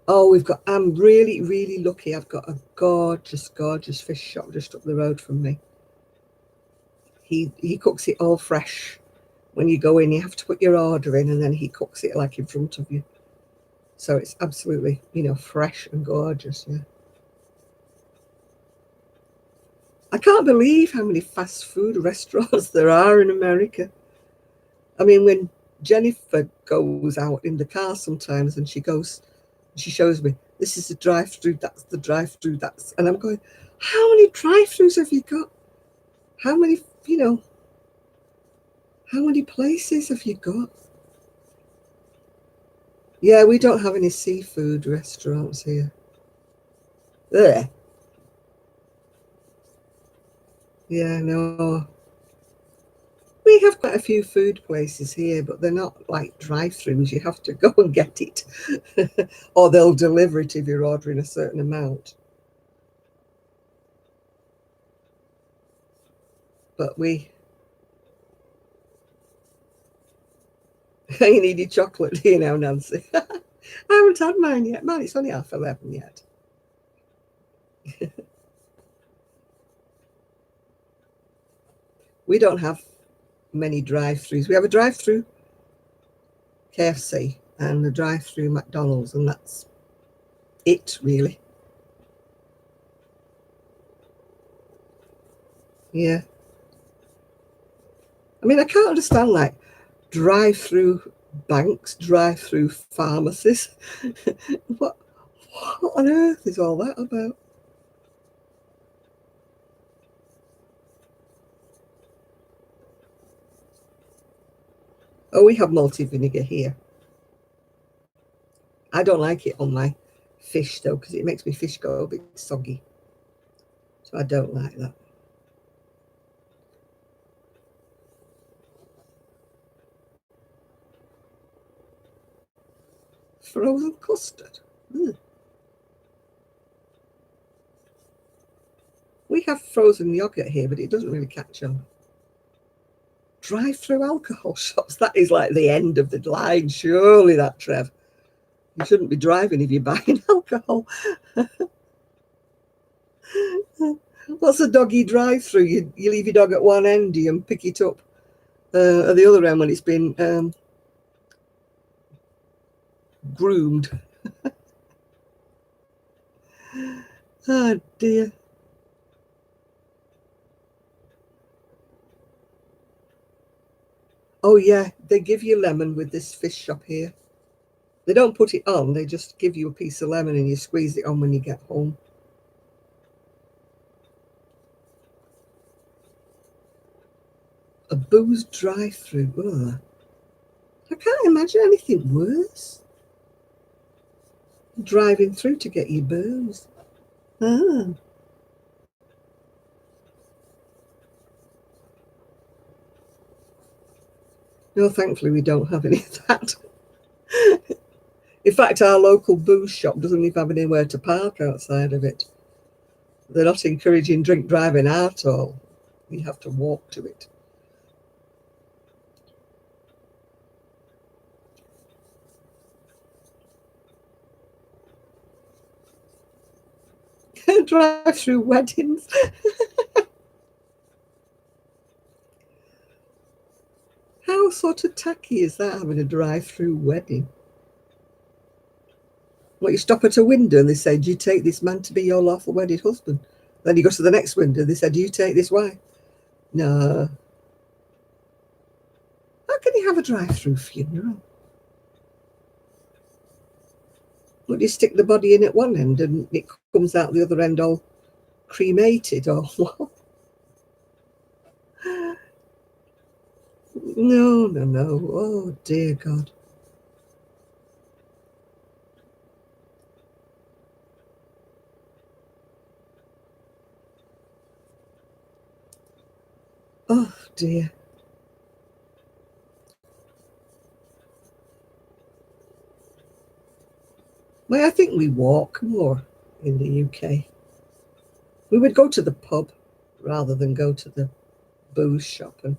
Oh, I'm really, really lucky. I've got a gorgeous, gorgeous fish shop just up the road from me. He cooks it all fresh. When you go in, you have to put your order in and then he cooks it like in front of you. So it's absolutely, fresh and gorgeous, yeah. I can't believe how many fast food restaurants there are in America. I mean, when Jennifer goes out in the car sometimes and she shows me, this is the drive-through, that's the drive-through, and I'm going, how many drive-throughs have you got? How many, how many places have you got? Yeah, we don't have any seafood restaurants here. There. Yeah, no. We have quite a few food places here, but they're not like drive-throughs. You have to go and get it, or they'll deliver it if you're ordering a certain amount. But you need your chocolate, do you know, Nancy? I haven't had mine yet. Man, it's only 11:30 yet. We don't have many drive-throughs. We have a drive-through KFC and a drive-through McDonald's, and that's it, really. Yeah. I mean, I can't understand like drive-through banks, drive-through pharmacies. what, what on earth is all that about? Oh, we have malty vinegar here. I don't like it on my fish though, because it makes my fish go a bit soggy. So I don't like that. Frozen custard. Ugh. We have frozen yogurt here, but it doesn't really catch on. Drive-through alcohol shops. That is like the end of the line, surely, that, Trev. You shouldn't be driving if you're buying alcohol. What's a doggy drive-through? You leave your dog at one end and pick it up at the other end when it's been groomed. Oh dear. Oh yeah, they give you lemon with this fish shop here. They don't put it on, they just give you a piece of lemon and you squeeze it on when you get home. A booze drive-through. Ugh. I can't imagine anything worse. Driving through to get your booze. Ah. No, thankfully we don't have any of that. In fact, our local booze shop doesn't even have anywhere to park outside of it. They're not encouraging drink driving at all. You have to walk to it. Drive through weddings. How sort of tacky is that, having a drive through wedding? What, you stop at a window and they say, do you take this man to be your lawful wedded husband? Then you go to the next window, they said, do you take this wife? No. How can you have a drive through funeral? Would you stick the body in at one end and it comes out the other end all cremated or what? No, no, no. Oh, dear God. Oh, dear. Well, I think we walk more in the UK. We would go to the pub rather than go to the booze shop and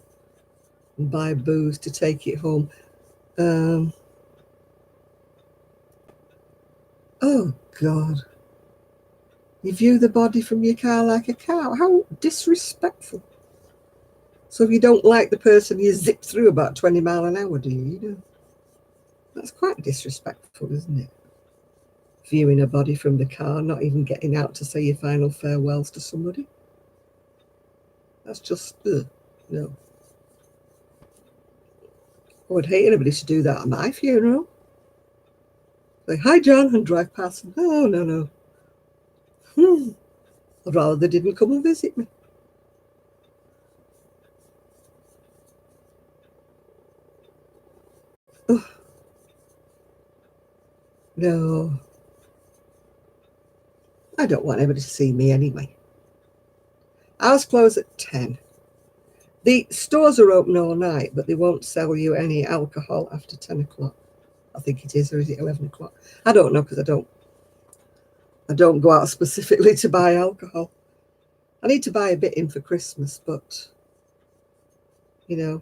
buy booze to take it home. Oh, God. You view the body from your car like a cow. How disrespectful. So if you don't like the person, you zip through about 20 mile an hour, do you? That's quite disrespectful, isn't it? Viewing a body from the car, not even getting out to say your final farewells to somebody. That's just, no. I would hate anybody to do that at my funeral. Say, hi, John, and drive past. Oh, no, no. I'd rather they didn't come and visit me. Oh, no. I don't want anybody to see me anyway. Ours close at 10. The stores are open all night, but they won't sell you any alcohol after 10 o'clock. I think it is, or is it 11 o'clock? I don't know, because I don't go out specifically to buy alcohol. I need to buy a bit in for Christmas, but, I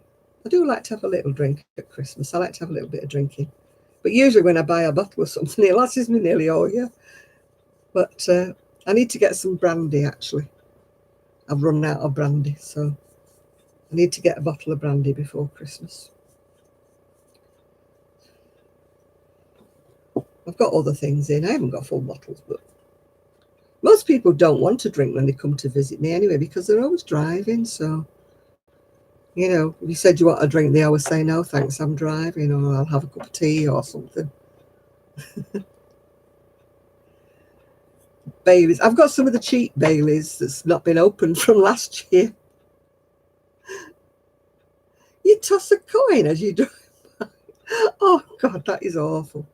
do like to have a little drink at Christmas. I like to have a little bit of drinking. But usually when I buy a bottle of something, it lasts me nearly all year. But I need to get some brandy, actually. I've run out of brandy, so I need to get a bottle of brandy before Christmas. I've got other things in. I haven't got full bottles, but most people don't want to drink when they come to visit me anyway, because they're always driving. So, if you said you want a drink, they always say, no, thanks, I'm driving, or I'll have a cup of tea or something. Baileys. I've got some of the cheap Baileys that's not been opened from last year. You toss a coin as you drive by. Oh, God, that is awful.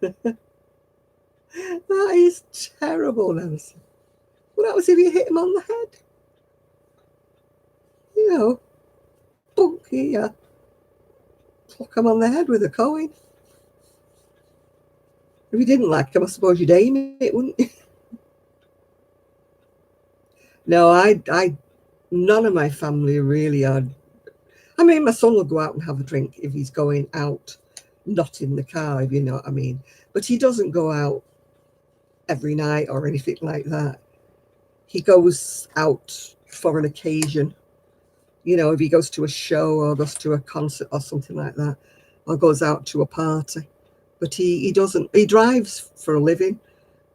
That is terrible, Nancy. Well, that was if you hit him on the head. Bunk here. Pluck him on the head with a coin. If you didn't like him, I suppose you'd aim it, wouldn't you? No, none of my family really are. I mean, my son will go out and have a drink if he's going out, not in the car, if you know what I mean. But he doesn't go out every night or anything like that. He goes out for an occasion. If he goes to a show or goes to a concert or something like that, or goes out to a party. but he drives for a living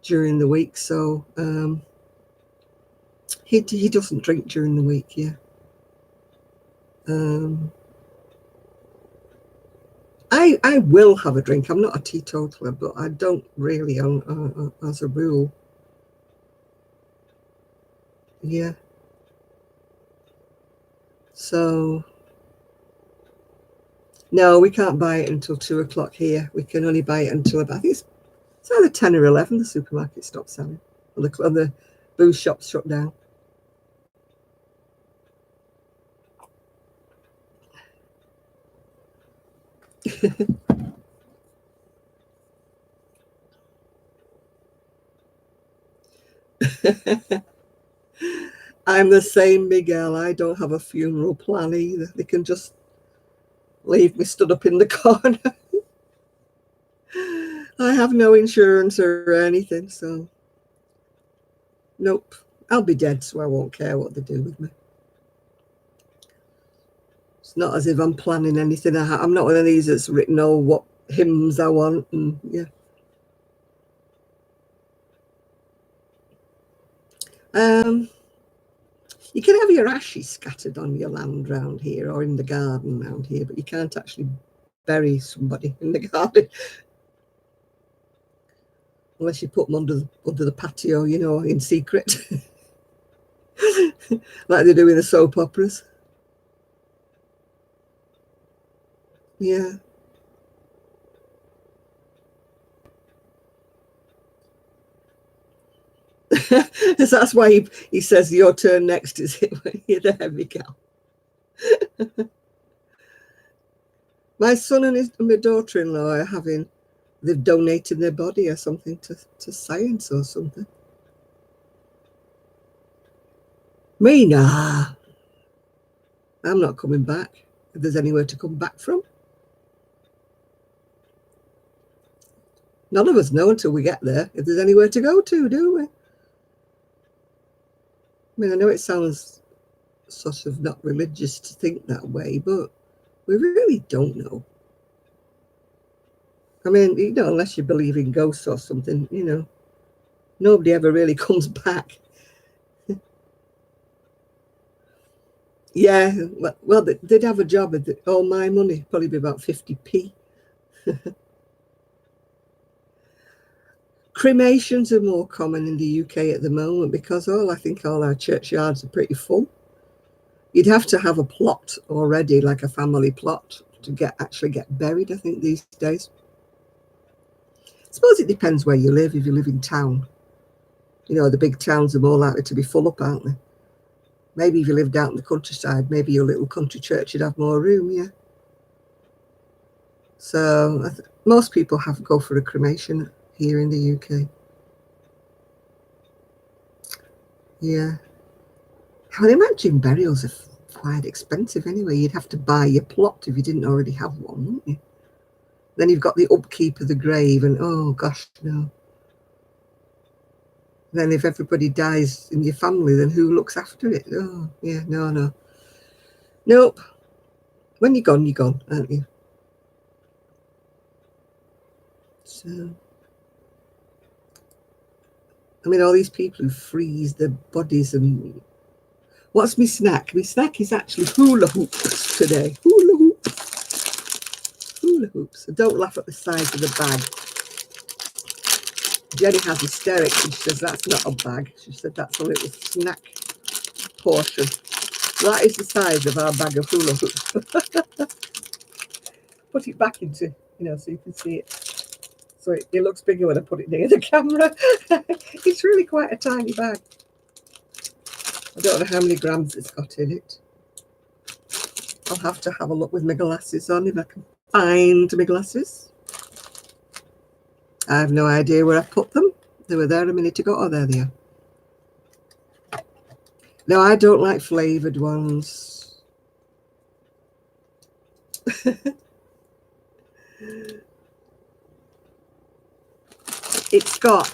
during the week, so he doesn't drink during the week. Yeah. I will have a drink. I'm not a teetotaler, but I don't really as a rule. Yeah. So no, we can't buy it until 2 o'clock here. We can only buy it until about, I think it's either 10 or 11. The supermarket stopped selling, and the booze shops shut down. I'm the same, Miguel. I don't have a funeral plan either. They can just leave me stood up in the corner. I have no insurance or anything, so nope. I'll be dead, so I won't care what they do with me. It's not as if I'm planning anything. I'm not one of these that's written all what hymns I want, and yeah. You can have your ashes scattered on your land round here or in the garden round here, but you can't actually bury somebody in the garden unless you put them under the patio, you know, in secret, like they do in the soap operas. Yeah. That's why he says your turn next, is it? You're the heavy gal. My son and my daughter-in-law are they've donated their body or something to science or something. Me, nah. I'm not coming back. If there's anywhere to come back from. None of us know until we get there if there's anywhere to go to, do we? I mean, I know it sounds sort of not religious to think that way, but we really don't know. I mean, you know, unless you believe in ghosts or something, you know, nobody ever really comes back. Yeah, well, they'd have a job at all my money, probably be about 50p. Cremations are more common in the UK at the moment because I think all our churchyards are pretty full. You'd have to have a plot already, like a family plot, to actually get buried, I think, these days. I suppose it depends where you live. If you live in town, you know, the big towns are more likely to be full up, aren't they? Maybe if you lived out in the countryside, maybe your little country church would have more room, yeah. So most people go for a cremation here in the UK. Yeah. I would imagine burials are quite expensive anyway. You'd have to buy your plot if you didn't already have one, wouldn't you? Then you've got the upkeep of the grave, and oh gosh, no. Then if everybody dies in your family, then who looks after it? Oh, yeah, no. Nope. When you're gone, aren't you? So, I mean, all these people who freeze their bodies and... What's my snack? My snack is actually hula hoops today. Hula hoops. So don't laugh at the size of the bag. Jenny has hysterics and she says that's not a bag. She said that's a little snack portion. That is the size of our bag of hula hoops. Put it back into, you know, so you can see it. So it looks bigger when I put it near the camera. It's really quite a tiny bag. I don't know how many grams it's got in it. I'll have to have a look with my glasses on if I can find my glasses. I have no idea where I put them. They were there a minute ago. Oh, there they are. No, I don't like flavoured ones. It's got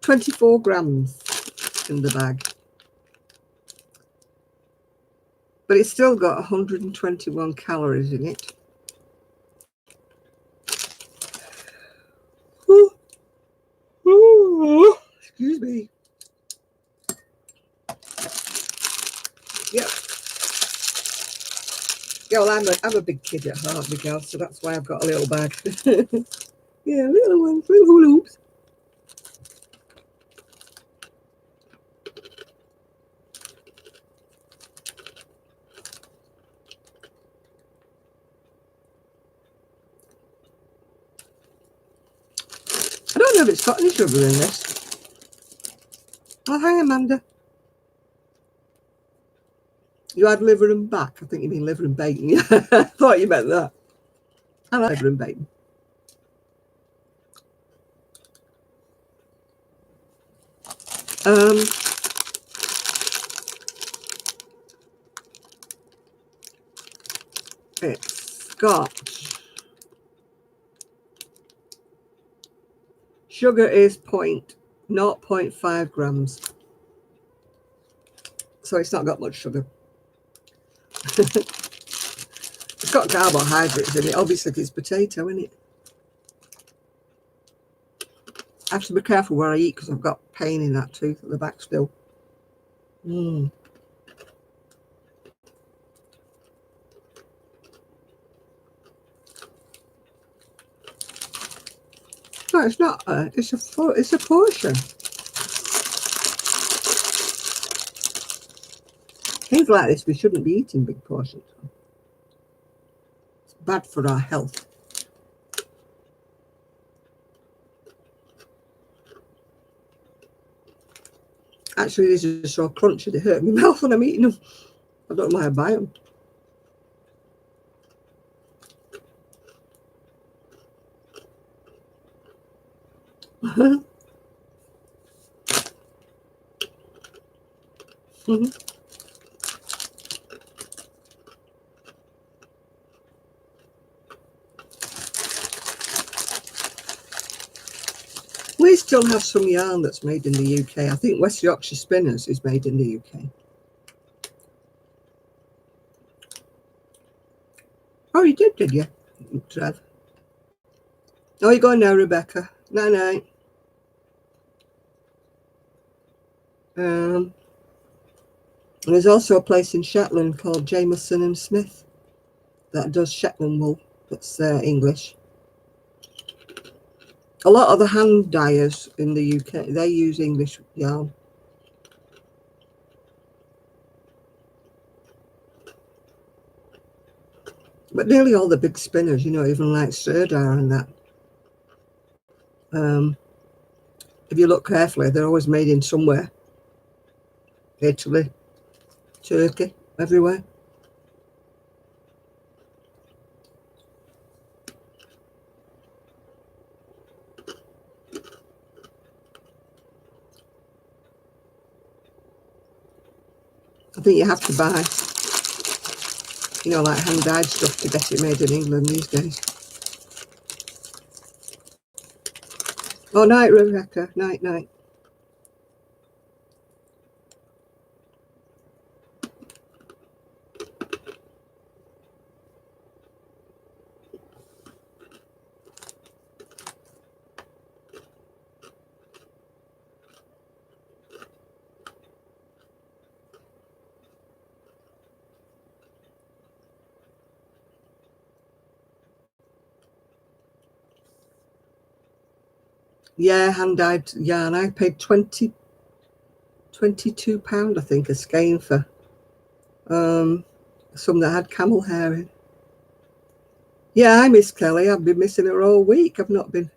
24 grams in the bag. But it's still got 121 calories in it. Excuse me. Yep. Yeah, well, I'm a big kid at heart, big girl, so that's why I've got a little bag. Yeah, little ones, little hula hoops. I don't know if it's got any sugar in this. Oh, hi, Amanda. You had liver and back. I think you mean liver and bacon. Yeah, I thought you meant that. I like liver and bacon. It's got sugar is 0.5 grams. So it's not got much sugar. It's got carbohydrates in it. Obviously, if it's potato, isn't it? I have to be careful where I eat because I've got pain in that tooth at the back still. No, it's not. It's a portion. Things like this, we shouldn't be eating big portions. It's bad for our health. Actually, these are so crunchy, they hurt my mouth when I'm eating them. I don't know why I buy them. We still have some yarn that's made in the UK. I think West Yorkshire Spinners is made in the UK. Oh, you did you? Trev. Oh, you're going now, Rebecca. Night. There's also a place in Shetland called Jameson and Smith that does Shetland wool. That's English. A lot of the hand dyers in the UK, they use English yarn. But nearly all the big spinners, even like Sirdar and that, if you look carefully, they're always made in somewhere. Italy, Turkey, everywhere. I think you have to buy, like hand-dyed stuff to get it made in England these days. Oh, night, Rebecca. Night. Yeah, hand-dyed yarn. I paid £22, I think, a skein for some that had camel hair in. Yeah, I miss Kelly. I've been missing her all week. I've not been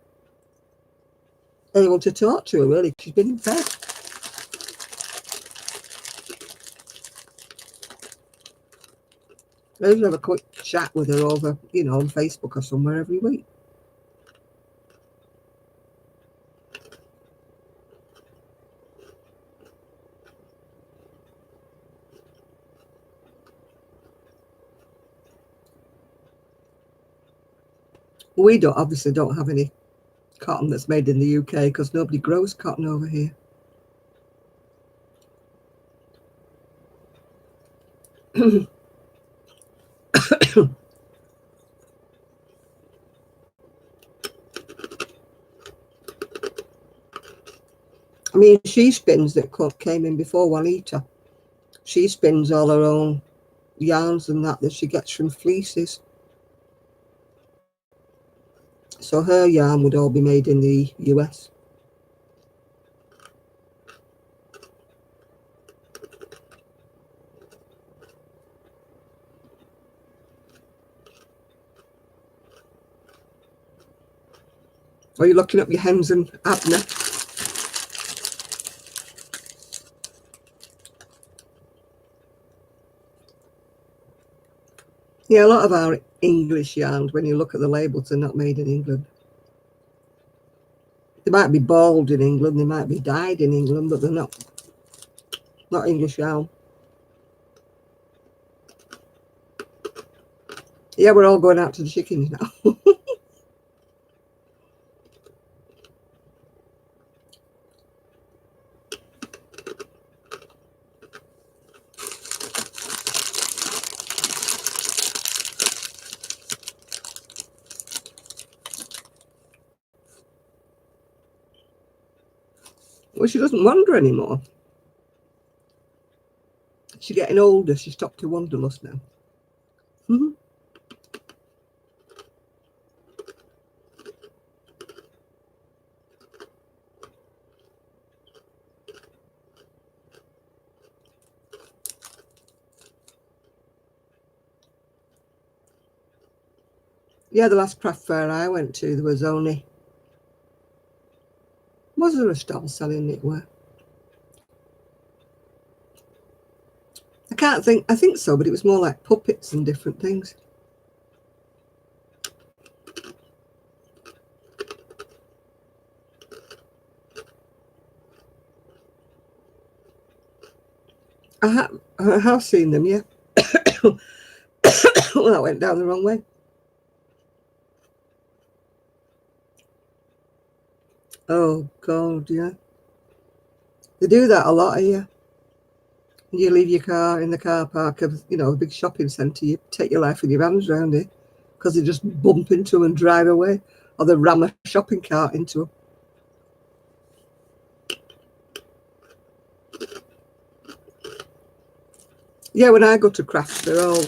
able to talk to her, really. She's been in bed. I usually have a quick chat with her over, on Facebook or somewhere every week. We obviously don't have any cotton that's made in the UK because nobody grows cotton over here. I mean, she spins that came in before Juanita. She spins all her own yarns and that she gets from fleeces. So her yarn would all be made in the US. Are you looking up your hens and Abner? Yeah, a lot of our English yarns, when you look at the labels, are not made in England. They might be balled in England, they might be dyed in England, but they're not English yarn. Yeah, we're all going out to the chickens now. Well, she doesn't wander anymore. She's getting older. She's stopped to wanderlust now. Mm-hmm. Yeah, the last craft fair I went to, there was only... Was there a stall selling knitwear? I can't think. I think so, but it was more like puppets and different things. I have seen them, yeah. Well, that went down the wrong way. Oh, God, yeah. They do that a lot here. You leave your car in the car park of, a big shopping centre. You take your life in your hands around it because they just bump into them and drive away, or they ram a shopping cart into them. Yeah, when I go to crafts, they're all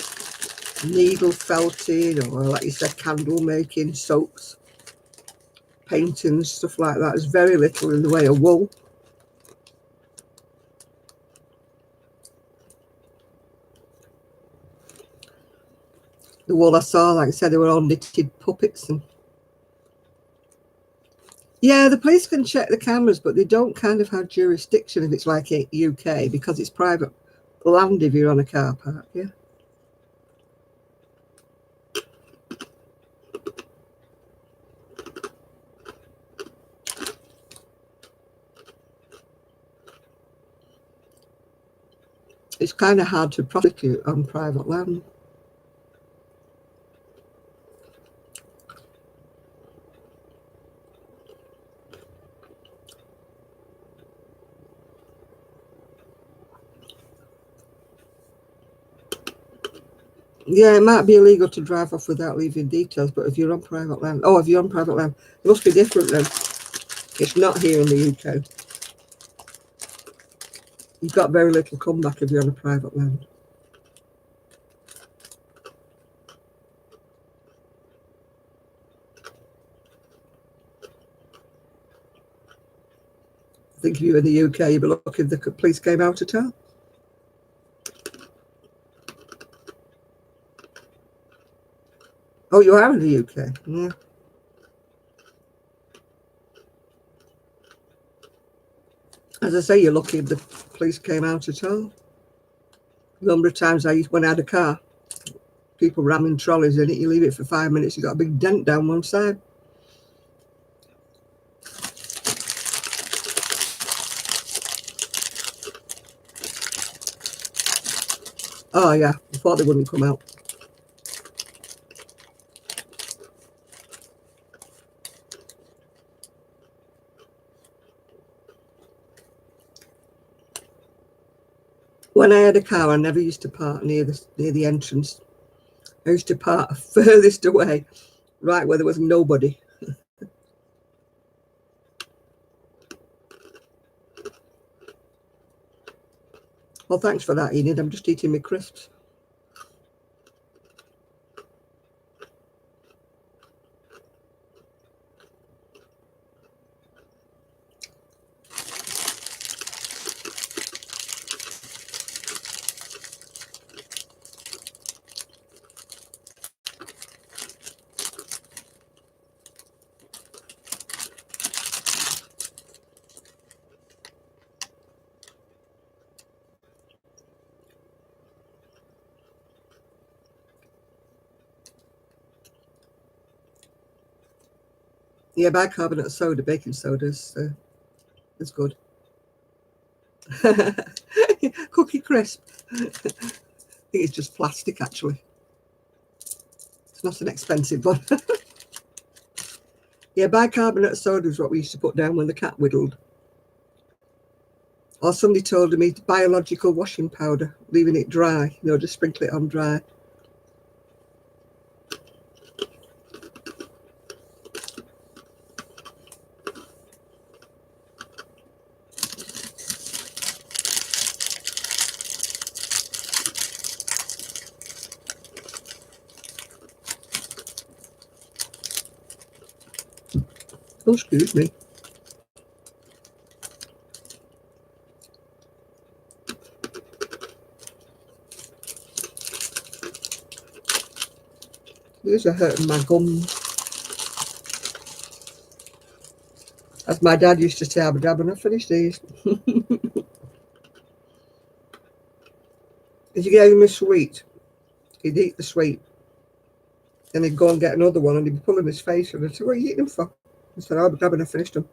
needle felting or, like you said, candle making, soaps, painting, stuff like that. There's very little in the way of wool. The wool I saw, like I said, they were all knitted puppets. And yeah, the police can check the cameras, but they don't kind of have jurisdiction if it's like a UK, because it's private land if you're on a car park, yeah. It's kind of hard to prosecute on private land. Yeah, it might be illegal to drive off without leaving details, but if you're on private land, it must be different then. It's not here in the UK. You've got very little comeback if you're on a private land. I think if you were in the UK, you'd be lucky if the police came out at all. Oh, you are in the UK? Yeah. As I say, you're lucky if the police came out at all. The number of times when I had a car, people ramming trolleys in it, you leave it for 5 minutes, you've got a big dent down one side. Oh, yeah, I thought they wouldn't come out. When I had a car, I never used to park near the entrance. I used to park furthest away, right where there was nobody. Well, thanks for that, Enid. I'm just eating my crisps. Yeah, bicarbonate soda, baking soda is good. Cookie crisp. I think it's just plastic, actually. It's not an expensive one. Yeah, bicarbonate soda is what we used to put down when the cat whittled. Or somebody told me biological washing powder, leaving it dry, just sprinkle it on dry. Oh, excuse me. These are hurting my gums. As my dad used to say, I'm dabbing, I finish these. If you gave him a sweet, he'd eat the sweet. Then he'd go and get another one and he'd be pulling his face. And I'd say, what are you eating them for? He said, I'm dabbing, I finished them.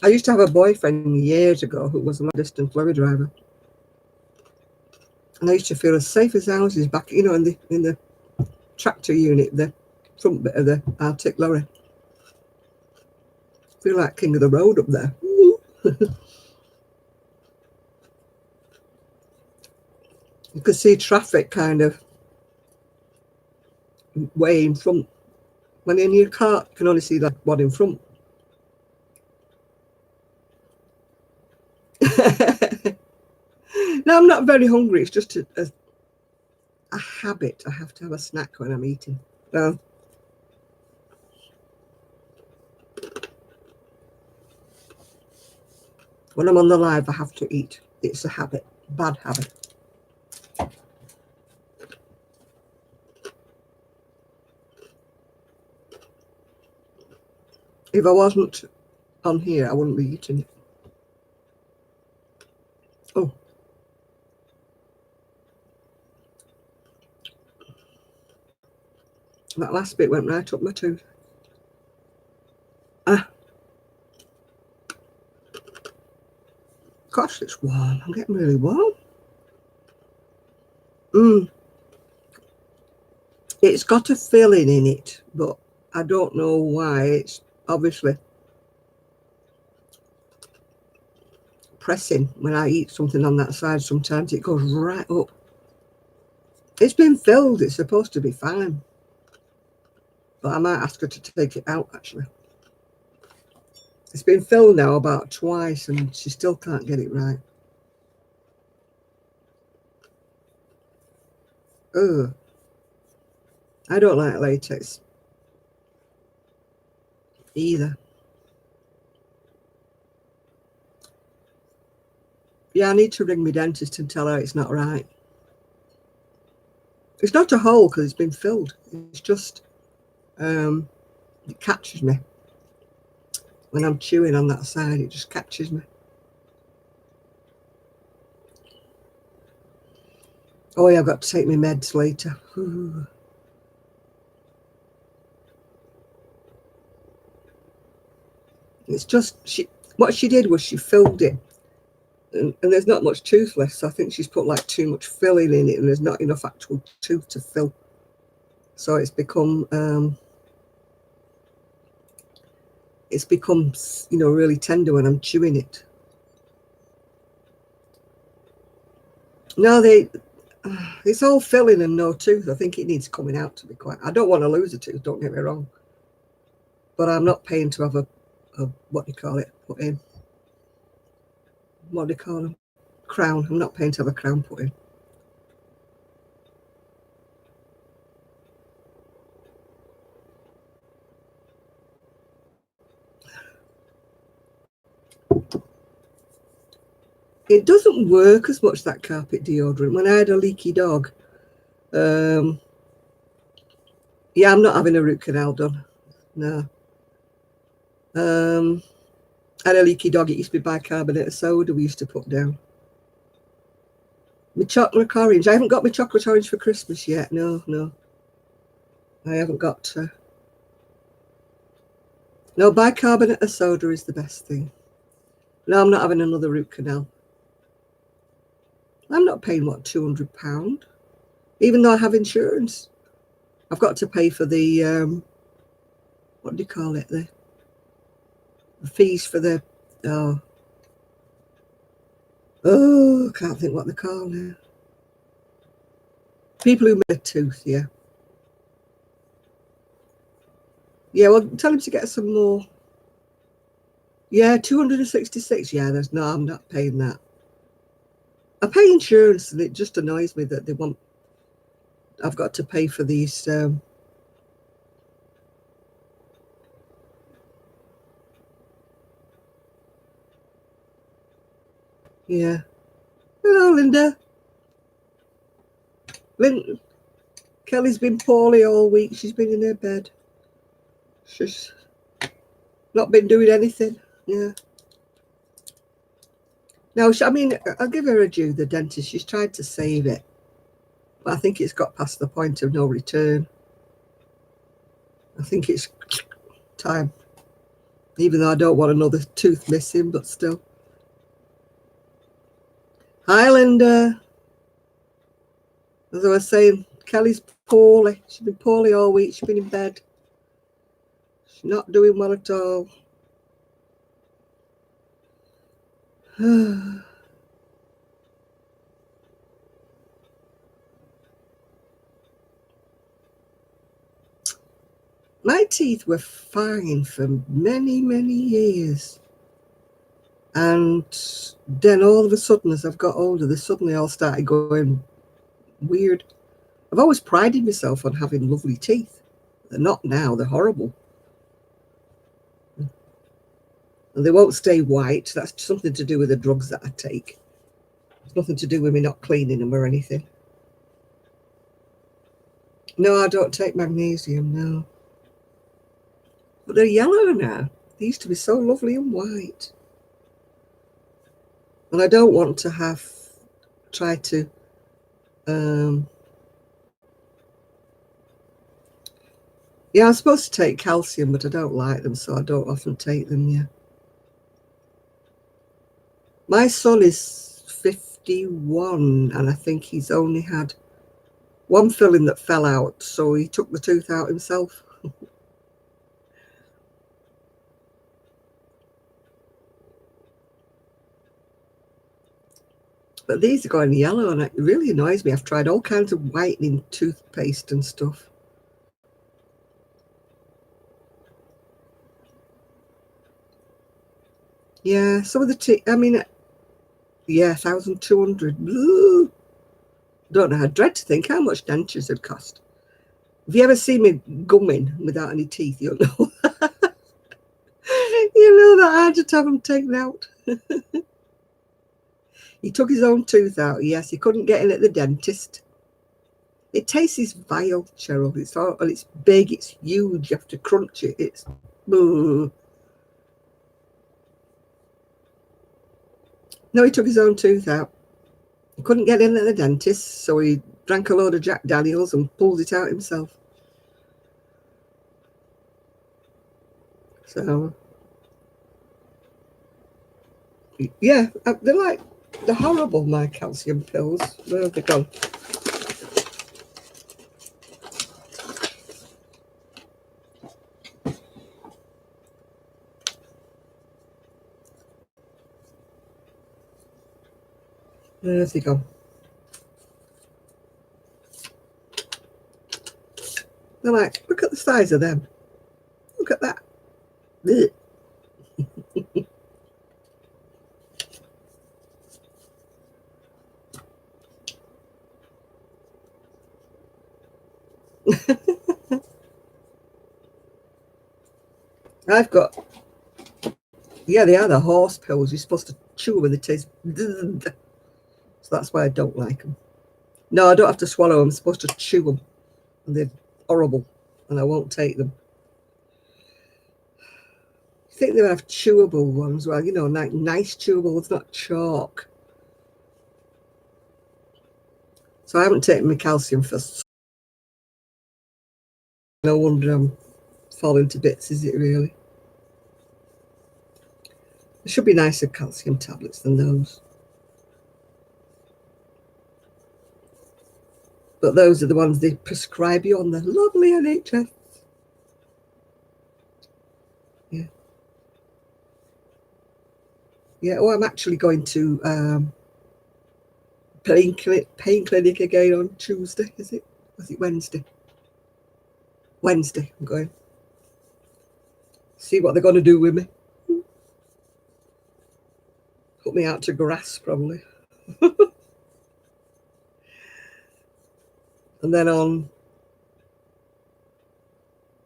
I used to have a boyfriend years ago who was a long-distance lorry driver. And I used to feel as safe as houses back, in the tractor unit, the front bit of the Arctic lorry. Feel like king of the road up there. You could see traffic kind of way in front. When you're in your car, you can only see that one in front. No, I'm not very hungry. It's just a habit. I have to have a snack when I'm eating. So, when I'm on the live, I have to eat. It's a habit, bad habit. If I wasn't on here, I wouldn't be eating it. Oh. That last bit went right up my tooth. Gosh, it's warm. I'm getting really warm. It's got a filling in it, but I don't know why. It's obviously pressing when I eat something on that side. Sometimes it goes right up. It's been filled. It's supposed to be fine. But I might ask her to take it out, actually. It's been filled now about twice and she still can't get it right. Ugh. I don't like latex either. Yeah, I need to ring my dentist and tell her it's not right. It's not a hole because it's been filled. It's just, it catches me. When I'm chewing on that side, it just catches me. Oh yeah, I've got to take my meds later. Ooh. It's just, what she did was she filled it. And there's not much tooth left, so I think she's put like too much filling in it and there's not enough actual tooth to fill. So it's become it's become, you know, really tender when I'm chewing it. No, it's all filling and no tooth. I think it needs coming out, to be quite. I don't want to lose a tooth, don't get me wrong. But I'm not paying to have a what do you call it, put in. What do you call them? Crown. I'm not paying to have a crown put in. It doesn't work as much, that carpet deodorant. When I had a leaky dog, yeah, I'm not having a root canal done. No. I had a leaky dog. It used to be bicarbonate of soda we used to put down. My chocolate orange. I haven't got my chocolate orange for Christmas yet. No. I haven't got. No, bicarbonate of soda is the best thing. No, I'm not having another root canal. I'm not paying, what, £200? Even though I have insurance. I've got to pay for the, what do you call it? The fees for the, I can't think what they're called now. People who make a tooth, yeah. Yeah, well, tell him to get some more. Yeah, 266. Yeah, no, I'm not paying that. I pay insurance, and it just annoys me that I've got to pay for these. Yeah. Hello, Linda. Kelly's been poorly all week. She's been in her bed. She's not been doing anything. Yeah. No, I mean, I'll give her a due, the dentist. She's tried to save it. But I think it's got past the point of no return. I think it's time. Even though I don't want another tooth missing, but still. Hi, Linda. As I was saying, Kelly's poorly. She's been poorly all week. She's been in bed. She's not doing well at all. My teeth were fine for many, many years. And then all of a sudden, as I've got older, they suddenly all started going weird. I've always prided myself on having lovely teeth. They're not now. They're horrible. And they won't stay white. That's something to do with the drugs that I take. It's nothing to do with me not cleaning them or anything. No, I don't take magnesium, no. But they're yellow now. They used to be so lovely and white. And I don't want to try to yeah, I'm supposed to take calcium, but I don't like them, so I don't often take them, yeah. My son is 51, and I think he's only had one filling that fell out, so he took the tooth out himself. But these are going yellow, and it really annoys me. I've tried all kinds of whitening toothpaste and stuff. Yeah, some of the teeth, I mean, yeah, 1,200. Don't know. I dread to think how much dentures would cost. If you ever see me gumming without any teeth, you'll know. You know that I had to have them taken out. He took his own tooth out. Yes, he couldn't get in at the dentist. It tastes vile, Cheryl. It's big. It's huge. You have to crunch it. It's. No, he took his own tooth out. He couldn't get in at the dentist, so he drank a load of Jack Daniels and pulled it out himself. So, yeah, they're horrible, my calcium pills. Where have they gone? There they go. They're like, look at the size of them. Look at that. I've got, yeah, they are the horse pills. You're supposed to chew them and they taste. So that's why I don't like them. No, I don't have to swallow them. I'm supposed to chew them. And they're horrible. And I won't take them. I think they have chewable ones. Well, you know, like nice chewable. It's not chalk. So I haven't taken my calcium first. No wonder I'm falling to bits, is it really? There should be nicer calcium tablets than those. But those are the ones they prescribe you on the lovely NHS. Yeah. Yeah, oh, I'm actually going to pain clinic again on Tuesday, is it? Was it Wednesday? Wednesday, I'm going. See what they're going to do with me. Put me out to grass, probably. And then on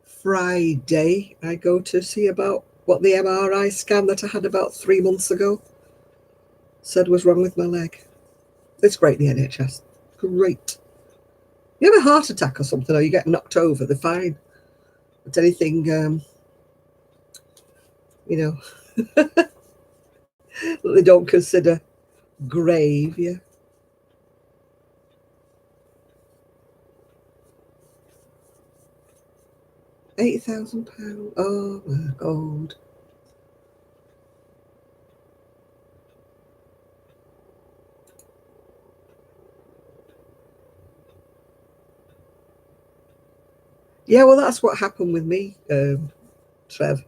Friday, I go to see about what the MRI scan that I had about 3 months ago said was wrong with my leg. It's great, the NHS. Great. You have a heart attack or something, or you get knocked over, they're fine. But anything, you know, that they don't consider grave, yeah. £8,000. Oh my God. Yeah, well, that's what happened with me, Trev.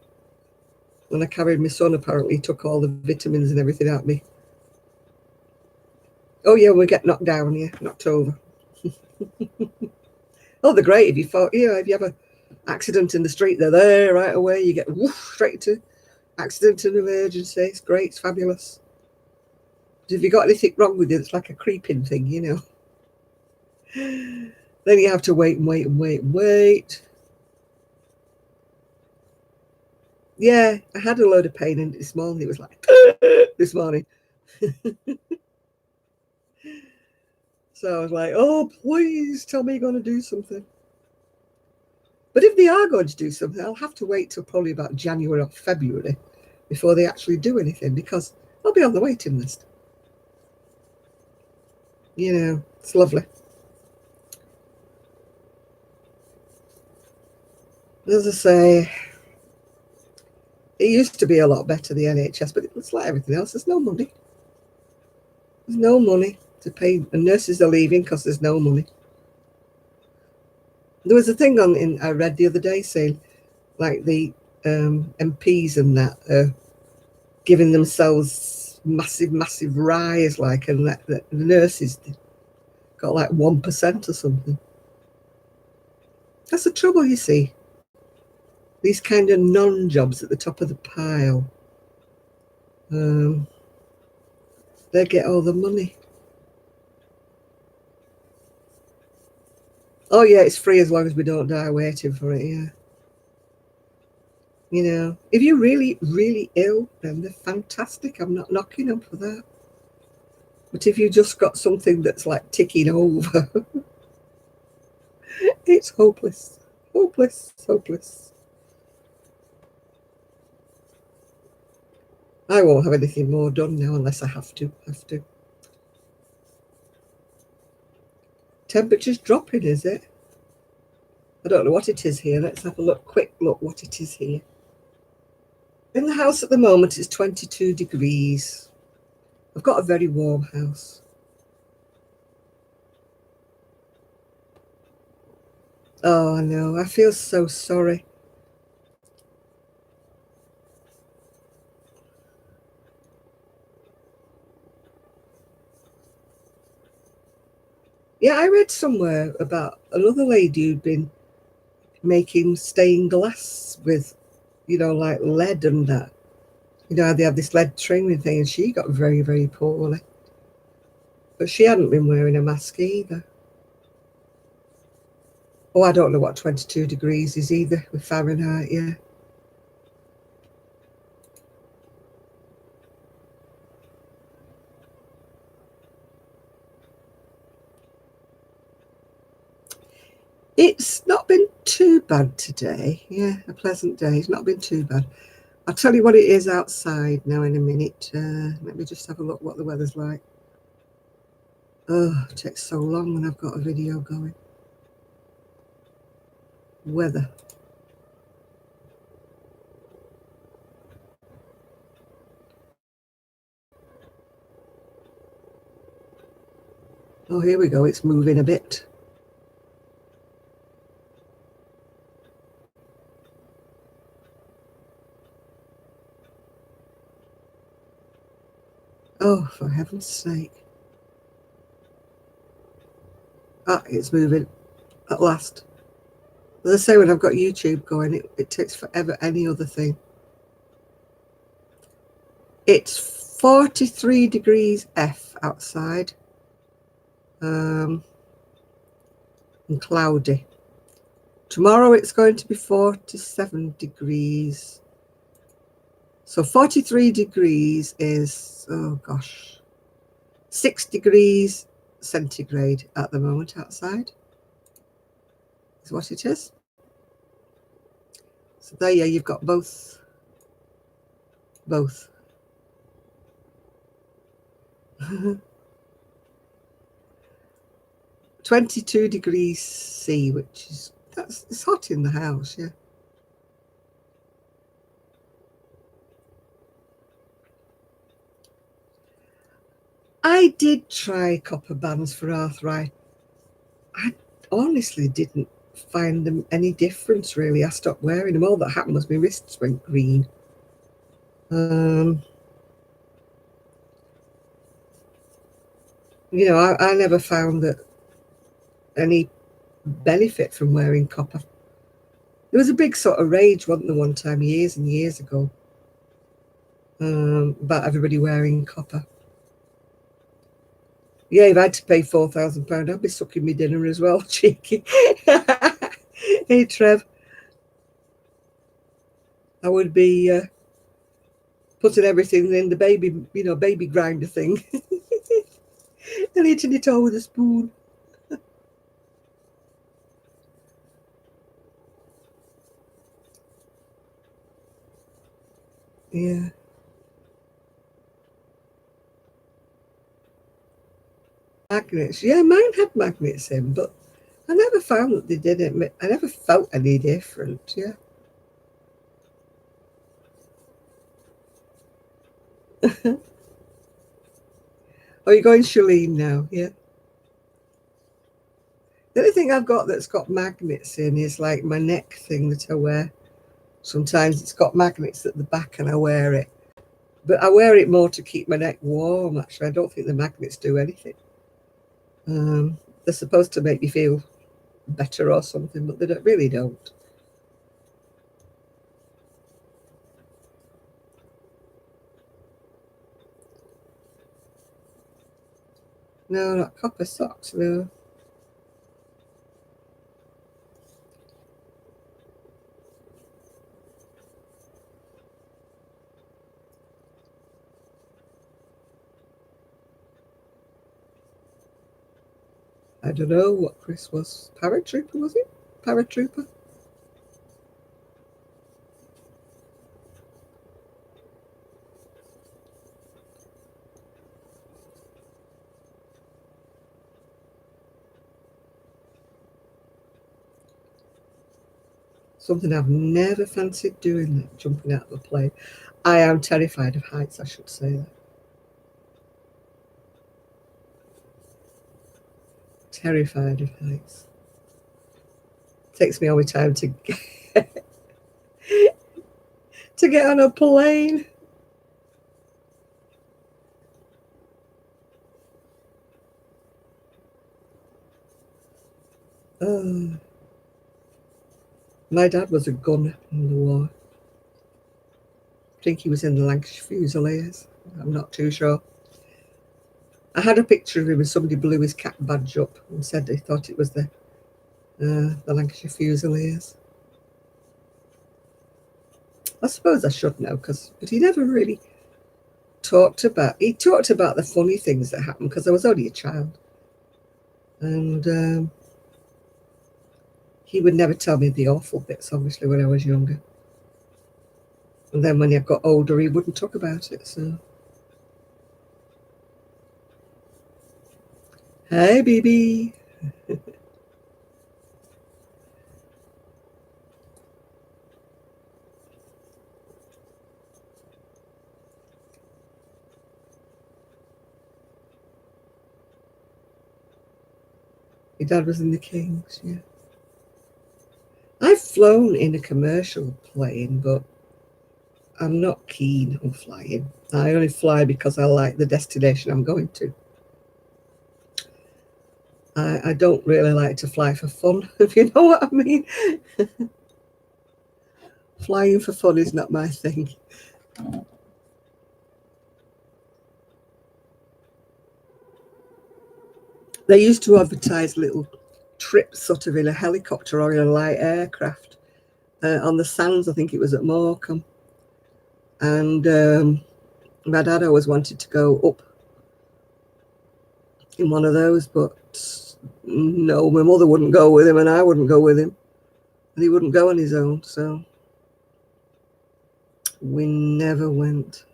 When I carried my son, apparently he took all the vitamins and everything out of me. Oh yeah, we get knocked down, yeah, knocked over. Oh, they're great if you fall, if you have an accident in the street, they're there right away. You get woof straight to accident and emergency. It's great, it's fabulous. But if you got anything wrong with you, it's like a creeping thing, you know. Then you have to wait and wait and wait and wait. Yeah, I had a load of pain in it this morning. It was like this morning. So I was like, oh, please tell me you're going to do something. But if they are going to do something, I'll have to wait till probably about January or February before they actually do anything, because I'll be on the waiting list. You know, it's lovely. As I say, it used to be a lot better, the NHS, but it's like everything else. There's no money. There's no money to pay, and nurses are leaving because there's no money. There was a thing I read the other day saying, like, the MPs and that are giving themselves massive rise, like, and that the nurses got like 1% or something. That's the trouble, you see. These kind of non-jobs at the top of the pile, they get all the money. Oh yeah, it's free as long as we don't die waiting for it. Yeah. You know, if you're really ill, then they're fantastic. I'm not knocking them for that. But if you just got something that's like ticking over, it's hopeless. Hopeless. Hopeless. I won't have anything more done now unless I have to. Temperature's dropping, is it? I don't know what it is here. Let's have a quick look what it is here. In the house at the moment, it's 22 degrees. I've got a very warm house. Oh, I know. I feel so sorry. Yeah, I read somewhere about another lady who'd been making stained glass with, like lead and that. They have this lead trimming thing, and she got very, very poorly. But she hadn't been wearing a mask either. Oh, I don't know what 22 degrees is either with Fahrenheit, yeah. It's not been too bad today. Yeah, a pleasant day. It's not been too bad. I'll tell you what it is outside now in a minute. Let me just have a look what the weather's like. Oh, it takes so long when I've got a video going. Weather. Oh, here we go. It's moving a bit. Oh, for heaven's sake. Ah, it's moving at last. As I say, when I've got YouTube going, it takes forever any other thing. It's 43 degrees F outside, and cloudy. Tomorrow it's going to be 47 degrees. So 43 degrees is, oh gosh, 6 degrees centigrade at the moment outside. Is what it is. So there, yeah, you've got both. 22 degrees C, which is, it's hot in the house, yeah. I did try copper bands for arthritis. I honestly didn't find them any difference, really. I stopped wearing them. All that happened was my wrists went green. I never found that any benefit from wearing copper. There was a big sort of rage, wasn't there, one time, years and years ago, about everybody wearing copper. Yeah, if I had to pay £4,000, I'd be sucking me dinner as well, cheeky. Hey, Trev, I would be putting everything in the baby grinder thing and eating it all with a spoon. Yeah. Magnets. Yeah, mine had magnets in, but I never found that they did it. I never felt any different. Yeah. Are you going Shalene now? Yeah. The only thing I've got that's got magnets in is like my neck thing that I wear. Sometimes it's got magnets at the back and I wear it. But I wear it more to keep my neck warm, actually. I don't think the magnets do anything. They're supposed to make me feel better or something, but really don't. No, not copper socks, no. I don't know what Chris was. Paratrooper, was it? Paratrooper? Something I've never fancied doing, that jumping out of a plane. I am terrified of heights, I should say that. Terrified of heights. Takes me all my time to get on a plane. My dad was a gunner in the war. I think he was in the Lancashire Fusiliers. I'm not too sure. I had a picture of him and somebody blew his cap badge up and said they thought it was the Lancashire Fusiliers. I suppose I should know, but he never really talked about the funny things that happened because I was only a child. And he would never tell me the awful bits, obviously, when I was younger. And then when I got older, he wouldn't talk about it, so. Hey, BB. Your dad was in the Kings, yeah. I've flown in a commercial plane, but I'm not keen on flying. I only fly because I like the destination I'm going to. I don't really like to fly for fun, if you know what I mean. Flying for fun is not my thing. They used to advertise little trips sort of in a helicopter or in a light aircraft on the sands. I think it was at Morecambe. And my dad always wanted to go up in one of those, but no, my mother wouldn't go with him and I wouldn't go with him. And he wouldn't go on his own, so we never went.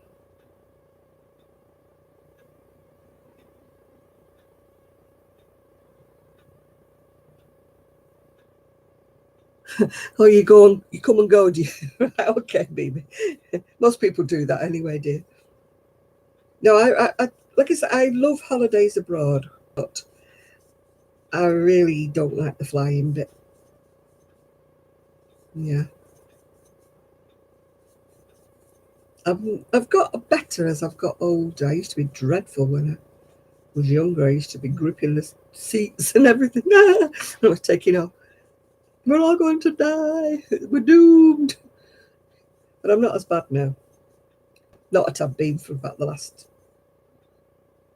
Oh, you come and go, do you? Right, okay, baby. Most people do that anyway, dear. No, I like I said, I love holidays abroad, but I really don't like the flying bit. Yeah. I've got better as I've got older. I used to be dreadful when I was younger. I used to be gripping the seats and everything. I was taking off. We're all going to die. We're doomed. But I'm not as bad now. Not that I've been for about the last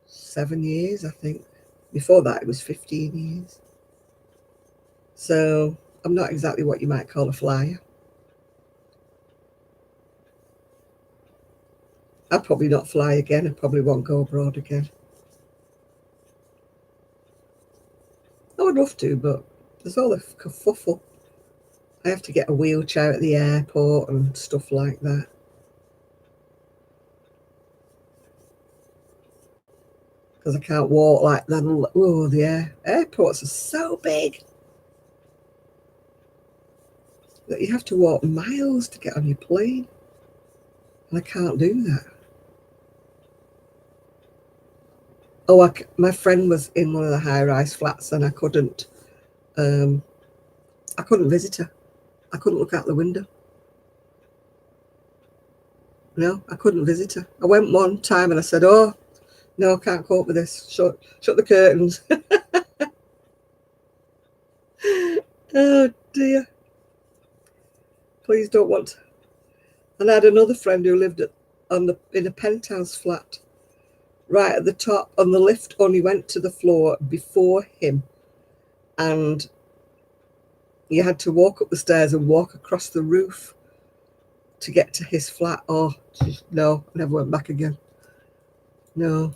7 years, I think. Before that, it was 15 years. So I'm not exactly what you might call a flyer. I'll probably not fly again. I probably won't go abroad again. I would love to, but there's all the kerfuffle. I have to get a wheelchair at the airport and stuff like that. Because I can't walk like that. Oh, the airports are so big that you have to walk miles to get on your plane. And I can't do that. Oh, my friend was in one of the high-rise flats and I couldn't visit her. I couldn't look out the window. No, I couldn't visit her. I went one time and I said, oh, no, I can't cope with this. Shut the curtains. Oh, dear. Please don't want to. And I had another friend who lived in a penthouse flat right at the top, and the lift only went to the floor before him. And you had to walk up the stairs and walk across the roof to get to his flat. Oh, no, never went back again. No.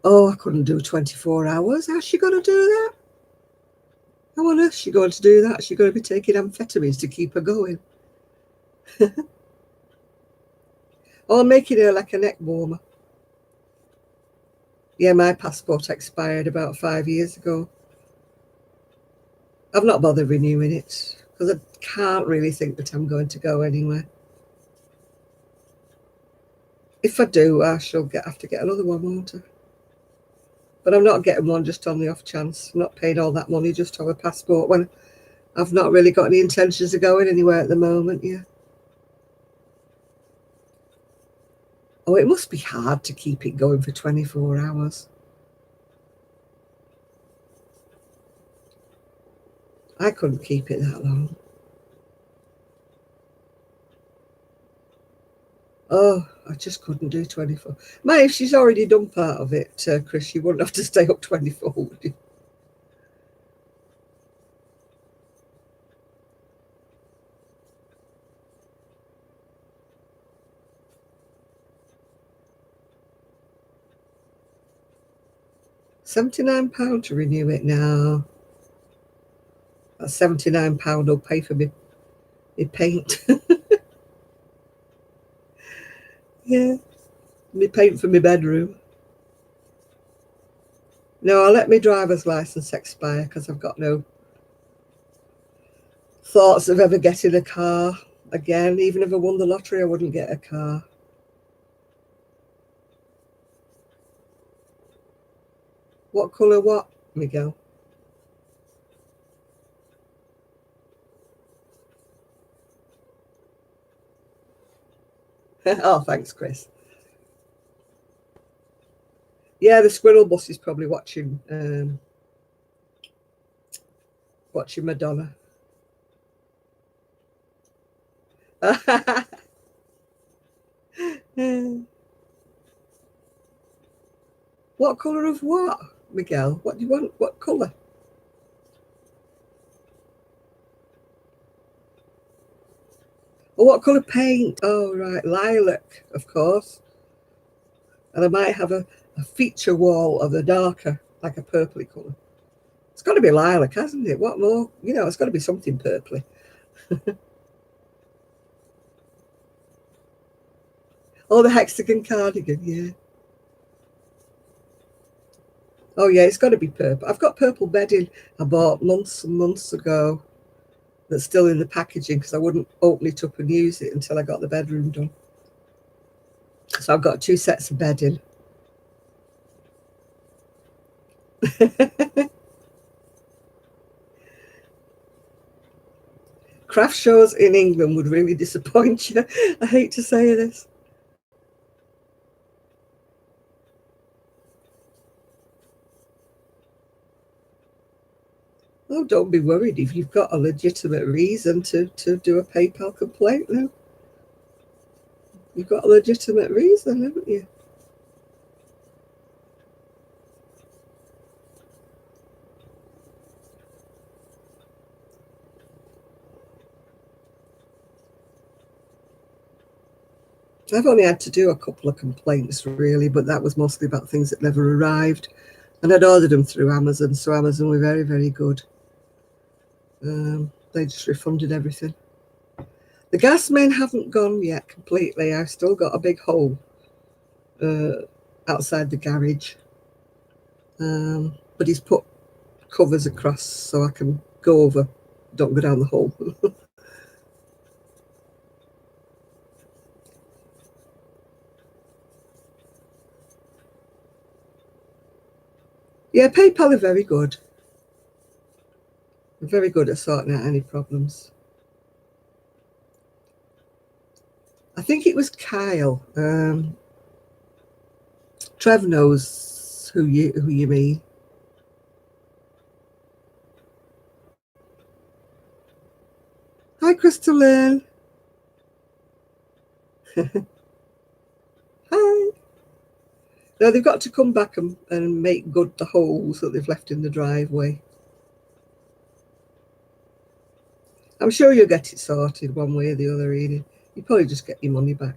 Oh, I couldn't do 24 hours. How's she going to do that? How on earth is she going to do that? She's going to be taking amphetamines to keep her going. Or making her like a neck warmer. Yeah, my passport expired about 5 years ago. I've not bothered renewing it because I can't really think that I'm going to go anywhere. If I do, I shall have to get another one, won't I? But I'm not getting one just on the off chance. I'm not paying all that money just to have a passport when I've not really got any intentions of going anywhere at the moment, yeah. Oh, it must be hard to keep it going for 24 hours. I couldn't keep it that long. Oh, I just couldn't do 24. Mate, if she's already done part of it, Chris, you wouldn't have to stay up 24, would you? £79 to renew it now. That's £79 I'll pay for me paint. Yeah, me paint for my bedroom. No, I'll let my driver's license expire because I've got no thoughts of ever getting a car again. Even if I won the lottery, I wouldn't get a car. What colour what, Miguel? Oh, thanks, Chris. Yeah, the squirrel bus is probably watching Madonna. What colour of what, Miguel? What do you want? What colour? Oh, what colour paint? Oh, right, lilac, of course. And I might have a feature wall of a darker, like a purpley colour. It's got to be lilac, hasn't it? What more? You know, it's got to be something purpley. Oh, the hexagon cardigan, yeah. Oh, yeah, it's got to be purple. I've got purple bedding I bought months and months ago that's still in the packaging because I wouldn't open it up and use it until I got the bedroom done. So I've got 2 sets of bedding. Craft shows in England would really disappoint you. I hate to say this. Oh, don't be worried if you've got a legitimate reason to do a PayPal complaint now. You've got a legitimate reason, haven't you? I've only had to do a couple of complaints, really, but that was mostly about things that never arrived. And I'd ordered them through Amazon, so Amazon were very, very good. They just refunded everything. The gas main haven't gone yet completely. I've still got a big hole uh, outside the garage. But he's put covers across so I can go over, don't go down the hole. Yeah, PayPal are very good. They're very good at sorting out any problems. I think it was Kyle. Trev knows who you mean. Hi, Crystal Lynn. Hi. Now they've got to come back and make good the holes that they've left in the driveway. I'm sure you'll get it sorted one way or the other, Edie. You probably just get your money back.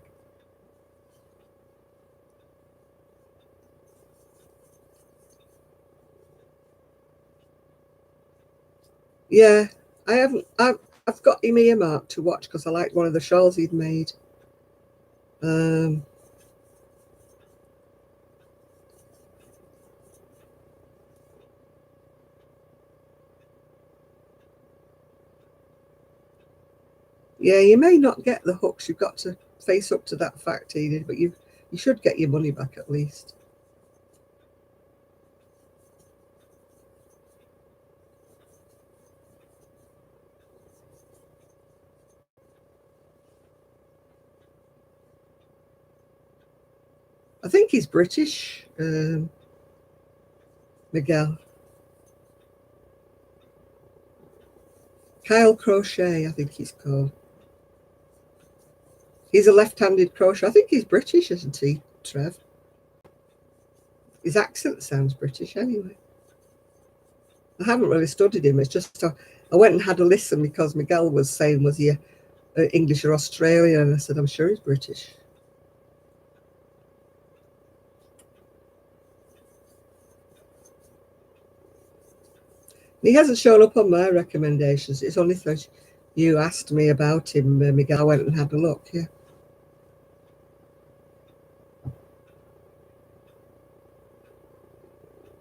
Yeah, I haven't. I've got him earmarked to watch because I liked one of the shawls he'd made. Um, yeah, you may not get the hooks. You've got to face up to that fact, Edith, but you should get your money back at least. I think he's British, Miguel. Kyle Crochet, I think he's called. He's a left-handed crochet. I think he's British, isn't he, Trev? His accent sounds British anyway. I haven't really studied him. It's just I went and had a listen because Miguel was saying, was he English or Australian? And I said, I'm sure he's British. He hasn't shown up on my recommendations. It's only because you asked me about him, Miguel. I went and had a look, yeah.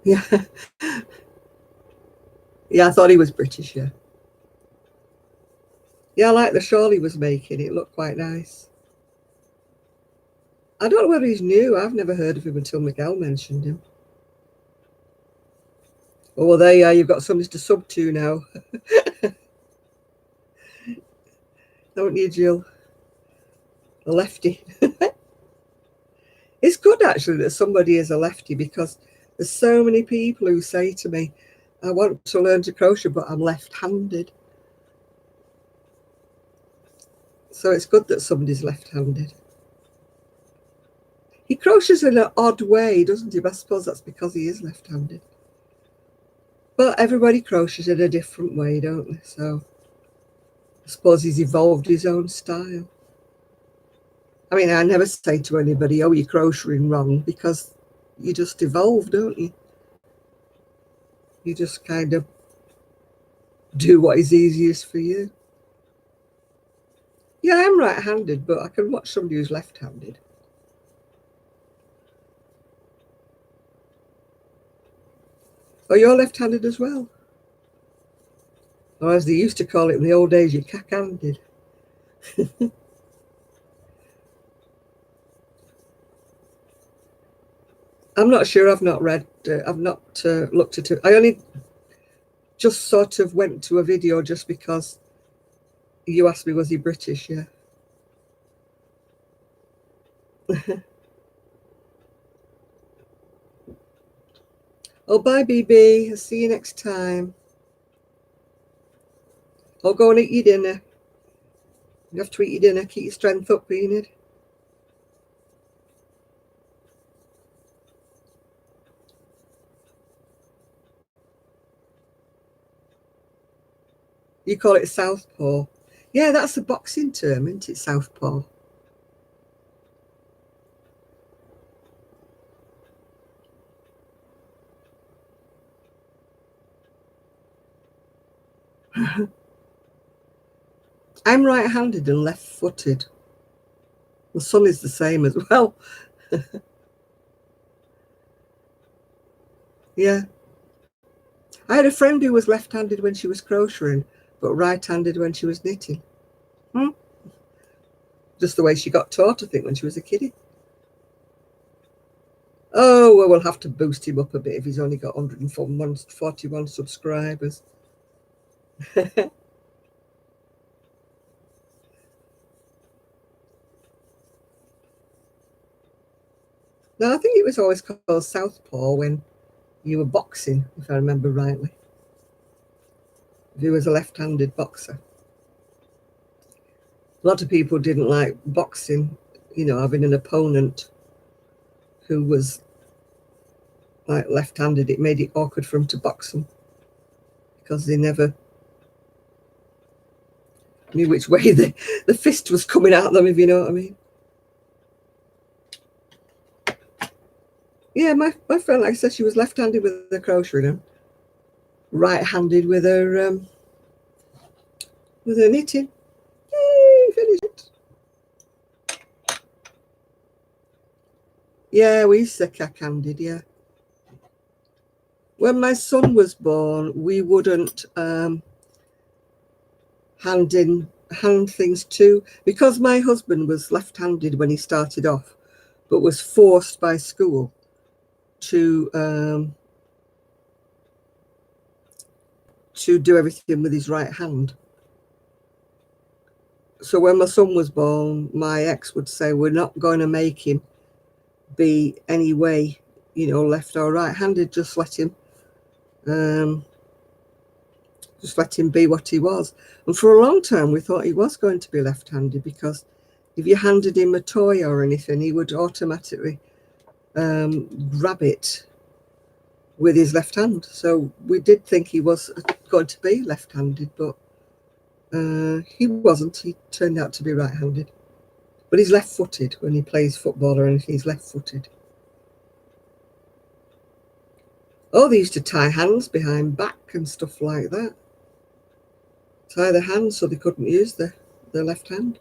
Yeah. Yeah, I thought he was British, yeah. Yeah, I like the shawl he was making. It looked quite nice. I don't know whether he's new. I've never heard of him until Miguel mentioned him. Oh, well, there you are. You've got something to sub to now. Don't you, Jill? A lefty. It's good, actually, that somebody is a lefty because there's so many people who say to me, I want to learn to crochet, but I'm left-handed. So it's good that somebody's left-handed. He crochets in an odd way, doesn't he? But I suppose that's because he is left-handed. But everybody crochets in a different way, don't they? So I suppose he's evolved his own style. I mean, I never say to anybody, oh, you're crocheting wrong, because you just evolve, don't you? You just kind of do what is easiest for you. Yeah, I'm right-handed, but I can watch somebody who's left-handed. Oh, you're left-handed as well? Or as they used to call it in the old days, you're cack-handed. I'm not sure. I've not read, I've not looked at it. I only just sort of went to a video just because you asked me, was he British? Yeah. Oh, bye, BB. I'll see you next time. I'll go and eat your dinner. You have to eat your dinner. Keep your strength up, Enid. You call it southpaw. Yeah, that's a boxing term, isn't it? Southpaw. I'm right-handed and left-footed. My son is the same as well. Yeah. I had a friend who was left-handed when she was crocheting, but right-handed when she was knitting. Just the way she got taught, I think, when she was a kiddie. Oh, well, we'll have to boost him up a bit if he's only got 141 subscribers. No, I think it was always called southpaw when you were boxing, if I remember rightly. If he was a left-handed boxer. A lot of people didn't like boxing, you know, having an opponent who was like left-handed. It made it awkward for them to box them because they never knew which way the fist was coming at them, if you know what I mean. Yeah, my friend, like I said, she was left-handed with her crochet and right-handed with her knitting. Yay, finished it. Yeah, we used to cack-handed, yeah. When my son was born, we wouldn't hand things to, because my husband was left-handed when he started off, but was forced by school to do everything with his right hand. So when my son was born, my ex would say, we're not going to make him be any way, left or right-handed. Just let him be what he was. And for a long time, we thought he was going to be left-handed, because if you handed him a toy or anything, he would automatically grab it with his left hand. So we did think he was going to be left-handed, but he wasn't. He turned out to be right-handed. But he's left-footed when he plays football or anything. He's left-footed. Oh, they used to tie hands behind back and stuff like that. Tie their hands so they couldn't use their left hand.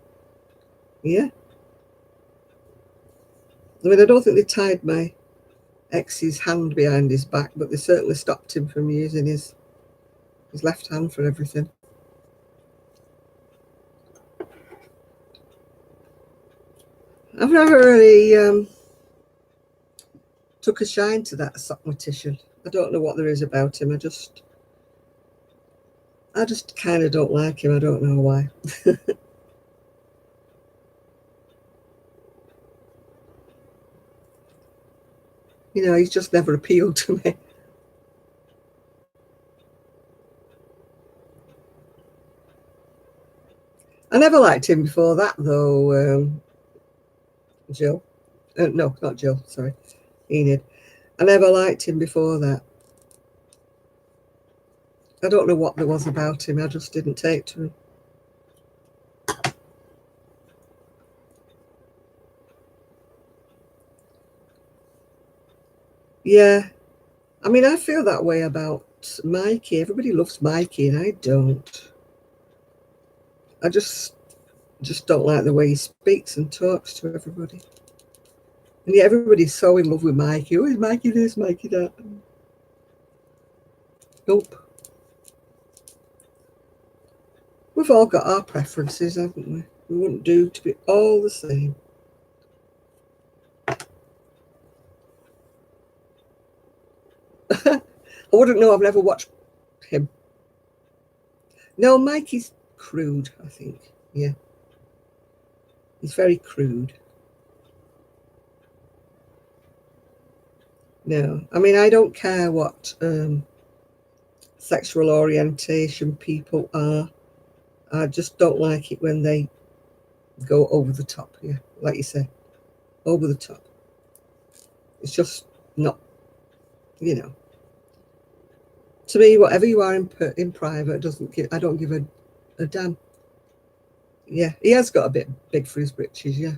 Yeah. I mean, I don't think they tied my ex's hand behind his back, but they certainly stopped him from using his left hand for everything. I've never really took a shine to that sockmatician. I don't know what there is about him. I just kind of don't like him. I don't know why. He's just never appealed to me. I never liked him before that, though, Jill. No, not Jill, sorry. Enid. I never liked him before that. I don't know what there was about him. I just didn't take to him. Yeah. I mean, I feel that way about Mikey. Everybody loves Mikey, and I don't. I just don't like the way he speaks and talks to everybody. And yet everybody's so in love with Mikey. Oh, is Mikey this, Mikey that? Nope. We've all got our preferences, haven't we? We wouldn't do to be all the same. I wouldn't know. I've never watched him. No, Mikey's crude, I think. Yeah. He's very crude. No. I mean, I don't care what sexual orientation people are. I just don't like it when they go over the top. Yeah, like you say, over the top. It's just not, To me, whatever you are in private I don't give a damn. Yeah, he has got a bit big for his britches. Yeah,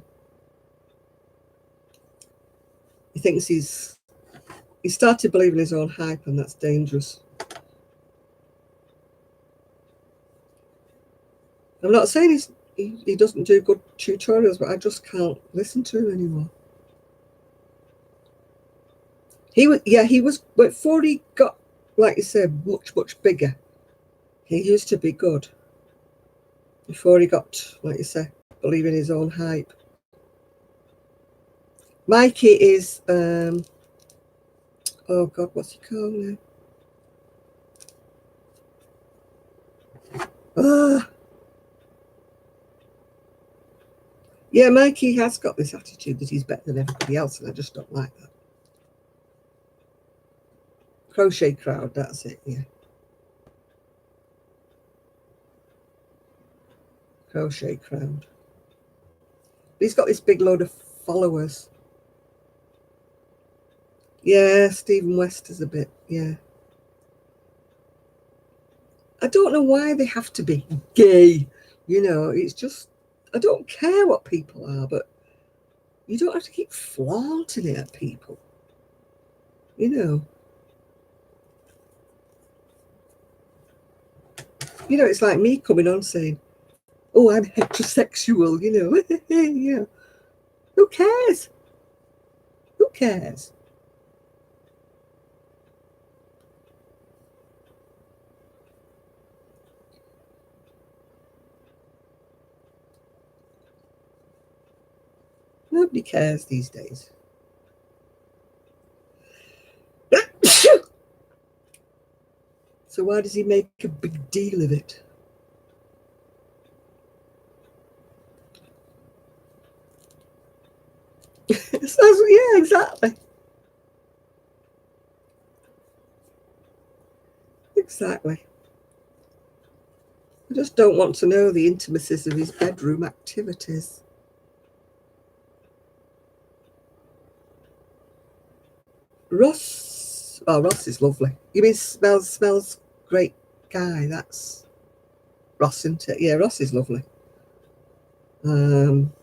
he thinks he started believing his own hype, and that's dangerous. I'm not saying he doesn't do good tutorials, but I just can't listen to him anymore. He was before he got, like you said, much bigger. He used to be good before he got, like you say, believing his own hype. Mikey is oh God, what's he called now? Yeah, Mikey has got this attitude that he's better than everybody else, and I just don't like that. Crochet crowd, that's it, yeah. Crochet crowd. He's got this big load of followers. Yeah, Stephen West is a bit, yeah. I don't know why they have to be gay. It's just, I don't care what people are, but you don't have to keep flaunting it at people. It's like me coming on saying, oh, I'm heterosexual, yeah. Who cares? Who cares? Nobody cares these days. So why does he make a big deal of it? Yeah, exactly. Exactly. I just don't want to know the intimacies of his bedroom activities. Ross. Oh, Ross is lovely. You mean smells great guy? That's Ross, isn't it? Yeah, Ross is lovely. Um,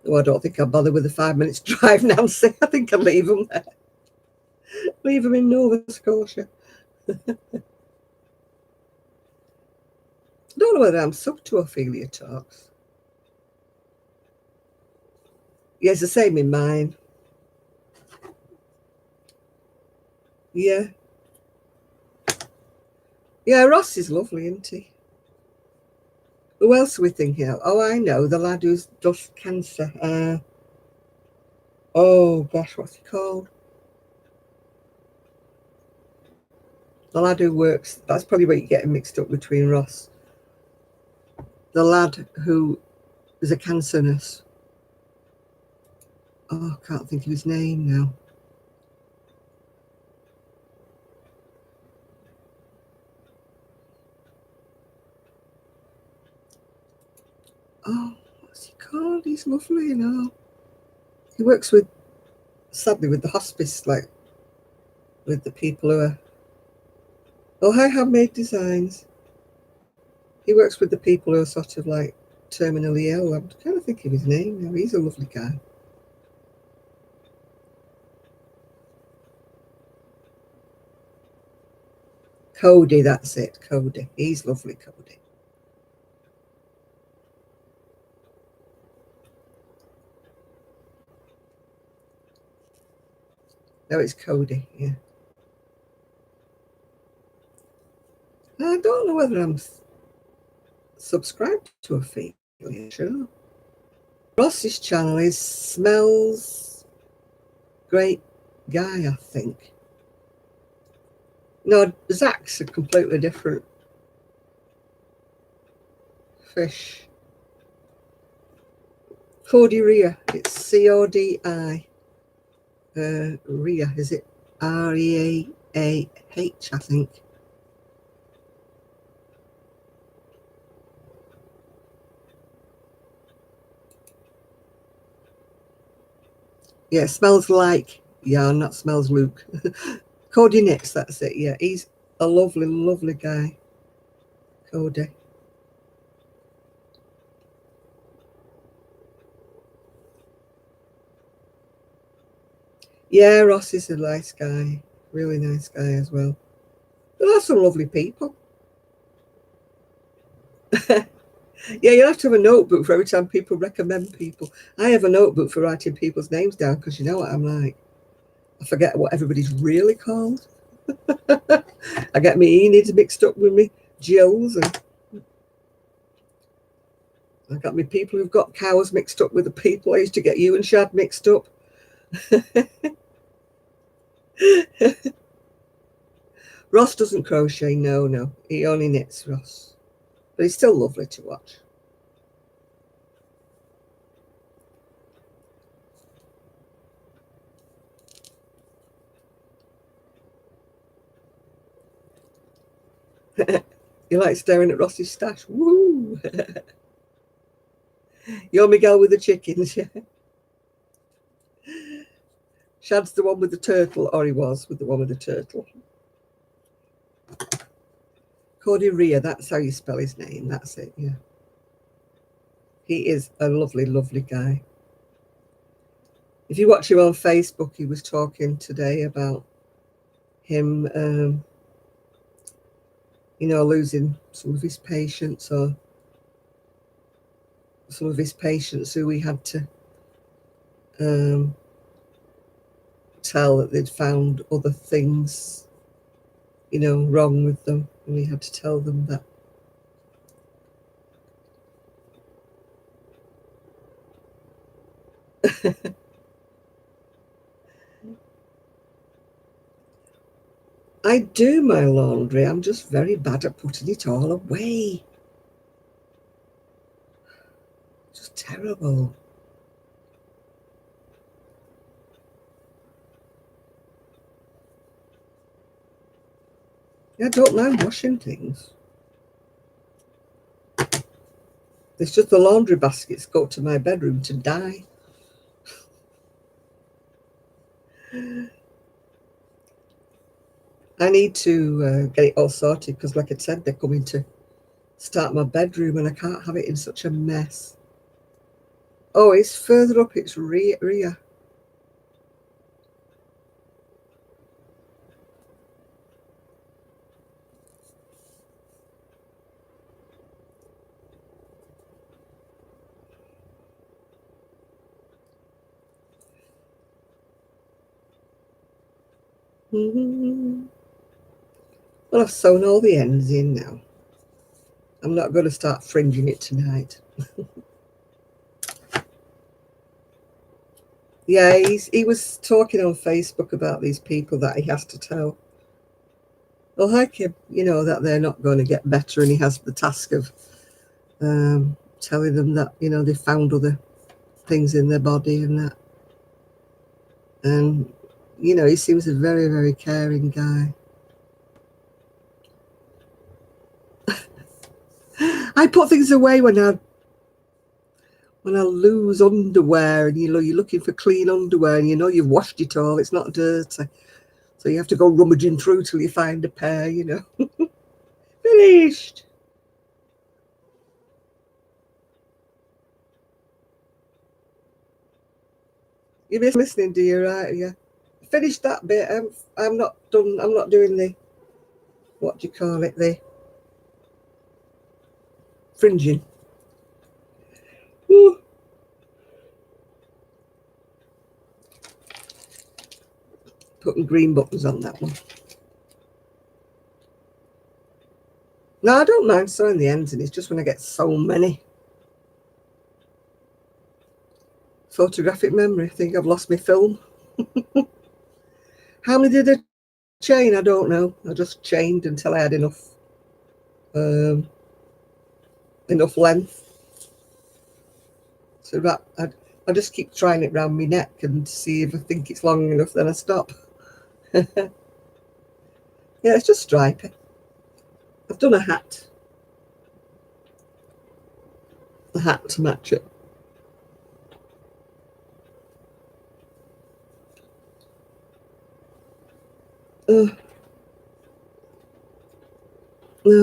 oh, I don't think I'll bother with a 5 minutes drive, Nancy. I think I'll leave them there. Leave them in Nova Scotia. I don't know whether I'm sub to Ophelia Talks. Yeah, it's the same in mine. Yeah. Yeah, Ross is lovely, isn't he? Who else are we thinking of? Oh, I know, the lad who's does cancer. Oh, gosh, what's he called? The lad who works, that's probably where you get him mixed up between Ross. The lad who is a cancer nurse. Oh, I can't think of his name now. Oh, what's he called? He's lovely, you know. He works with, sadly, with the hospice, like, with the people who are... Oh, hi, Handmade Designs. He works with the people who are sort of like terminally ill. I'm trying to think of his name now. He's a lovely guy. Cody, that's it. Cody. He's lovely, Cody. No, it's Cody, yeah. I don't know whether I'm subscribed to Ophelia, sure. Ross's channel is Smells Great Guy, I think. No, Zach's a completely different fish. Cody Ria. It's C-O-D-I. Ria, is it? R-E-A-H, I think. Yeah, smells like yarn, not smells Luke. Cody Knits, that's it. Yeah, he's a lovely, lovely guy. Cody. Yeah, Ross is a nice guy. Really nice guy as well. There are some lovely people. Yeah, you have to have a notebook for every time people recommend people. I have a notebook for writing people's names down because you know what I'm like. I forget what everybody's really called. I get me Enids mixed up with me Jills, and I got me people who've got cows mixed up with the people I used to get you and Shad mixed up. Ross doesn't crochet, no. He only knits, Ross. But he's still lovely to watch. You like staring at Ross's stash? Woo! You're Miguel with the chickens, yeah. Shad's the one with the turtle, or he was with the one with the turtle. Cody Ria, that's how you spell his name. That's it, yeah. He is a lovely, lovely guy. If you watch him on Facebook, he was talking today about him, losing some of his patients, or some of his patients who he had to um, tell that they'd found other things, wrong with them, and he had to tell them that. I do my laundry. I'm just very bad at putting it all away. Just terrible. Yeah, I don't mind washing things. It's just the laundry baskets go to my bedroom to die. I need to get it all sorted because, like I said, they're coming to start my bedroom and I can't have it in such a mess. Oh, it's further up. It's rear. Well, I've sewn all the ends in now. I'm not going to start fringing it tonight. Yeah, he was talking on Facebook about these people that he has to tell. Well, like him, that they're not going to get better, and he has the task of telling them that, they found other things in their body and that. And, he seems a very, very caring guy. I put things away when I lose underwear, and you're looking for clean underwear, and you've washed it all, it's not dirty. So you have to go rummaging through till you find a pair, Finished. You're listening, do you? Right? Yeah. Finished that bit. I'm not done. I'm not doing the, what do you call it? The fringing. Ooh. Putting green buttons on that one. No, I don't mind sewing the ends in. It's just when I get so many. Photographic memory. I think I've lost my film. How many did I chain? I don't know. I just chained until I had enough length. So that I just keep trying it round my neck and see if I think it's long enough, then I stop. Yeah, it's just stripy. I've done a hat to match it. Now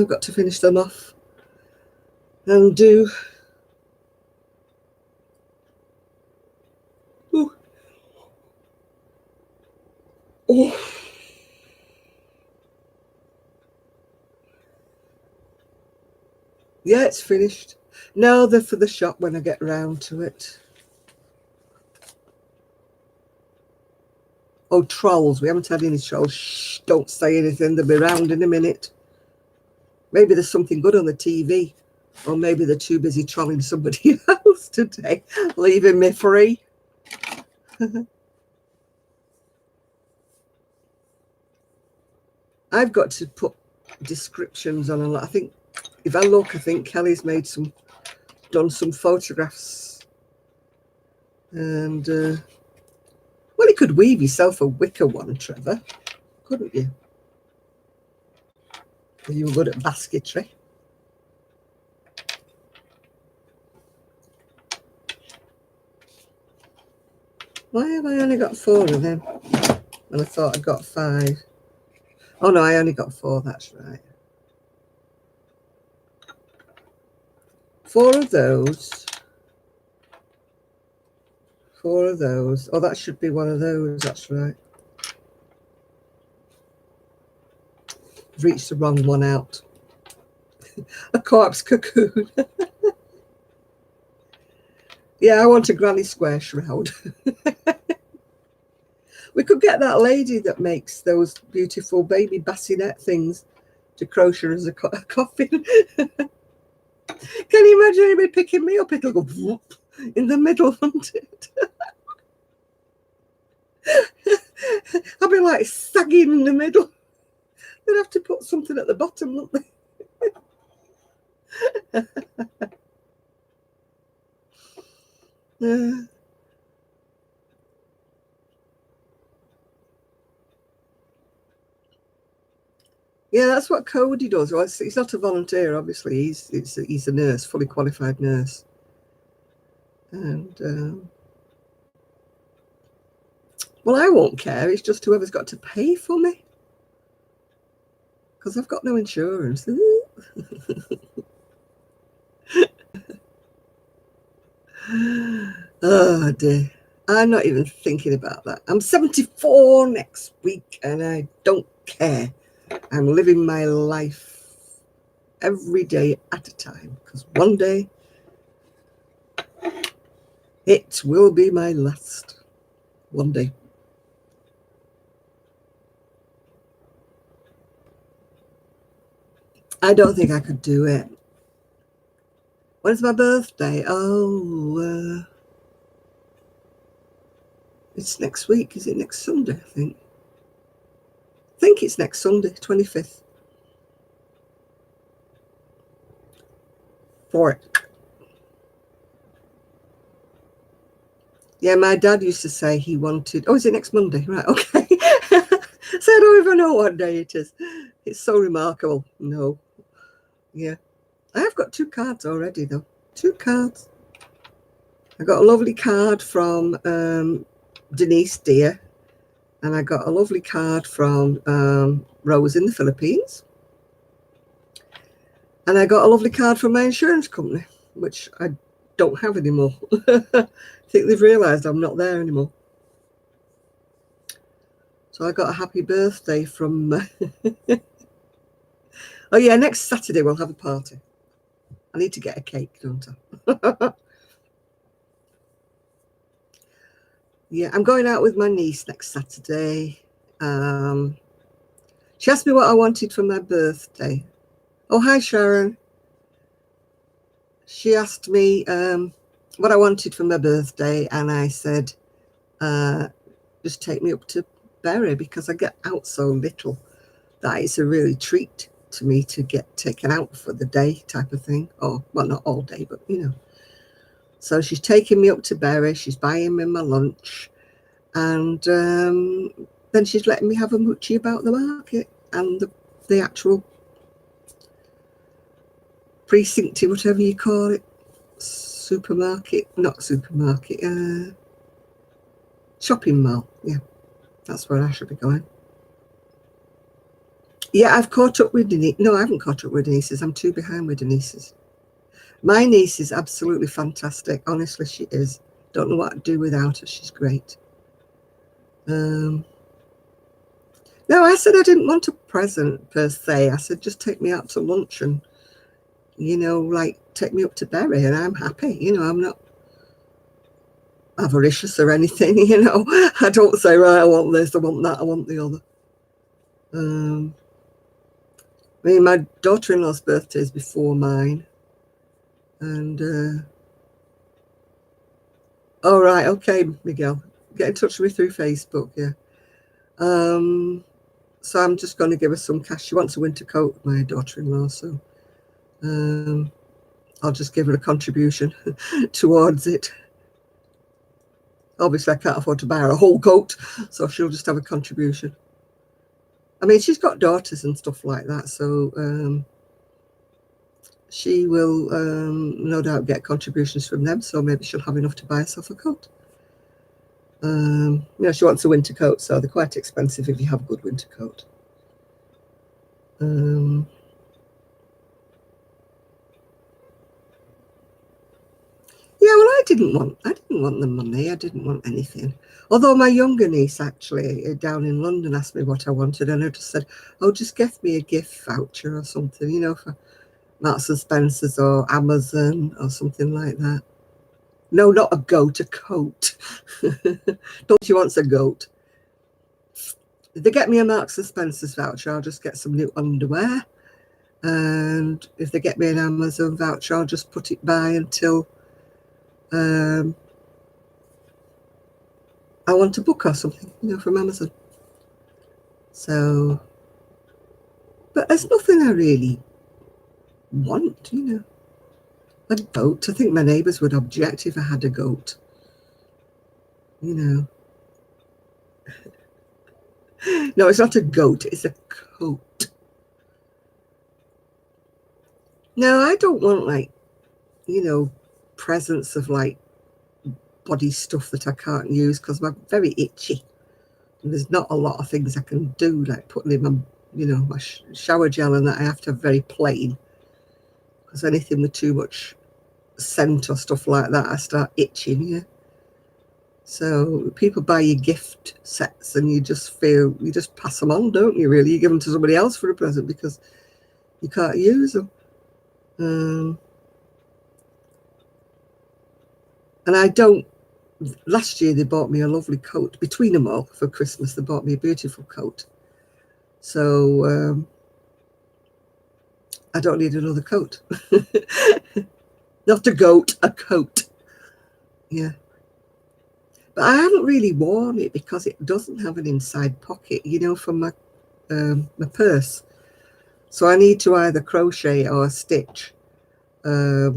I've got to finish them off and do. Ooh. Oh. Yeah, it's finished. Now they're for the shop when I get round to it. Oh, trolls. We haven't had any trolls. Shh, don't say anything. They'll be round in a minute. Maybe there's something good on the TV. Or maybe they're too busy trolling somebody else today, leaving me free. I've got to put descriptions on a lot. I think if I look, I think Kelly's done some photographs. And, well, you could weave yourself a wicker one, Trevor, couldn't you? If you were good at basketry. Why have I only got 4 of them? And I thought I got 5. Oh, no, I only got 4, that's right. 4 of those. 4 of those. Oh, that should be one of those, that's right. I've reached the wrong one out. A corpse cocoon. Yeah, I want a granny square shroud. We could get that lady that makes those beautiful baby bassinet things to crochet as a coffin. Can you imagine him picking me up? It'll go whoop in the middle, won't it? I'll be like sagging in the middle. They'd have to put something at the bottom, wouldn't they? Yeah. Yeah, that's what Cody does. Well, he's not a volunteer, obviously. He's a nurse, fully qualified nurse. And well, I won't care. It's just whoever's got to pay for me, because I've got no insurance. Oh dear. I'm not even thinking about that. I'm 74 next week and I don't care. I'm living my life every day at a time, because one day it will be my last. One day. I don't think I could do it. When's my birthday? Oh, it's next week. Is it next Sunday? I think it's next Sunday, 25th. For it. Yeah, my dad used to say he wanted. Oh, is it next Monday? Right, okay. So I don't even know what day it is. It's so remarkable. No. Yeah. I have got 2 cards already, though. 2 cards. I got a lovely card from Denise Deer, and I got a lovely card from Rose in the Philippines. And I got a lovely card from my insurance company, which I don't have anymore. I think they've realised I'm not there anymore. So I got a happy birthday from... Oh yeah, next Saturday we'll have a party. I need to get a cake, don't I? Yeah, I'm going out with my niece next Saturday. She asked me what I wanted for my birthday. Oh, hi, Sharon. She asked me what I wanted for my birthday, and I said, just take me up to Bury, because I get out so little that it's a really treat to me to get taken out for the day type of thing. Or, well, not all day, but, you know. So she's taking me up to Bury. She's buying me my lunch. And then she's letting me have a moochie about the market and the actual precinct, whatever you call it. Supermarket, not supermarket, shopping mall. Yeah, that's where I should be going. Yeah, I've caught up with Denise. No, I haven't caught up with Denise's. I'm too behind with Denise's. My niece is absolutely fantastic. Honestly, she is. Don't know what I'd do without her. She's great. No, I said I didn't want a present per se. I said just take me out to lunch and, you know, like take me up to Bury, and I'm happy. You know, I'm not avaricious or anything. You know, I don't say, right, I want this, I want that, I want the other. I mean, my daughter-in-law's birthday is before mine, and oh right, okay, Miguel, get in touch with me through Facebook. Yeah. So I'm just going to give her some cash. She wants a winter coat, my daughter-in-law, so I'll just give her a contribution towards it. Obviously, I can't afford to buy her a whole coat, so she'll just have a contribution. I mean, she's got daughters and stuff like that, so she will no doubt get contributions from them, so maybe she'll have enough to buy herself a coat. You know, she wants a winter coat, so they're quite expensive if you have a good winter coat. Yeah, well, I didn't want the money. I didn't want anything. Although my younger niece actually down in London asked me what I wanted, and I just said, "Oh, just get me a gift voucher or something, you know, for Marks and Spencer's or Amazon or something like that." No, not a goat, a coat. Don't you want a goat? If they get me a Marks and Spencer's voucher, I'll just get some new underwear. And if they get me an Amazon voucher, I'll just put it by until I want a book or something, you know, from Amazon. So But there's nothing I really want, you know. A goat. I think my neighbours would object if I had a goat. You know. No, it's not a goat, it's a coat. No, I don't want, like, you know, presents of, like, body stuff that I can't use because I'm very itchy. And there's not a lot of things I can do, like putting in my, you know, my shower gel and that I have to have very plain. Because anything with too much scent or stuff like that, I start itching, yeah. So people buy you gift sets and you just pass them on, don't you, really? You give them to somebody else for a present because you can't use them. And I don't, last year they bought me a lovely coat. Between them all for Christmas, they bought me a beautiful coat. So I don't need another coat. Not a goat, a coat. Yeah. But I haven't really worn it because it doesn't have an inside pocket, you know, for my purse. So I need to either crochet or stitch a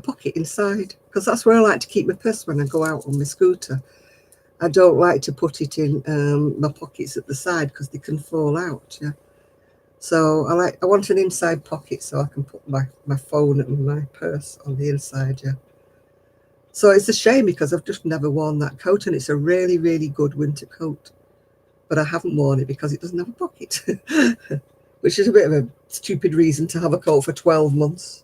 pocket inside, because that's where I like to keep my purse when I go out on my scooter. I don't like to put it in my pockets at the side because they can fall out. Yeah. So I want an inside pocket so I can put my phone and my purse on the inside. Yeah. So it's a shame because I've just never worn that coat, and it's a really, really good winter coat. But I haven't worn it because it doesn't have a pocket, which is a bit of a stupid reason to have a coat for 12 months.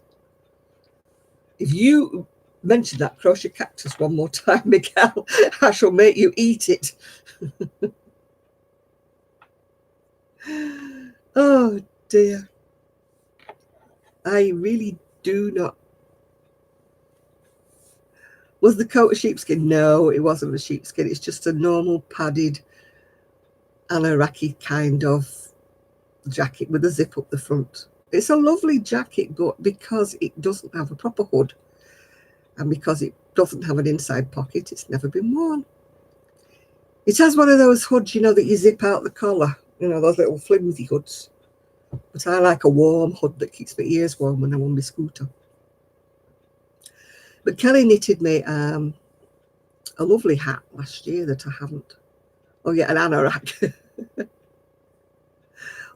If you mention that crochet cactus one more time, Miguel, I shall make you eat it. Oh dear. I really do not. Was the coat a sheepskin? No, it wasn't a sheepskin. It's just a normal padded Anoraki kind of jacket with a zip up the front. It's a lovely jacket, but because it doesn't have a proper hood and because it doesn't have an inside pocket, it's never been worn. It has one of those hoods, you know, that you zip out the collar, you know, those little flimsy hoods. But I like a warm hood that keeps my ears warm when I'm on my scooter. But Kelly knitted me a lovely hat last year that I haven't. Oh, yeah, an anorak.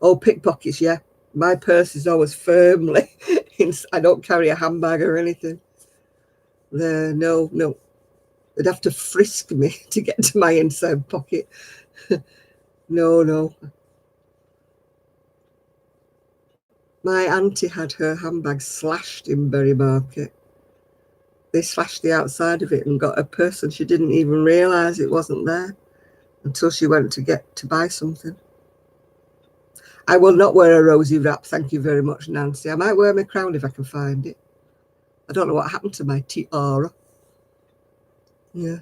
Oh, pickpockets, yeah. My purse is always firmly I don't carry a handbag or anything. No. They'd have to frisk me to get to my inside pocket. No. My auntie had her handbag slashed in Bury Market. They slashed the outside of it and got a purse, and she didn't even realise it wasn't there until she went to buy something. I will not wear a rosy wrap, thank you very much, Nancy. I might wear my crown if I can find it. I don't know what happened to my tiara. Yeah.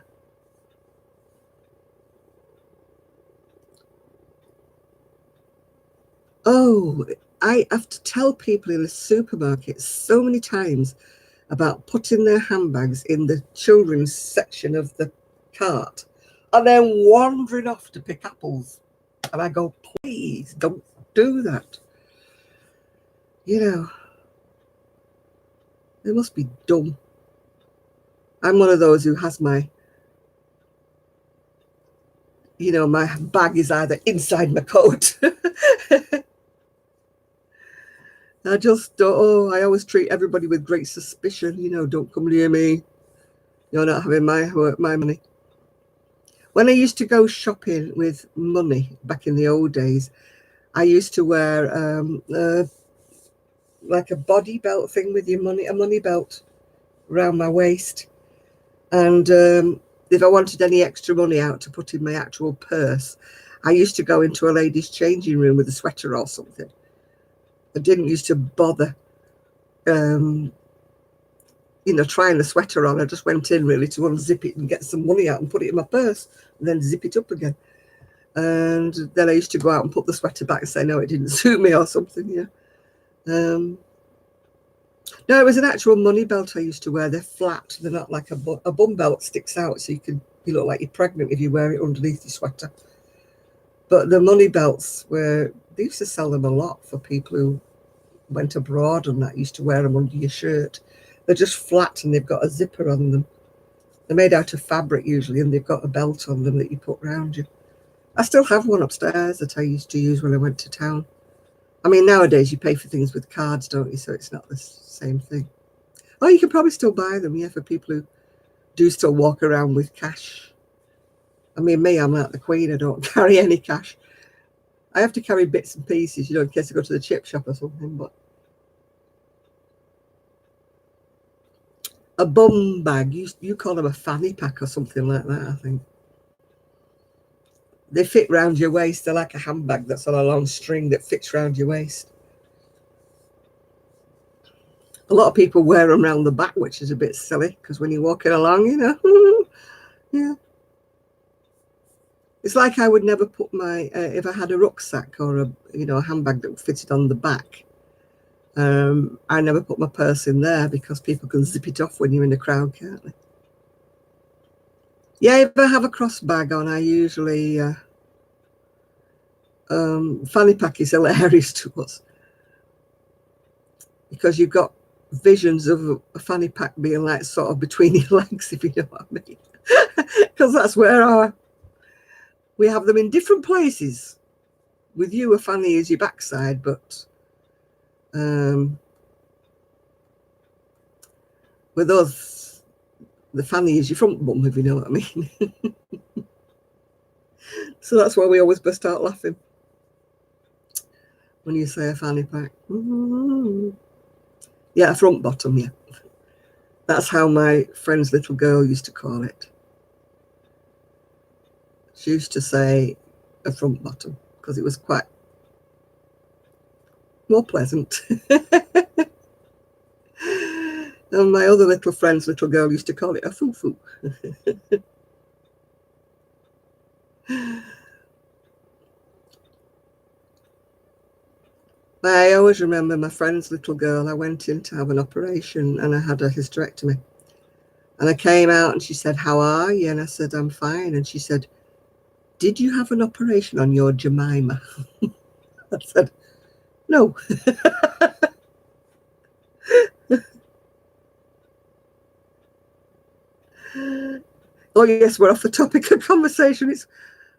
Oh, I have to tell people in the supermarket so many times about putting their handbags in the children's section of the cart and then wandering off to pick apples. And I go, please don't do that. You know, they must be dumb. I'm one of those who has my bag is either inside my coat. I just don't. I always treat everybody with great suspicion. You know, don't come near me. You're not having my money. When I used to go shopping with money back in the old days, I used to wear like a body belt thing with your money, a money belt around my waist. And if I wanted any extra money out to put in my actual purse, I used to go into a ladies' changing room with a sweater or something. I didn't used to bother, trying the sweater on. I just went in really to unzip it and get some money out and put it in my purse and then zip it up again. And then I used to go out and put the sweater back and say, no, it didn't suit me or something, yeah. No, it was an actual money belt I used to wear. They're flat. They're not like a bum belt sticks out, so you look like you're pregnant if you wear it underneath your sweater. But the money belts they used to sell them a lot for people who went abroad and that used to wear them under your shirt. They're just flat and they've got a zipper on them. They're made out of fabric usually, and they've got a belt on them that you put round you. I still have one upstairs that I used to use when I went to town. I mean, nowadays you pay for things with cards, don't you? So it's not the same thing. Oh, you can probably still buy them, yeah, for people who do still walk around with cash. I mean, me, I'm not the queen. I don't carry any cash. I have to carry bits and pieces, in case I go to the chip shop or something. But a bum bag, you call them a fanny pack or something like that, I think. They fit round your waist. They're like a handbag that's on a long string that fits round your waist. A lot of people wear them round the back, which is a bit silly because when you're walking along, yeah. It's like I would never put if I had a rucksack or a handbag that fitted on the back, I never put my purse in there because people can zip it off when you're in a crowd, can't they? Yeah, if I have a cross bag on, I usually fanny pack is hilarious to us because you've got visions of a fanny pack being like sort of between your legs, if you know what I mean, because that's where we have them in different places. With you, a fanny is your backside, but with us, the fanny is your front bum, if you know what I mean. So that's why we always burst out laughing when you say a fanny pack. Yeah, a front bottom, yeah. That's how my friend's little girl used to call it. She used to say a front bottom because it was quite more pleasant. And my other little friend's little girl used to call it a foo-foo. I always remember my friend's little girl. I went in to have an operation and I had a hysterectomy. And I came out and she said, "How are you?" And I said, "I'm fine." And she said, "Did you have an operation on your Jemima?" I said, "No." Oh yes, we're off the topic of conversation.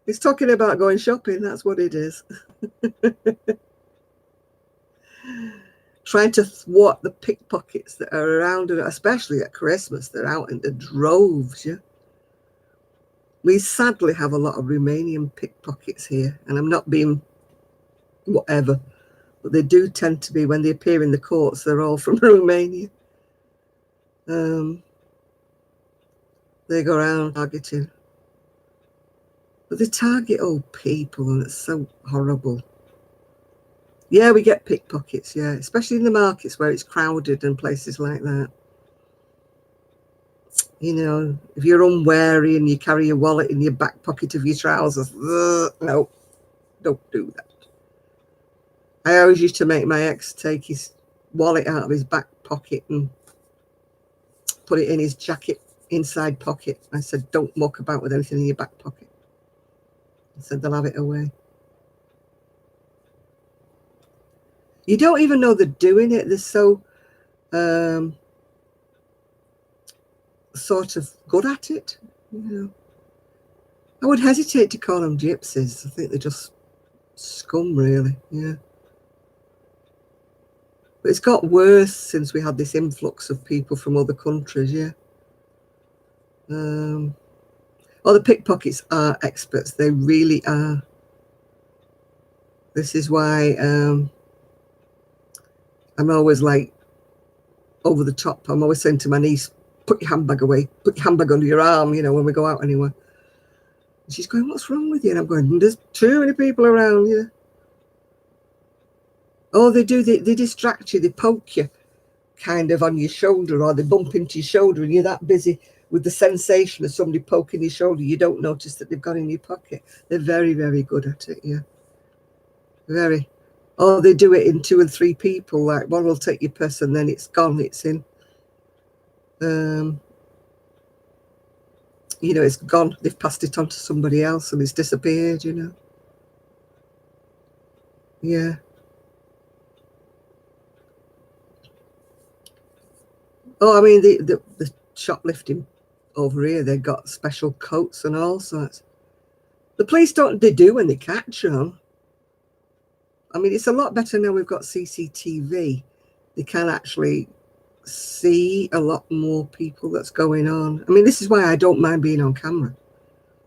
It's talking about going shopping. That's what it is. Trying to thwart the pickpockets that are around, especially at Christmas. They're out in the droves, yeah. We sadly have a lot of Romanian pickpockets here, and I'm not being whatever, but they do tend to be, when they appear in the courts, they're all from Romania. They go around targeting. But they target old people, and it's so horrible. Yeah, we get pickpockets, yeah, especially in the markets where it's crowded and places like that. If you're unwary and you carry your wallet in your back pocket of your trousers, no, don't do that. I always used to make my ex take his wallet out of his back pocket and put it in his jacket inside pocket. I said, "Don't muck about with anything in your back pocket." I said, "They'll have it away." You don't even know they're doing it. They're so sort of good at it. I would hesitate to call them gypsies. I think they're just scum, really. Yeah. But it's got worse since we had this influx of people from other countries. Yeah. The pickpockets are experts. They really are. This is why I'm always like over the top. I'm always saying to my niece, "Put your handbag away. Put your handbag under your arm," when we go out anywhere. And she's going, "What's wrong with you?" And I'm going, "There's too many people around, yeah." Oh, they do. They distract you. They poke you kind of on your shoulder, or they bump into your shoulder, and you're that busy with the sensation of somebody poking your shoulder, you don't notice that they've got in your pocket. They're very, very good at it, yeah. Very. Oh, they do it in 2 and 3 people. Like, one will take your purse and then it's gone, it's in. It's gone. They've passed it on to somebody else and it's disappeared, Yeah. Oh, I mean, the shoplifting over here, they've got special coats and all sorts. The police don't, they do when they catch them. I mean, it's a lot better now we've got CCTV. They can actually see a lot more people that's going on. I mean, this is why I don't mind being on camera.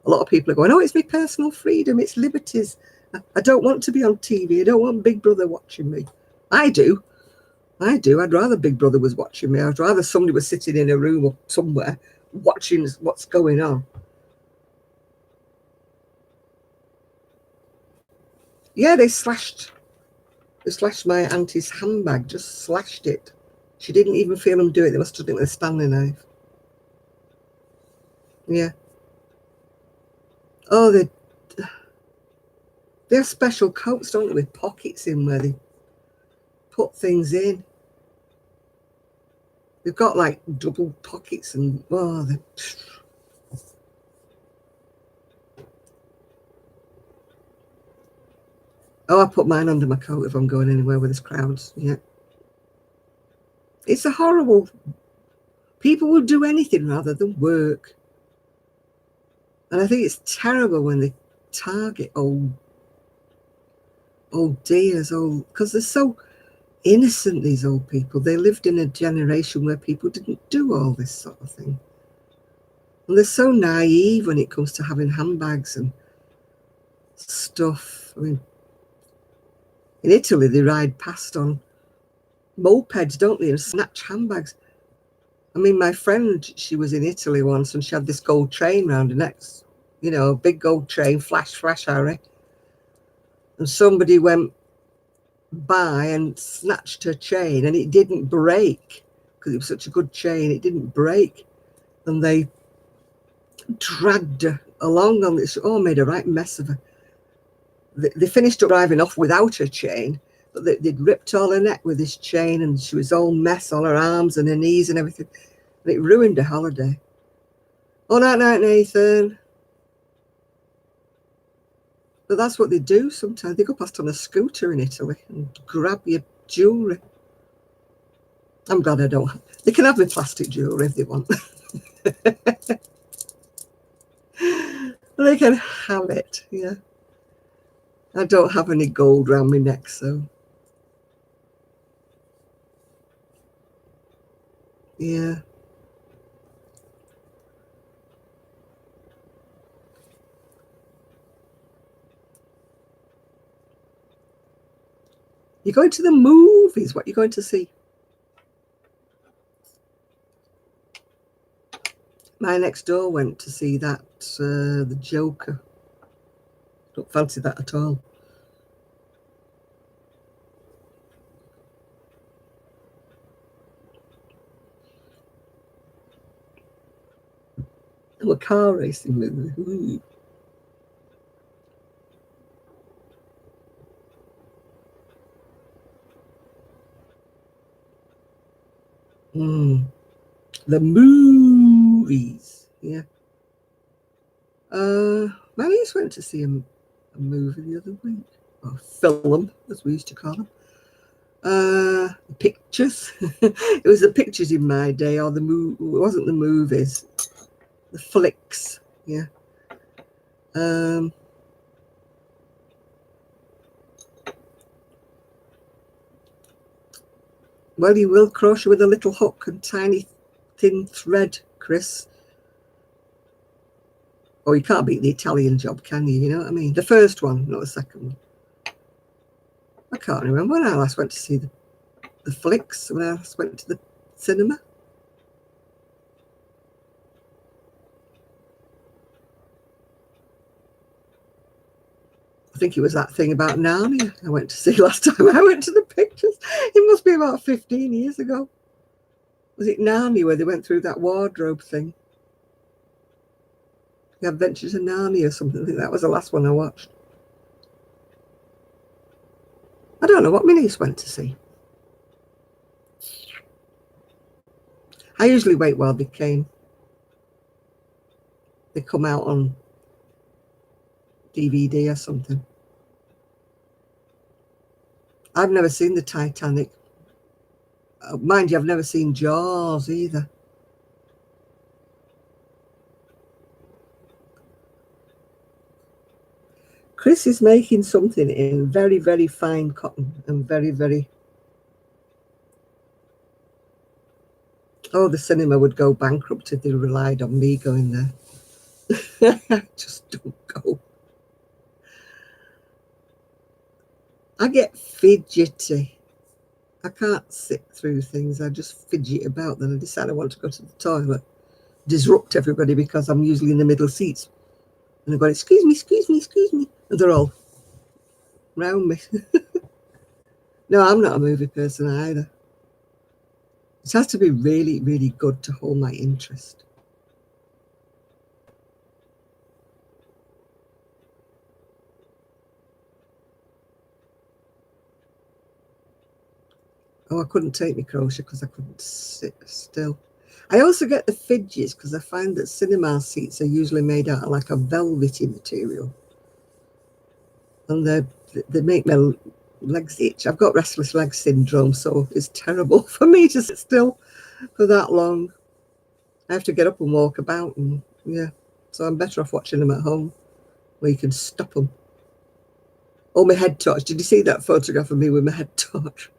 A lot of people are going, oh, it's my personal freedom, it's liberties. I don't want to be on TV. I don't want Big Brother watching me. I do. I'd rather Big Brother was watching me. I'd rather somebody was sitting in a room or somewhere watching what's going on. Yeah, they slashed my auntie's handbag, just slashed it. She didn't even feel them do it. They must have done it with a Stanley knife. Yeah. Oh, they have special coats, don't they, with pockets in where they put things in. They've got like double pockets and oh, I put mine under my coat if I'm going anywhere with there's crowds. Yeah. It's a horrible. People will do anything rather than work. And I think it's terrible when they target old dears, because they're so innocent, these old people. They lived in a generation where people didn't do all this sort of thing. And they're so naive when it comes to having handbags and stuff. I mean, in Italy, they ride past on mopeds, don't they, and snatch handbags. I mean, my friend, she was in Italy once and she had this gold chain round her neck, you know, a big gold chain, flash, Harry. And somebody went by and snatched her chain and it didn't break because it was such a good chain. It didn't break. And they dragged her along on this, made a right mess of her. They finished up driving off without her chain, but they'd ripped all her neck with this chain and she was all mess, all her arms and her knees and everything. And it ruined her holiday. Oh, night, Nathan. But that's what they do sometimes. They go past on a scooter in Italy and grab your jewellery. I'm glad I don't. They can have the plastic jewellery if they want. They can have it, yeah. I don't have any gold around my neck, so. Yeah. You're going to the movies. What are you going to see? My next door went to see that, the Joker. Don't fancy that at all. Oh, a car racing movie. Ooh. The movies. Yeah. My niece went to see a movie the other week. Or film, as we used to call them. Pictures. It was the pictures in my day, or it wasn't the movies. The flicks. Yeah. Well, you will crochet with a little hook and tiny thin thread, Chris. Oh, you can't beat the Italian job, can you? You know what I mean? The first one, not the second one. I can't remember when I last went to see the flicks, when I last went to the cinema. I think it was that thing about Narnia I went to see last time I went to the pictures. It must be about 15 years ago. Was it Narnia where they went through that wardrobe thing? The Adventures of Narnia or something. I think that was the last one I watched. I don't know what my niece went to see. I usually wait while they come out on DVD or something. I've never seen the Titanic. Mind you, I've never seen Jaws either. Chris is making something in very, very fine cotton and very, very... Oh, the cinema would go bankrupt if they relied on me going there. Just don't go. I get fidgety. I can't sit through things. I just fidget about. Then I decide I want to go to the toilet, disrupt everybody because I'm usually in the middle seats. And I go, excuse me, excuse me, excuse me. And they're all round me. No, I'm not a movie person either. It has to be really, really good to hold my interest. Oh, I couldn't take my crochet because I couldn't sit still. I also get the fidgets because I find that cinema seats are usually made out of like a velvety material. And they make my legs itch. I've got restless leg syndrome, so it's terrible for me to sit still for that long. I have to get up and walk about, and yeah, so I'm better off watching them at home where you can stop them. Oh, my head torch. Did you see that photograph of me with my head torch?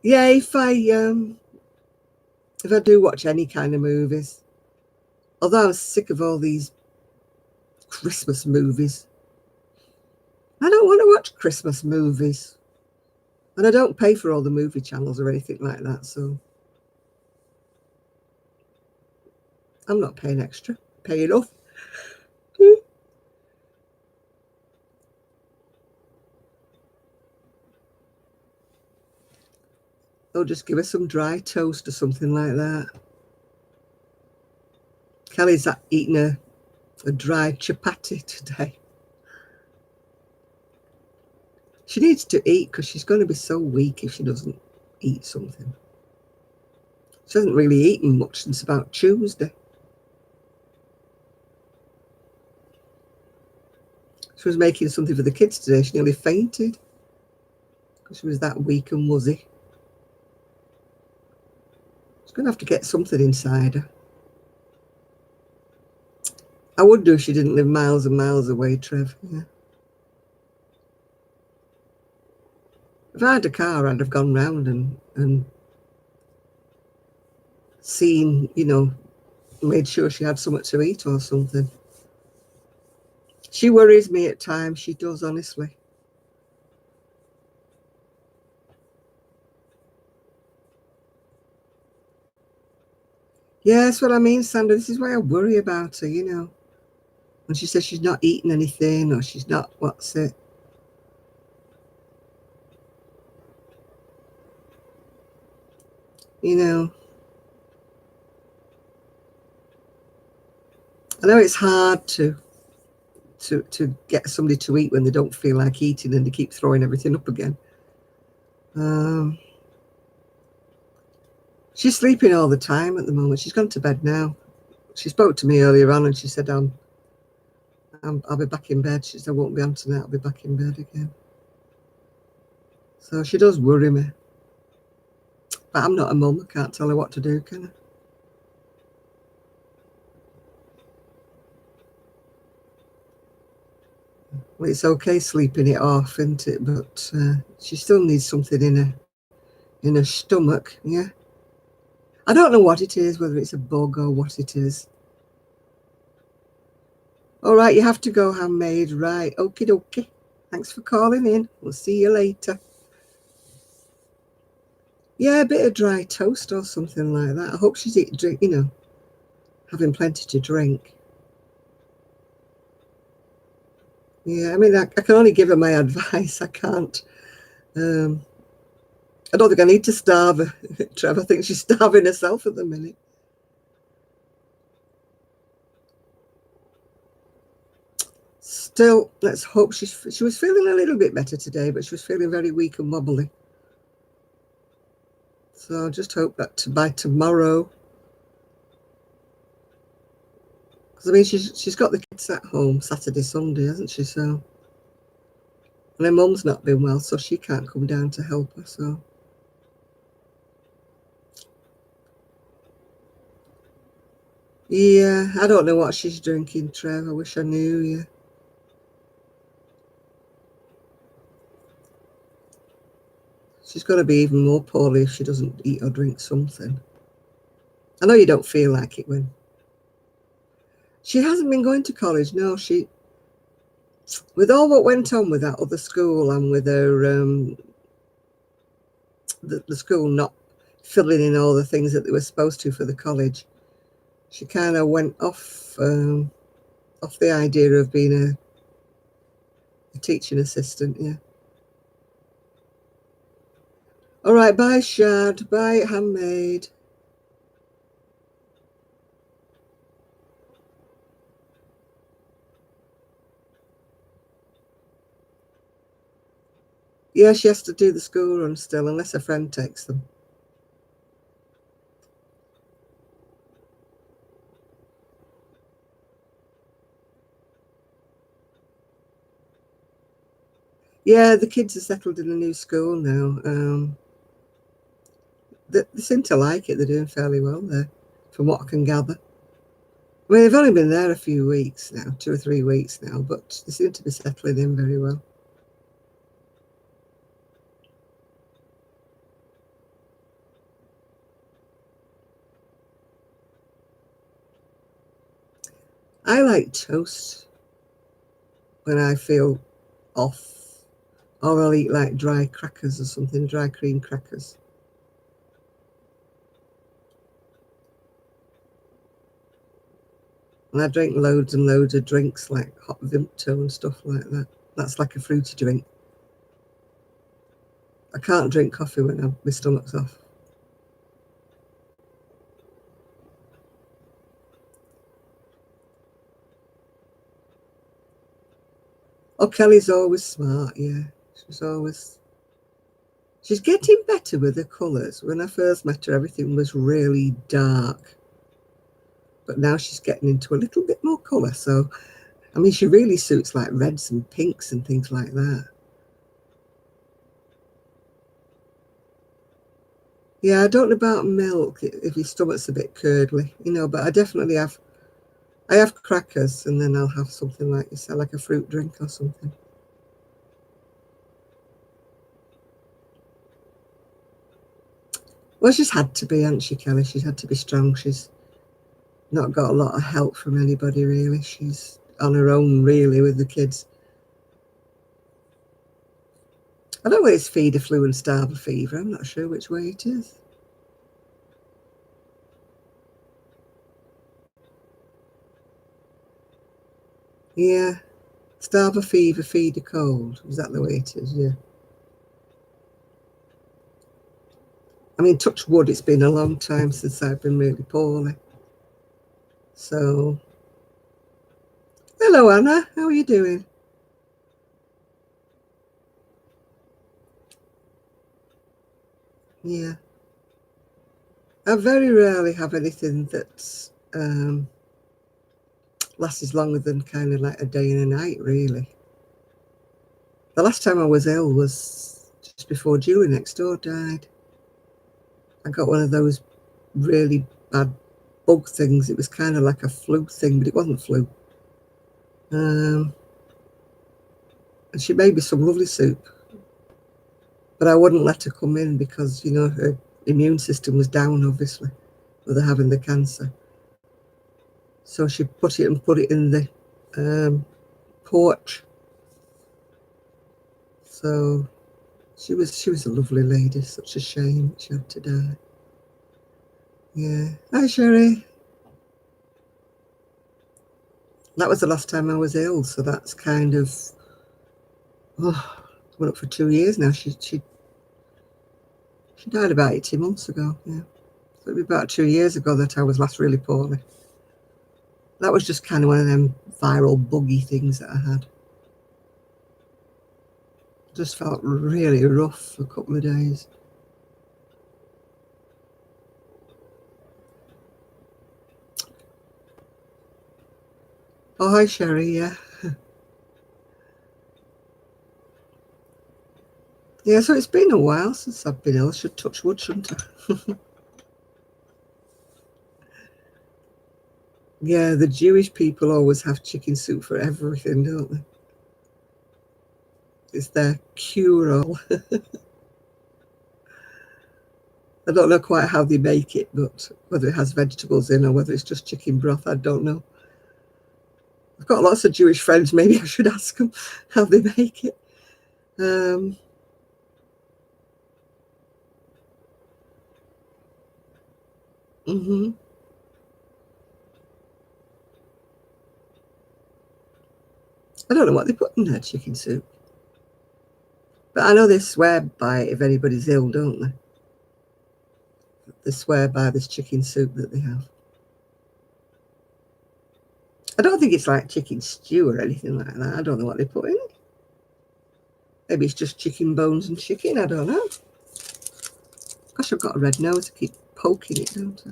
Yeah, if I do watch any kind of movies, although I was sick of all these Christmas movies, I don't want to watch Christmas movies. And I don't pay for all the movie channels or anything like that, so I'm not paying extra. Pay enough. Or just give her some dry toast or something like that. Kelly's eating a dry chapati today. She needs to eat because she's going to be so weak if she doesn't eat something. She hasn't really eaten much since about Tuesday. She was making something for the kids today. She nearly fainted because she was that weak and wuzzy. She's going to have to get something inside her. I would do if she didn't live miles and miles away, Trev. Yeah. If I had a car, I'd have gone round and seen, made sure she had something to eat or something. She worries me at times. She does, honestly. Yeah, that's what I mean, Sandra. This is why I worry about her, When she says she's not eating anything or she's not, what's it? I know it's hard to get somebody to eat when they don't feel like eating and they keep throwing everything up again. She's sleeping all the time at the moment. She's gone to bed now. She spoke to me earlier on and she said, I'll be back in bed. She said, I won't be on tonight. I'll be back in bed again. So she does worry me. But I'm not a mum. I can't tell her what to do, can I? Well, it's okay sleeping it off, isn't it? But she still needs something in her stomach, yeah? I don't know what it is, whether it's a bug or what it is. All right, you have to go, handmaid. Right, okie dokie. Thanks for calling in. We'll see you later. Yeah, a bit of dry toast or something like that. I hope she's eating, having plenty to drink. Yeah, I mean, I can only give her my advice. I can't. I don't think I need to starve her, Trev. I think she's starving herself at the minute. Still, let's hope she was feeling a little bit better today, but she was feeling very weak and wobbly. So I'll just hope that by tomorrow, Because I mean, she's got the kids at home Saturday, Sunday, hasn't she? So, and her mum's not been well, so she can't come down to help her. So, yeah, I don't know what she's drinking, Trev. I wish I knew. Yeah, she's got to be even more poorly if she doesn't eat or drink something. I know you don't feel like it when she hasn't been going to college. No, she, with all what went on with that other school and with her the school not filling in all the things that they were supposed to for the college, she kind of went off the idea of being a teaching assistant. Yeah. All right. Bye, Shad. Bye, Handmaid. Yeah, she has to do the school run still, unless her friend takes them. Yeah, the kids are settled in a new school now. They seem to like it. They're doing fairly well there, from what I can gather. I mean, they've only been there a few weeks now, 2 or 3 weeks now, but they seem to be settling in very well. I like toast when I feel off, or I'll eat like dry crackers or something, dry cream crackers. And I drink loads and loads of drinks like hot Vimto and stuff like that. That's like a fruity drink. I can't drink coffee when my stomach's off. Oh, Kelly's always smart, yeah. She's getting better with her colours. When I first met her, everything was really dark. But now she's getting into a little bit more colour. So, I mean, she really suits like reds and pinks and things like that. Yeah, I don't know about milk if your stomach's a bit curdly, but I have crackers and then I'll have something like you said, like a fruit drink or something. Well, she's had to be, hasn't she, Kelly? She's had to be strong. She's not got a lot of help from anybody, really. She's on her own, really, with the kids. I don't know whether it's feeder flu and starver fever. I'm not sure which way it is. Yeah, starver fever, feeder cold. Is that the way it is? Yeah. I mean, touch wood, it's been a long time since I've been really poorly. So, hello, Anna. How are you doing? Yeah. I very rarely have anything that lasts longer than kind of like a day and a night, really. The last time I was ill was just before Julie next door died. I got one of those really bad bug things. It was kind of like a flu thing, but it wasn't flu. Um, and she made me some lovely soup, but I wouldn't let her come in because, her immune system was down, obviously, with her having the cancer. So she put it in the porch. So she was a lovely lady. Such a shame she had to die. Yeah. Hi, Sherry. That was the last time I was ill, so that's kind of went up for 2 years now. She died about 18 months ago. Yeah, so it'd be about 2 years ago that I was last really poorly. That was just kind of one of them viral buggy things that I had. Just felt really rough for a couple of days. Oh, hi, Sherry, yeah. Yeah, so it's been a while since I've been ill. I should touch wood, shouldn't I? Yeah, the Jewish people always have chicken soup for everything, don't they? It's their cure-all. I don't know quite how they make it, but whether it has vegetables in or whether it's just chicken broth, I don't know. I've got lots of Jewish friends. Maybe I should ask them how they make it. Um, hmm I don't know what they put in their chicken soup, but I know they swear by it if anybody's ill, don't they? They swear by this chicken soup that they have. I don't think it's like chicken stew or anything like that. I don't know what they put in it. Maybe it's just chicken bones and chicken. I don't know. Gosh, I've got a red nose. I keep poking it, don't I?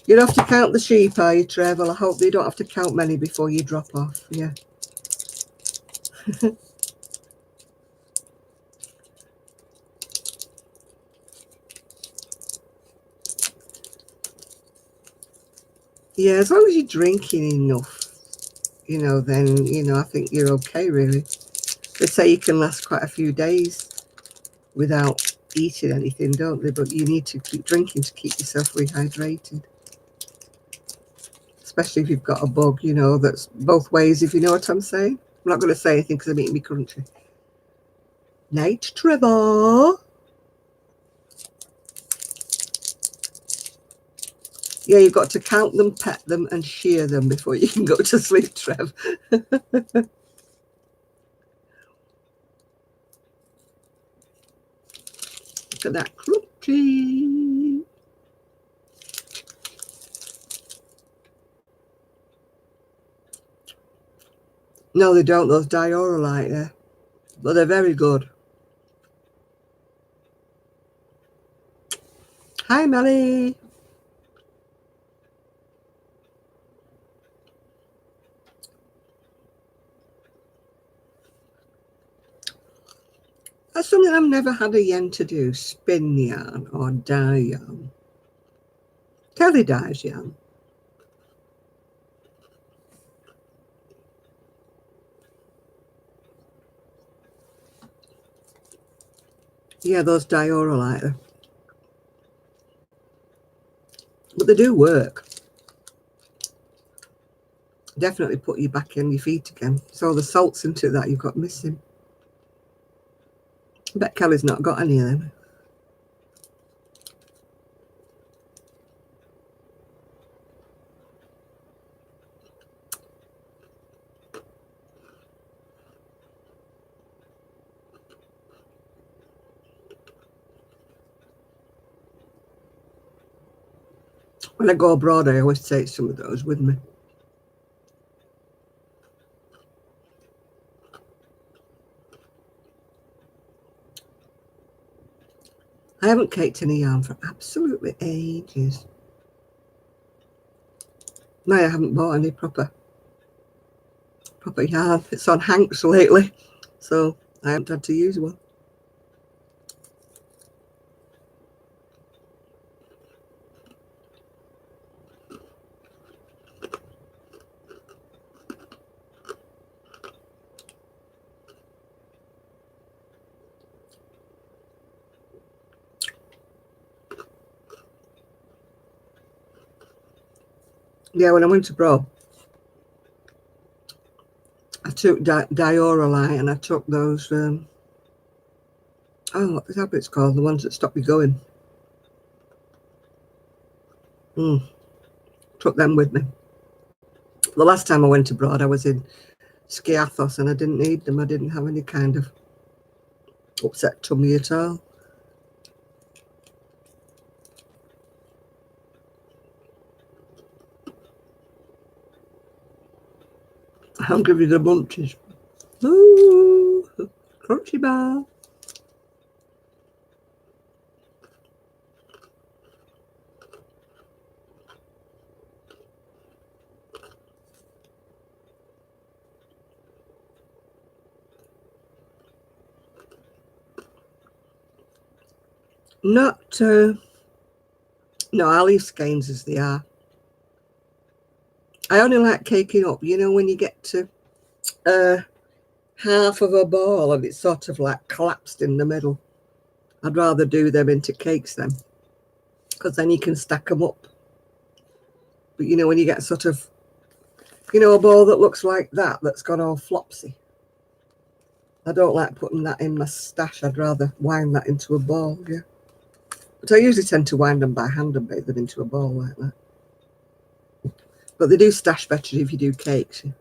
You don't have to count the sheep, are you, Trev? Well, I hope you don't have to count many before you drop off. Yeah. Yeah, as long as you're drinking enough, then, I think you're okay, really. They say you can last quite a few days without eating anything, don't they? But you need to keep drinking to keep yourself rehydrated. Especially if you've got a bug, that's both ways, if you know what I'm saying. I'm not going to say anything because I'm eating me crunchy. Night, Trevor. Yeah, you've got to count them, pet them, and shear them before you can go to sleep, Trev. Look at that crunchy. No, they don't, those Diorolite there. But they're very good. Hi, Melly. That's something I've never had a yen to do, spin yarn or dye yarn. Telly dyes yarn. Yeah, those Diorolite. But they do work. Definitely put you back on your feet again. So the salts into that you've got missing. I bet Kelly's not got any of them. When I go abroad, I always take some of those with me. I haven't caked any yarn for absolutely ages. No, I haven't bought any proper yarn. It's on Hanks lately, so I haven't had to use one. Yeah, when I went abroad, I took Diorolite and I took those, what is that it's called? The ones that stop you going. Took them with me. The last time I went abroad, I was in Skiathos and I didn't need them. I didn't have any kind of upset tummy at all. I'll give you the munchies. Ooh, crunchy bar. Not, no, I'll leave skeins as they are. I only like caking up, you know, when you get to half of a ball and it's sort of like collapsed in the middle. I'd rather do them into cakes then, because then you can stack them up. But you know, when you get sort of, you know, a ball that looks like that, that's got all flopsy, I don't like putting that in my stash. I'd rather wind that into a ball, yeah. But I usually tend to wind them by hand and make them into a ball like that. But they do stash better if you do cakes. Yeah.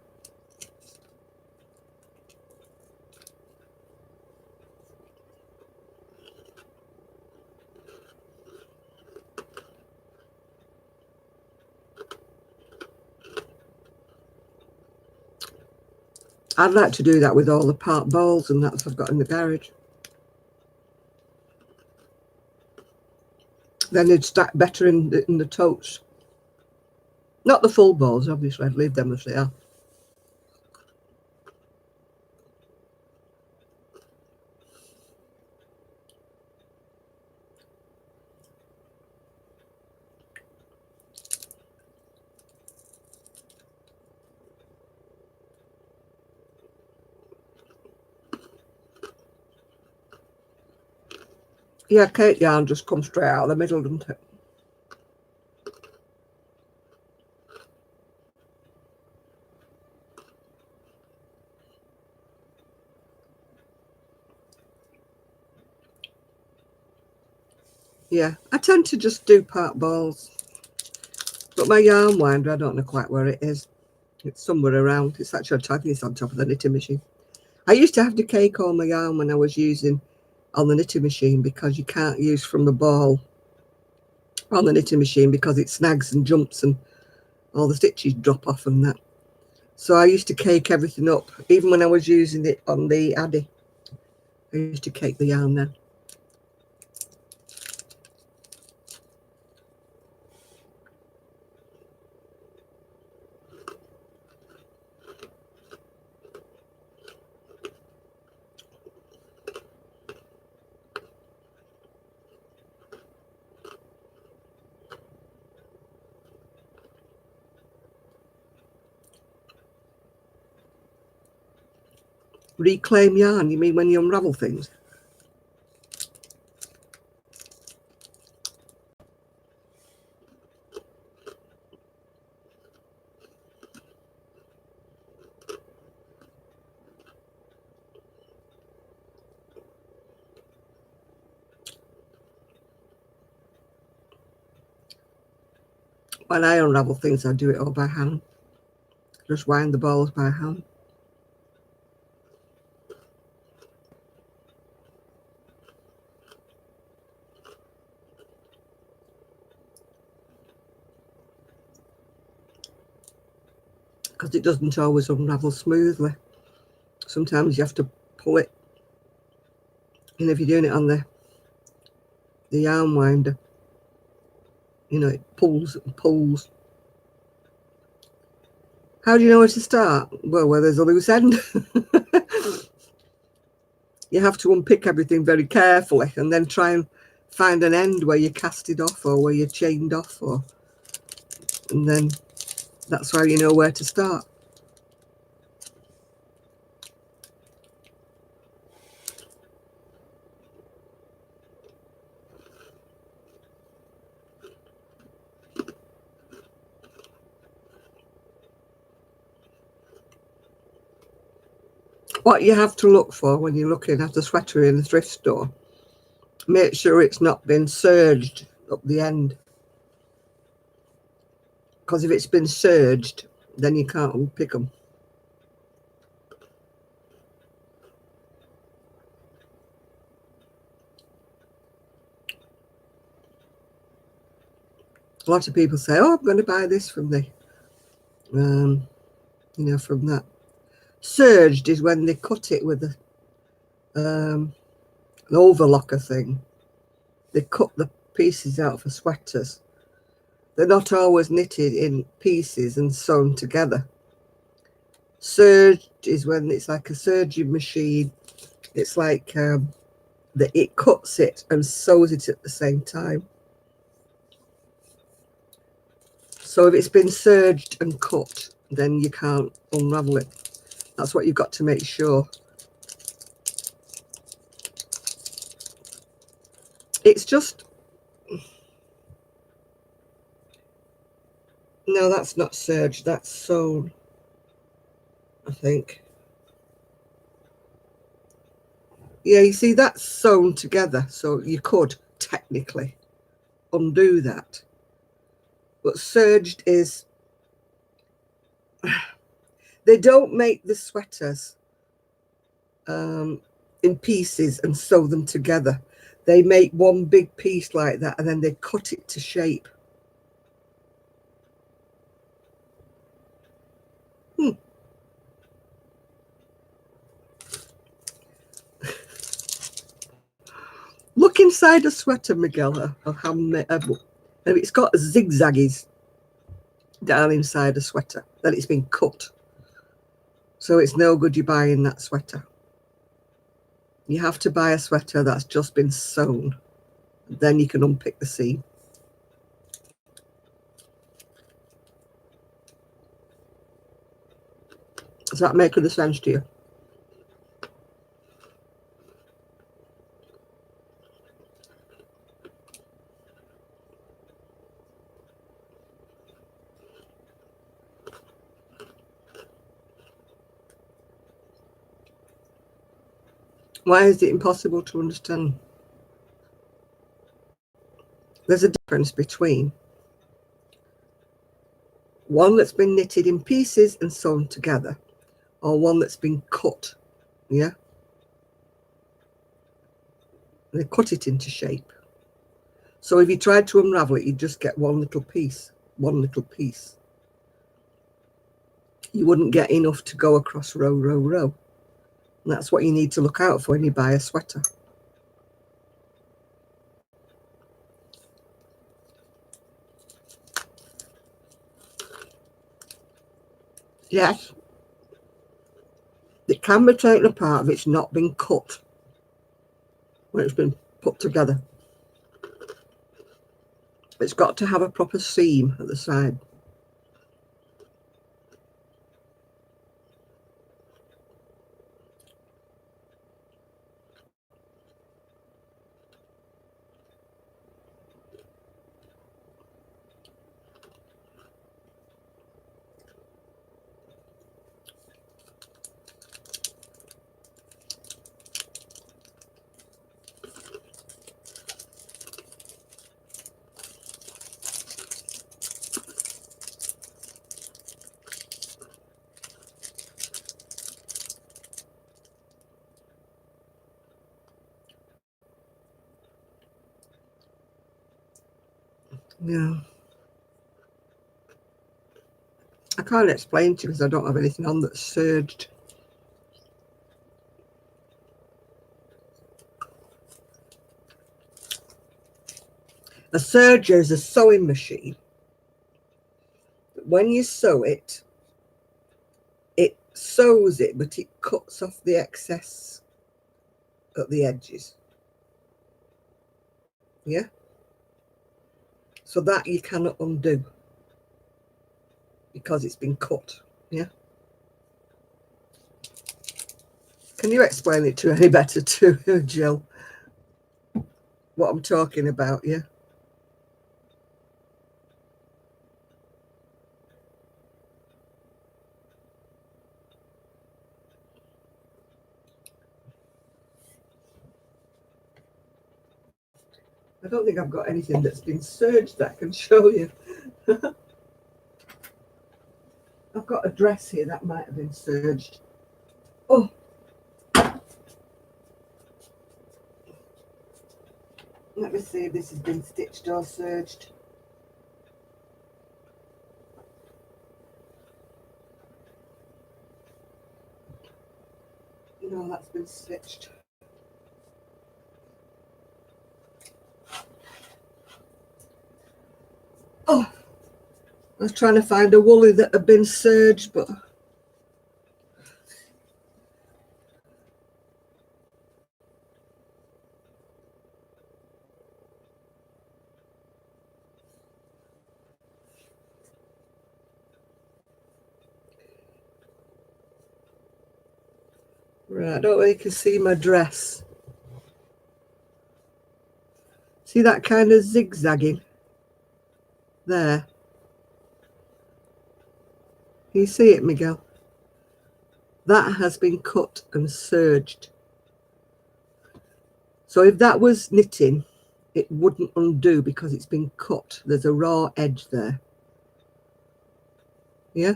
I'd like to do that with all the part bowls and that's I've got in the garage. Then they'd stack better in the totes. Not the full bowls, obviously. I'd leave them as they are. Yeah, cake yarn just comes straight out of the middle, doesn't it? Yeah, I tend to just do part balls. But my yarn winder, I don't know quite where it is. It's somewhere around. It's actually, I think it's on top of the knitting machine. I used to have to cake all my yarn when I was using on the knitting machine, because you can't use from the ball on the knitting machine because it snags and jumps and all the stitches drop off and that. So I used to cake everything up, even when I was using it on the Addy. I used to cake the yarn then. Reclaim yarn, you mean when you unravel things? When I unravel things, I do it all by hand. Just wind the balls by hand. Because it doesn't always unravel smoothly. Sometimes you have to pull it. And if you're doing it on the yarn winder, you know, it pulls and pulls. How do you know where to start? Well, where there's a loose end. You have to unpick everything very carefully and then try and find an end where you cast it off or where you're chained off, and then that's how you know where to start. What you have to look for when you're looking at a sweater in a thrift store, make sure it's not been serged up the end. Because if it's been serged, then you can't unpick them. A lot of people say, oh, I'm going to buy this from the, you know, from that. Serged is when they cut it with an overlocker thing. They cut the pieces out for sweaters. They're not always knitted in pieces and sewn together. Serged is when it's like a serging machine. It's like that it cuts it and sews it at the same time. So if it's been serged and cut, then you can't unravel it. That's what you've got to make sure. It's just, no, that's not serged, that's sewn, I think. Yeah, you see, that's sewn together, so you could technically undo that. But serged is, they don't make the sweaters in pieces and sew them together. They make one big piece like that and then they cut it to shape. Look inside a sweater, Miguel, and it's got zigzaggies down inside a sweater, then it's been cut. So it's no good you buying that sweater. You have to buy a sweater that's just been sewn. Then you can unpick the seam. Does that make any sense to you? Why is it impossible to understand? There's a difference between one that's been knitted in pieces and sewn together, or one that's been cut. Yeah, they cut it into shape. So if you tried to unravel it, you'd just get one little piece. You wouldn't get enough to go across row, row, row. And that's what you need to look out for when you buy a sweater. Yes, it can be taken apart if it's not been cut when it's been put together. It's got to have a proper seam at the side. Yeah. I can't explain to you because I don't have anything on that's serged. A serger is a sewing machine. When you sew it, it sews it, but it cuts off the excess at the edges. Yeah? So that you cannot undo because it's been cut. Yeah? Can you explain it to any better to Jill? What I'm talking about, yeah? I don't think I've got anything that's been serged that I can show you. I've got a dress here that might have been serged. Oh. Let me see if this has been stitched or serged. No, that's been stitched. Oh, I was trying to find a woolly that had been serged, but Right, I don't know if you can see my dress. See that kind of zigzagging there? Can you see it, Miguel? That has been cut and serged. So if that was knitting, it wouldn't undo because it's been cut. There's a raw edge there. Yeah?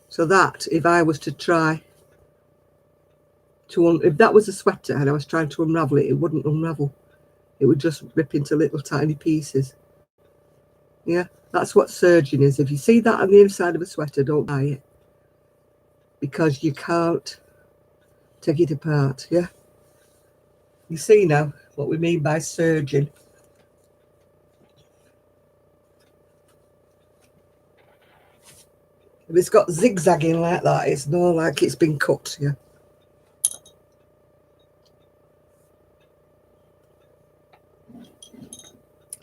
So that, if I was to try to, if that was a sweater and I was trying to unravel it, it wouldn't unravel. It would just rip into little tiny pieces. Yeah? That's what serging is. If you see that on the inside of a sweater, don't buy it. Because you can't take it apart. Yeah? You see now what we mean by serging. If it's got zigzagging like that, it's more like it's been cut. Yeah?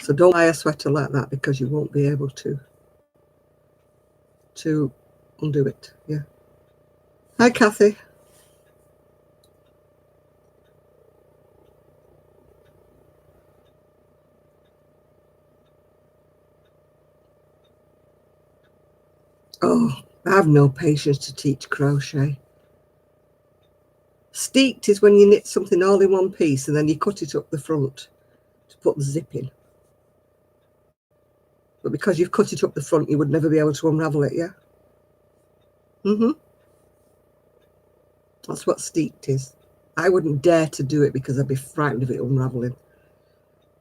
So don't buy a sweater like that because you won't be able to undo it. Yeah. Hi, Kathy. Oh, I have no patience to teach crochet. Steeked is when you knit something all in one piece and then you cut it up the front to put the zip in. But because you've cut it up the front, you would never be able to unravel it, yeah? That's what steeked is. I wouldn't dare to do it because I'd be frightened of it unraveling.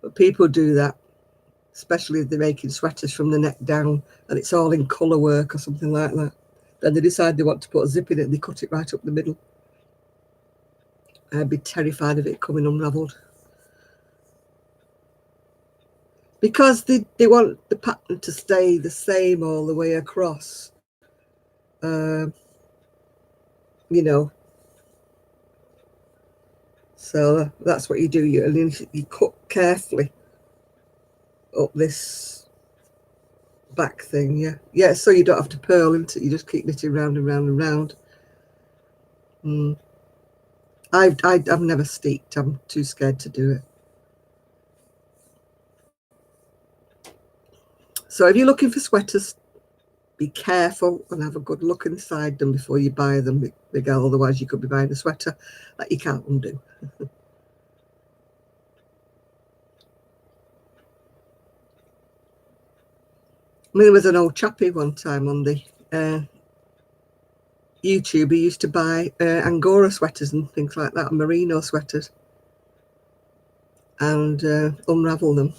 But people do that, especially if they're making sweaters from the neck down and it's all in colour work or something like that. Then they decide they want to put a zip in it and they cut it right up the middle. I'd be terrified of it coming unravelled. Because they want the pattern to stay the same all the way across. You know. So that's what you do. You cut carefully up this back thing, yeah. Yeah, so you don't have to purl into it. You just keep knitting round and round and round. I've never steeked. I'm too scared to do it. So if you're looking for sweaters, be careful and have a good look inside them before you buy them, Miguel. Otherwise, you could be buying a sweater that you can't undo. I mean, there was an old chappie one time on the YouTube. He used to buy Angora sweaters and things like that, merino sweaters, and unravel them.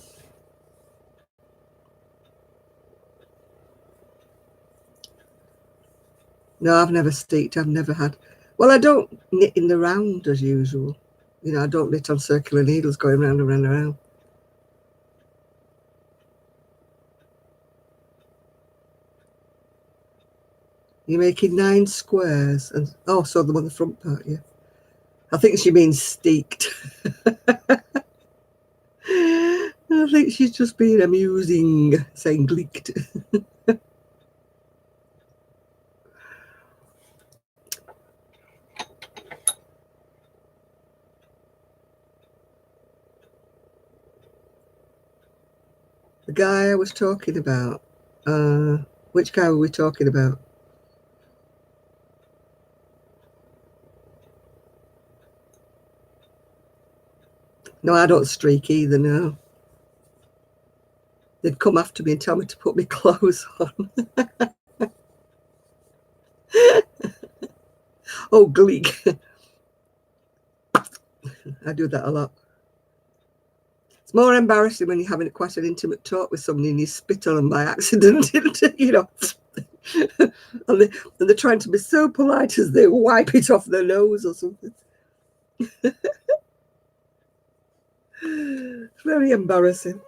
No, I've never steeked. I've never had. Well, I don't knit in the round as usual. You know, I don't knit on circular needles going round and round and round. You're making 9 squares, and oh, so them on the front part, yeah. I think she means steeked. I think she's just being amusing, saying gleeked. The guy I was talking about, which guy were we talking about? No, I don't streak either, no. They'd come after me and tell me to put my clothes on. Oh, gleek. I do that a lot. It's more embarrassing when you're having quite an intimate talk with somebody and you spit on them by accident, you know. and they're trying to be so polite as they wipe it off their nose or something. It's very embarrassing.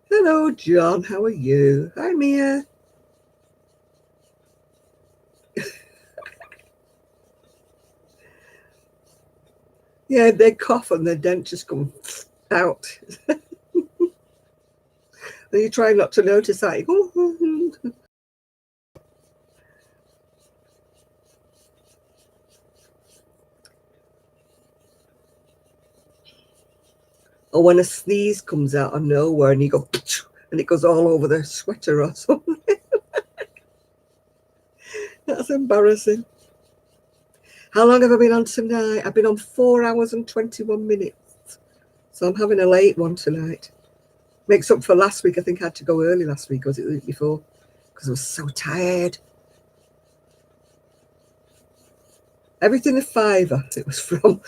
Hello, John. How are you? Hi, Mia. Yeah, they cough and their dentures come out. And you try not to notice that. Or when a sneeze comes out of nowhere and you go, and it goes all over the sweater or something. That's embarrassing. How long have I been on tonight? I've been on 4 hours and 21 minutes. So I'm having a late one tonight. Makes up for last week. I think I had to go early last week, or was it the week before? Because I was so tired. Everything a fiver it was from.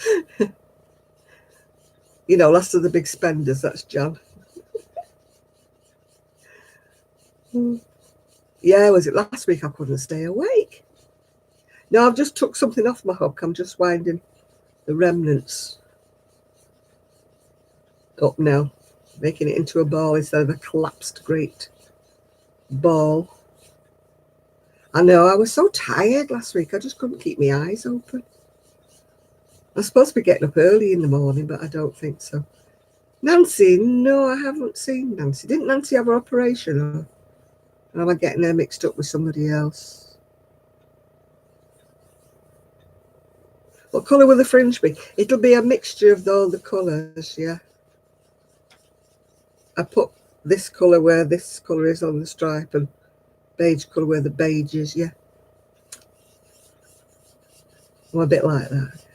You know, last of the big spenders, that's Jan. Yeah, was it last week? I couldn't stay awake. No, I've just took something off my hook. I'm just winding the remnants up now, making it into a ball instead of a collapsed great ball. I know, I was so tired last week. I just couldn't keep my eyes open. I'm supposed to be getting up early in the morning, but I don't think so. Nancy, no, I haven't seen Nancy. Didn't Nancy have her operation? Or am I getting her mixed up with somebody else? What colour will the fringe be? It'll be a mixture of all the colours, yeah. I put this colour where this colour is on the stripe and beige colour where the beige is, yeah. I'm a bit like that.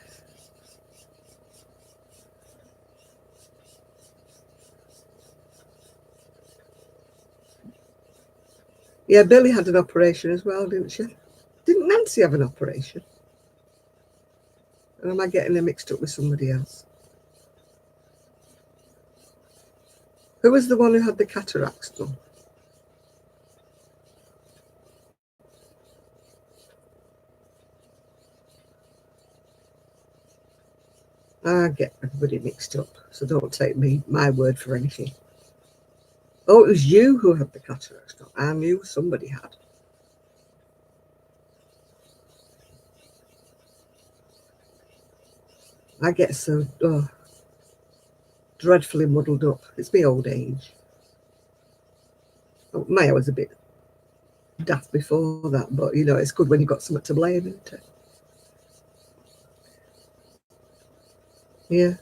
Yeah, Billy had an operation as well, didn't she? Didn't Nancy have an operation? Or am I getting her mixed up with somebody else? Who was the one who had the cataracts done? I get everybody mixed up, so don't take my word for anything. Oh, it was you who had the cataracts done. I knew somebody had. I get so dreadfully muddled up. It's my old age. Oh, Maya was a bit daft before that, but you know, it's good when you've got something to blame, isn't it? Yeah.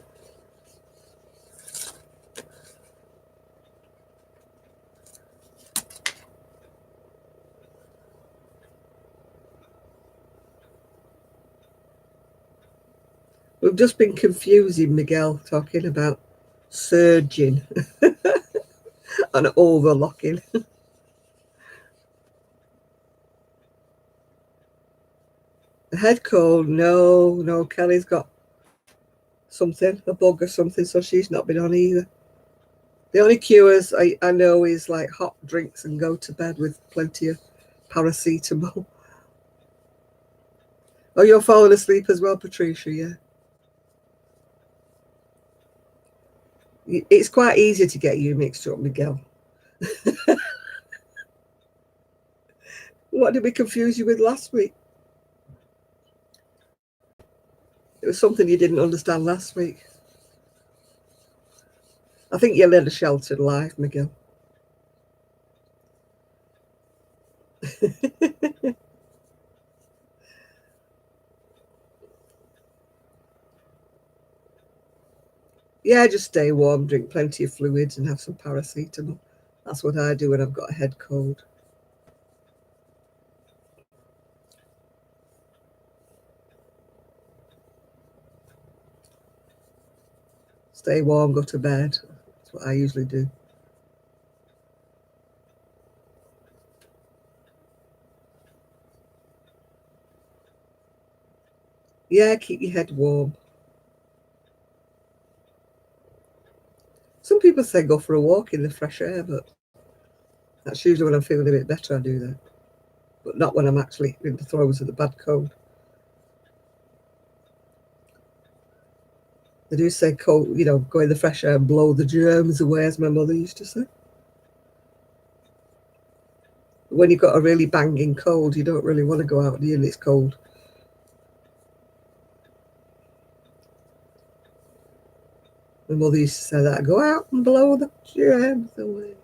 We've just been confusing Miguel talking about surging and overlocking. The head cold, no, Kelly's got something, a bug or something, so she's not been on either. The only cures I know is like hot drinks and go to bed with plenty of paracetamol. Oh, you're falling asleep as well, Patricia, yeah? It's quite easy to get you mixed up, Miguel. What did we confuse you with last week? It was something you didn't understand last week. I think you led a sheltered life, Miguel. Yeah, just stay warm, drink plenty of fluids, and have some paracetamol. That's what I do when I've got a head cold. Stay warm, go to bed. That's what I usually do. Yeah, keep your head warm. Some people say go for a walk in the fresh air, but that's usually when I'm feeling a bit better, I do that. But not when I'm actually in the throes of the bad cold. They do say cold, you know, go in the fresh air and blow the germs away, as my mother used to say. But when you've got a really banging cold, you don't really want to go out, do you? And it's cold. My mother used to say that. Go out and blow the germs away.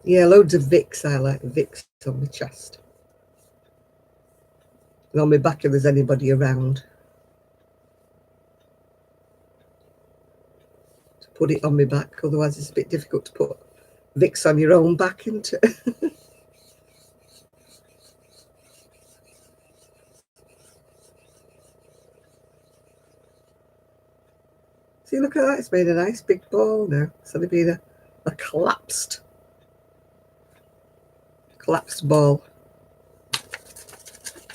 Yeah, loads of Vicks. I like Vicks on my chest. And on my back if there's anybody around. To put it on my back, otherwise it's a bit difficult to put Vicks on your own back, isn't it? See, look at that. It's made a nice big ball now. It's only been a collapsed ball.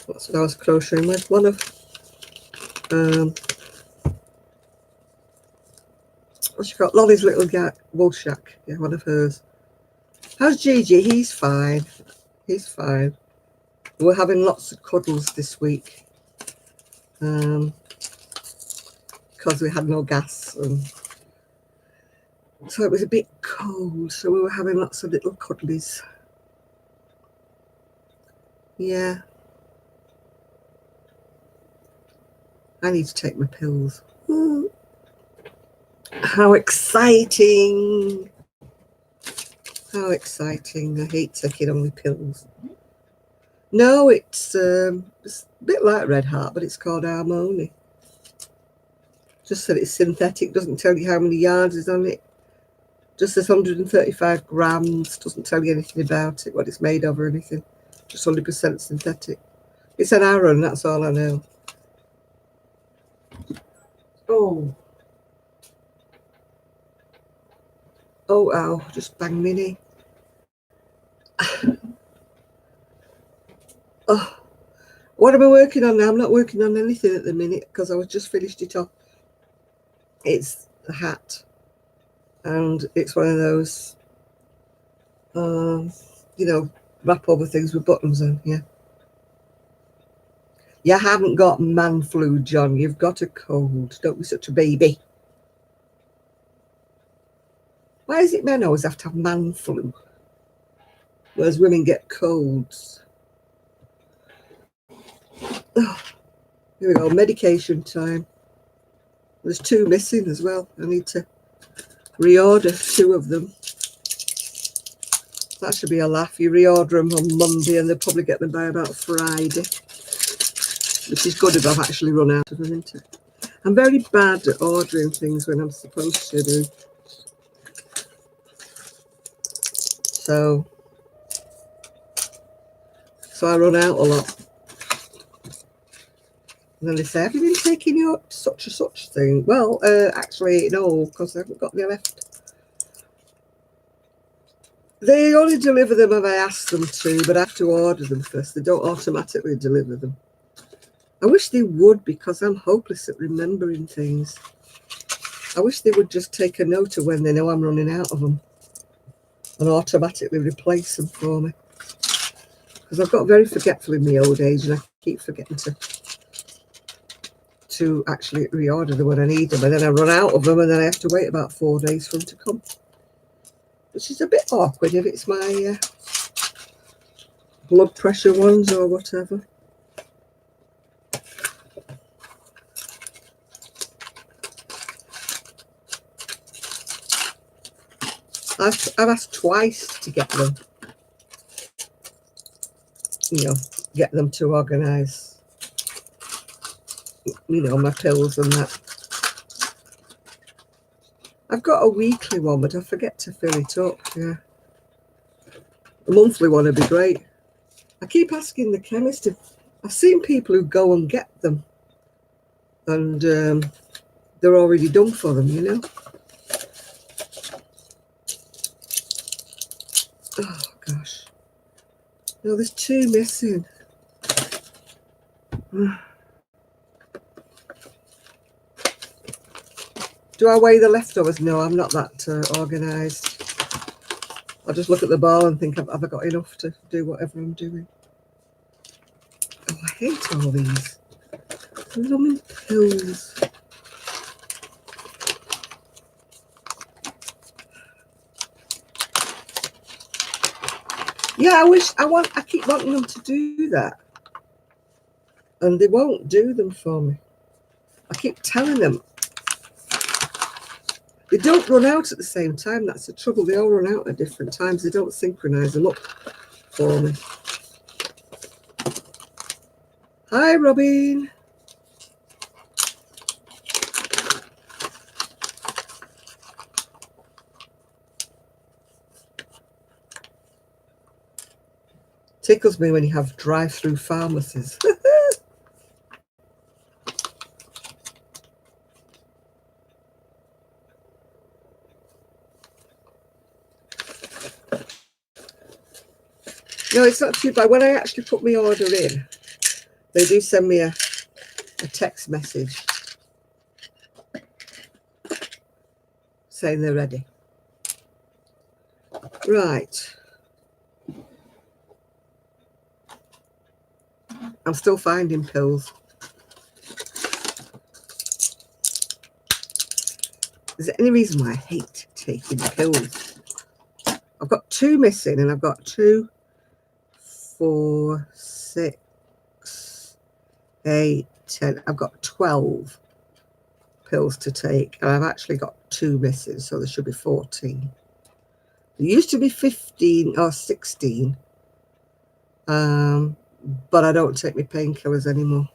That's what I was crocheting with. One of what's she got? Lolly's little wool shack. Yeah, one of hers. How's Gigi? He's fine. He's fine. We're having lots of cuddles this week. Because we had no gas, and so it was a bit cold, so we were having lots of little cuddlies. Yeah, I need to take my pills. Ooh. How exciting! How exciting. I hate taking on my pills. No, it's a bit like Red Heart, but it's called Harmony. Just that it's synthetic, doesn't tell you how many yards is on it. Just says 135 grams, doesn't tell you anything about it, what it's made of or anything. Just 100% synthetic. It's an Aran, that's all I know. Oh. Oh, ow, just bang me knee. Oh. What am I working on now? I'm not working on anything at the minute because I was just finished it off. It's the hat. And it's one of those, wrap over things with buttons on, yeah. You haven't got man flu, John. You've got a cold. Don't be such a baby. Why is it men always have to have man flu, whereas women get colds? Oh, here we go, medication time. There's 2 missing as well. I need to reorder 2 of them. That should be a laugh. You reorder them on Monday and they'll probably get them by about Friday, which is good if I've actually run out of them, isn't it? I'm very bad at ordering things when I'm supposed to do. So I run out a lot. And then they say, have you been taking your such and such thing? Well, actually, no, because I haven't got any left. They only deliver them if I ask them to, but I have to order them first. They don't automatically deliver them. I wish they would, because I'm hopeless at remembering things. I wish they would just take a note of when they know I'm running out of them and automatically replace them for me. Because I've got very forgetful in my old age, and I keep forgetting to actually reorder them when I need them, and then I run out of them, and then I have to wait about 4 days for them to come, which is a bit awkward if it's my blood pressure ones or whatever. I've asked twice to get them, get them to organise, my pills and that. I've got a weekly one, but I forget to fill it up, yeah. A monthly one would be great. I keep asking the chemist I've seen people who go and get them, and they're already done for them, Oh, gosh. No, there's 2 missing. Do I weigh the leftovers? No, I'm not that organised. I just look at the bar and think, have I got enough to do whatever I'm doing? Oh, I hate all these blooming pills. Yeah, I keep wanting them to do that. and they won't do them for me. I keep telling them. They don't run out at the same time. That's the trouble. They all run out at different times. They don't synchronise them up for me. Hi, Robin. Tickles me when you have drive-through pharmacies. No, it's not too bad. When I actually put my order in, they do send me a text message saying they're ready. Right. I'm still finding pills. Is there any reason why I hate taking pills? I've got 2 missing, and I've got 2, 4, 6, 8, 10. I've got 12 pills to take, and I've actually got 2 missing, so there should be 14. There used to be 15 or 16, but I don't take my painkillers anymore.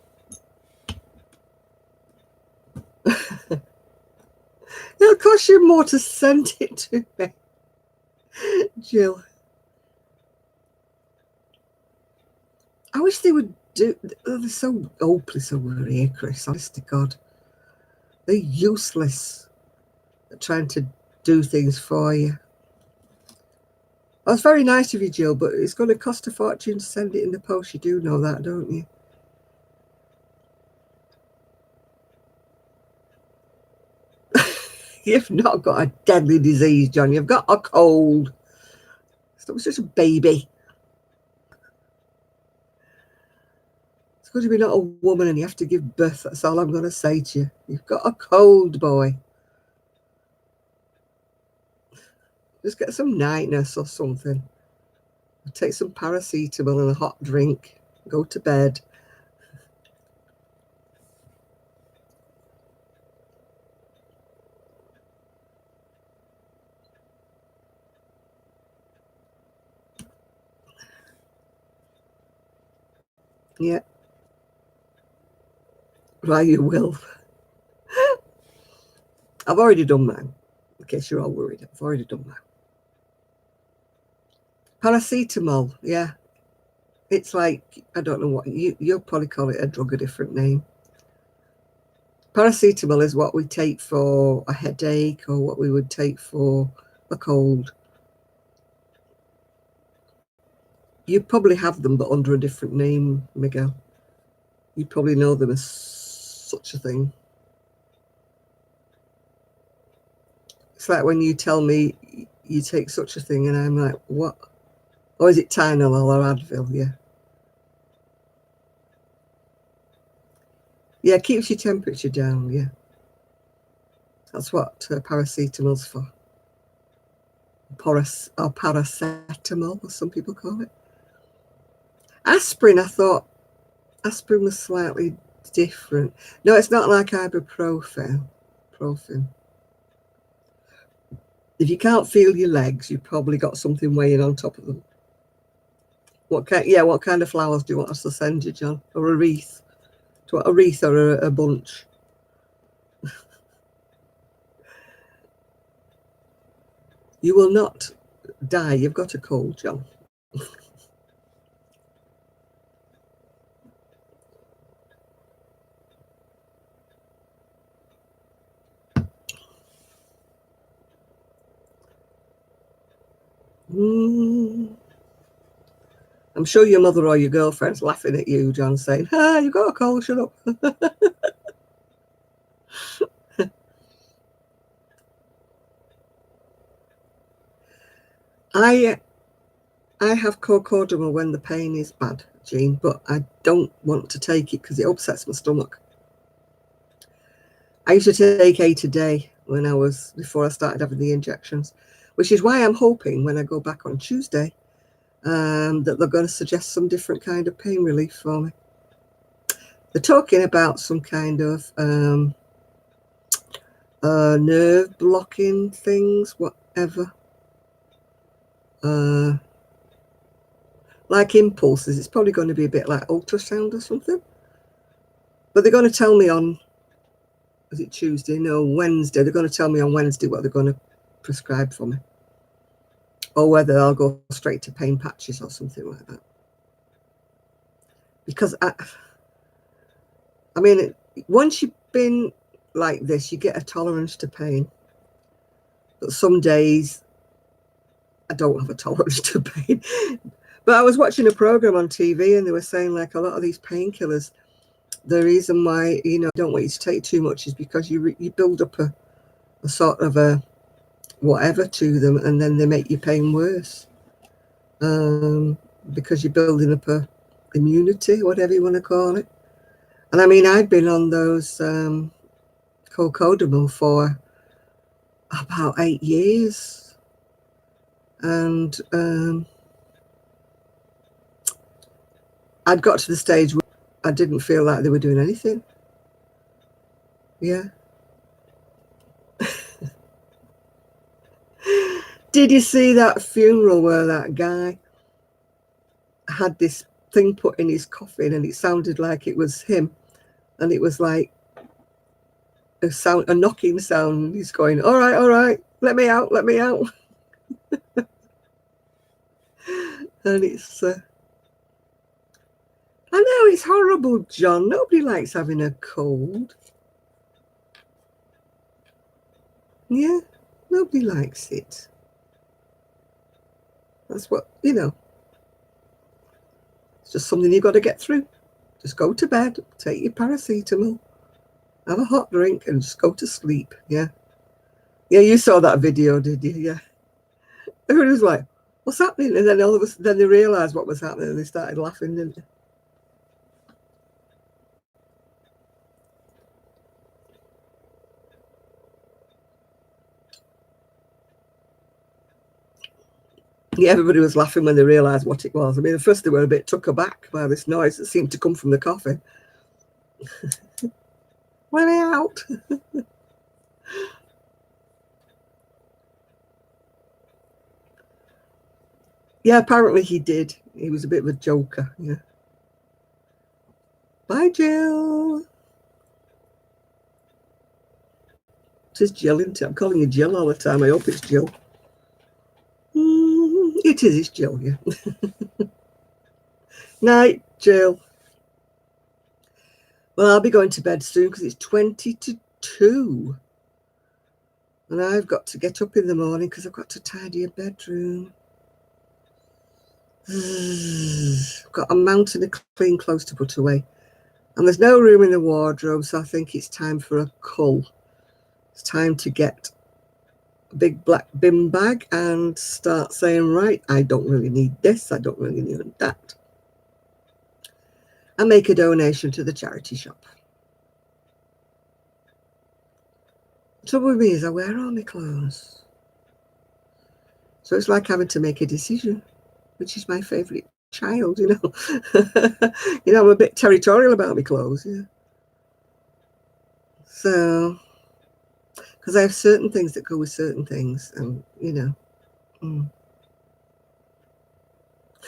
It'll cost you more to send it to me, Jill. I wish they would do. They're so hopeless over here, Chris. Honest to God, they're useless at trying to do things for you. That's very nice of you, Jill, but it's going to cost a fortune to send it in the post. You do know that, don't you? You've not got a deadly disease, John. You've got a cold. Stop such a baby. It's good to be not a woman and you have to give birth. That's all I'm going to say to you. You've got a cold, boy. Just get some night nurse or something. Take some paracetamol and a hot drink. Go to bed. Yeah. Right, you will. I've already done mine. In case you're all worried, I've already done mine. Paracetamol, yeah. It's like, I don't know what, you'll probably call it a drug, a different name. Paracetamol is what we take for a headache or what we would take for a cold. You probably have them, but under a different name, Miguel. You probably know them as such a thing. It's like when you tell me you take such a thing, and I'm like, what? Or is it Tylenol or Advil? Yeah. Yeah, it keeps your temperature down, yeah. That's what paracetamol's for. Or paracetamol, as some people call it. Aspirin, I thought aspirin was slightly different. No, it's not like ibuprofen. If you can't feel your legs, you've probably got something weighing on top of them. What kind of flowers do you want us to send you, John? Or a wreath? Do you want a wreath or a bunch? You will not die. You've got a cold, John. I'm sure your mother or your girlfriend's laughing at you, John, saying, you got a cold, shut up. I have cocodamol when the pain is bad, Jean, but I don't want to take it because it upsets my stomach. I used to take 8 a day before I started having the injections, which is why I'm hoping when I go back on Tuesday that they're going to suggest some different kind of pain relief for me. They're talking about some kind of nerve blocking things, whatever. Like impulses. It's probably going to be a bit like ultrasound or something. But they're going to tell me on, is it Tuesday? No, Wednesday. They're going to tell me on Wednesday what they're going to prescribe for me. Or whether I'll go straight to pain patches or something like that. Because, I mean, once you've been like this, you get a tolerance to pain. But some days, I don't have a tolerance to pain. But I was watching a program on TV and they were saying like a lot of these painkillers, the reason why, you know, don't want you to take too much is because you build up a sort of a whatever to them, and then they make your pain worse. Because you're building up a immunity, whatever you want to call it. And I mean, I'd been on those Cocodamol for about 8 years. And I'd got to the stage where I didn't feel like they were doing anything. Yeah. Did you see that funeral where that guy had this thing put in his coffin and it sounded like it was him? And it was like a knocking sound. He's going, all right, let me out. And it's, I know it's horrible, John. Nobody likes having a cold. Yeah, nobody likes it. That's what, you know, it's just something you've got to get through. Just go to bed, take your paracetamol, have a hot drink, and just go to sleep. Yeah. Yeah, you saw that video, did you? Yeah. Everybody was like, what's happening? And then all of a sudden, then they realised what was happening and they started laughing, didn't they? Yeah, everybody was laughing when they realised what it was. I mean, at first they were a bit took aback by this noise that seemed to come from the coffee. Let me out. Yeah, apparently he did. He was a bit of a joker. Yeah. Bye, Jill. It's Jill, isn't it? I'm calling you Jill all the time. I hope it's Jill. It is, it's Jill, yeah. Night, Jill. Well, I'll be going to bed soon because it's 20 to 2. And I've got to get up in the morning because I've got to tidy a bedroom. I've got a mountain of clean clothes to put away. And there's no room in the wardrobe, so I think it's time for a cull. It's time to get a big black bin bag and start saying, right, I don't really need this, I don't really need that. And make a donation to the charity shop. The trouble with me is I wear all my clothes. So it's like having to make a decision, which is my favourite child, you know. You know, I'm a bit territorial about my clothes, yeah. So, because I have certain things that go with certain things, and, you know.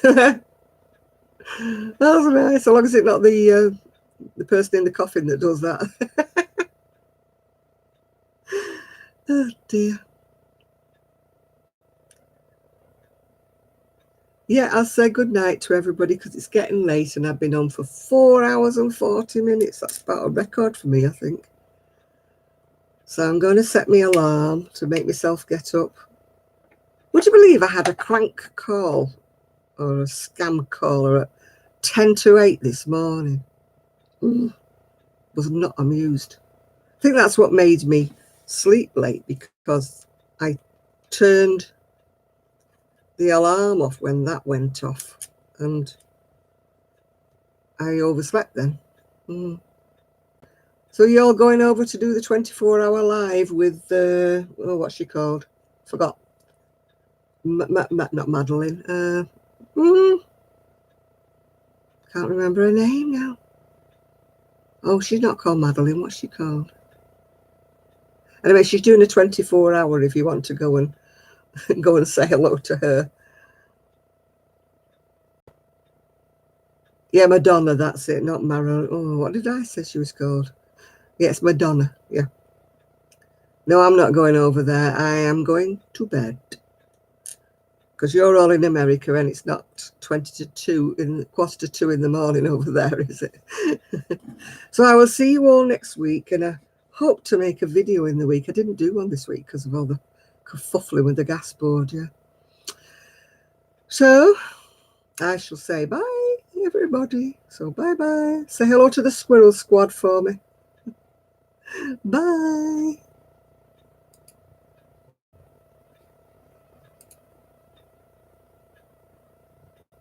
That's nice, so long as it's not the person in the coffin that does that. Oh, dear. Yeah, I'll say good night to everybody because it's getting late and I've been on for 4 hours and 40 minutes. That's about a record for me, I think. So I'm going to set my alarm to make myself get up. Would you believe I had a crank call or a scam caller at 10 to 8 this morning? Was not amused. I think that's what made me sleep late because I turned the alarm off when that went off and I overslept then. So you're going over to do the 24-hour live with, what's she called? Forgot. Not Madeline. Can't remember her name now. Oh, she's not called Madeline. What's she called? Anyway, she's doing a 24-hour if you want to go and say hello to her. Yeah, Madonna, that's it, not Marilyn. Oh, what did I say she was called? Yes, Madonna, yeah. No, I'm not going over there. I am going to bed. Because you're all in America and it's not 1:45 in the morning over there, is it? So I will see you all next week, and I hope to make a video in the week. I didn't do one this week because of all the kerfuffling with the gas board, yeah. So I shall say bye, everybody. So bye-bye. Say hello to the squirrel squad for me. Bye.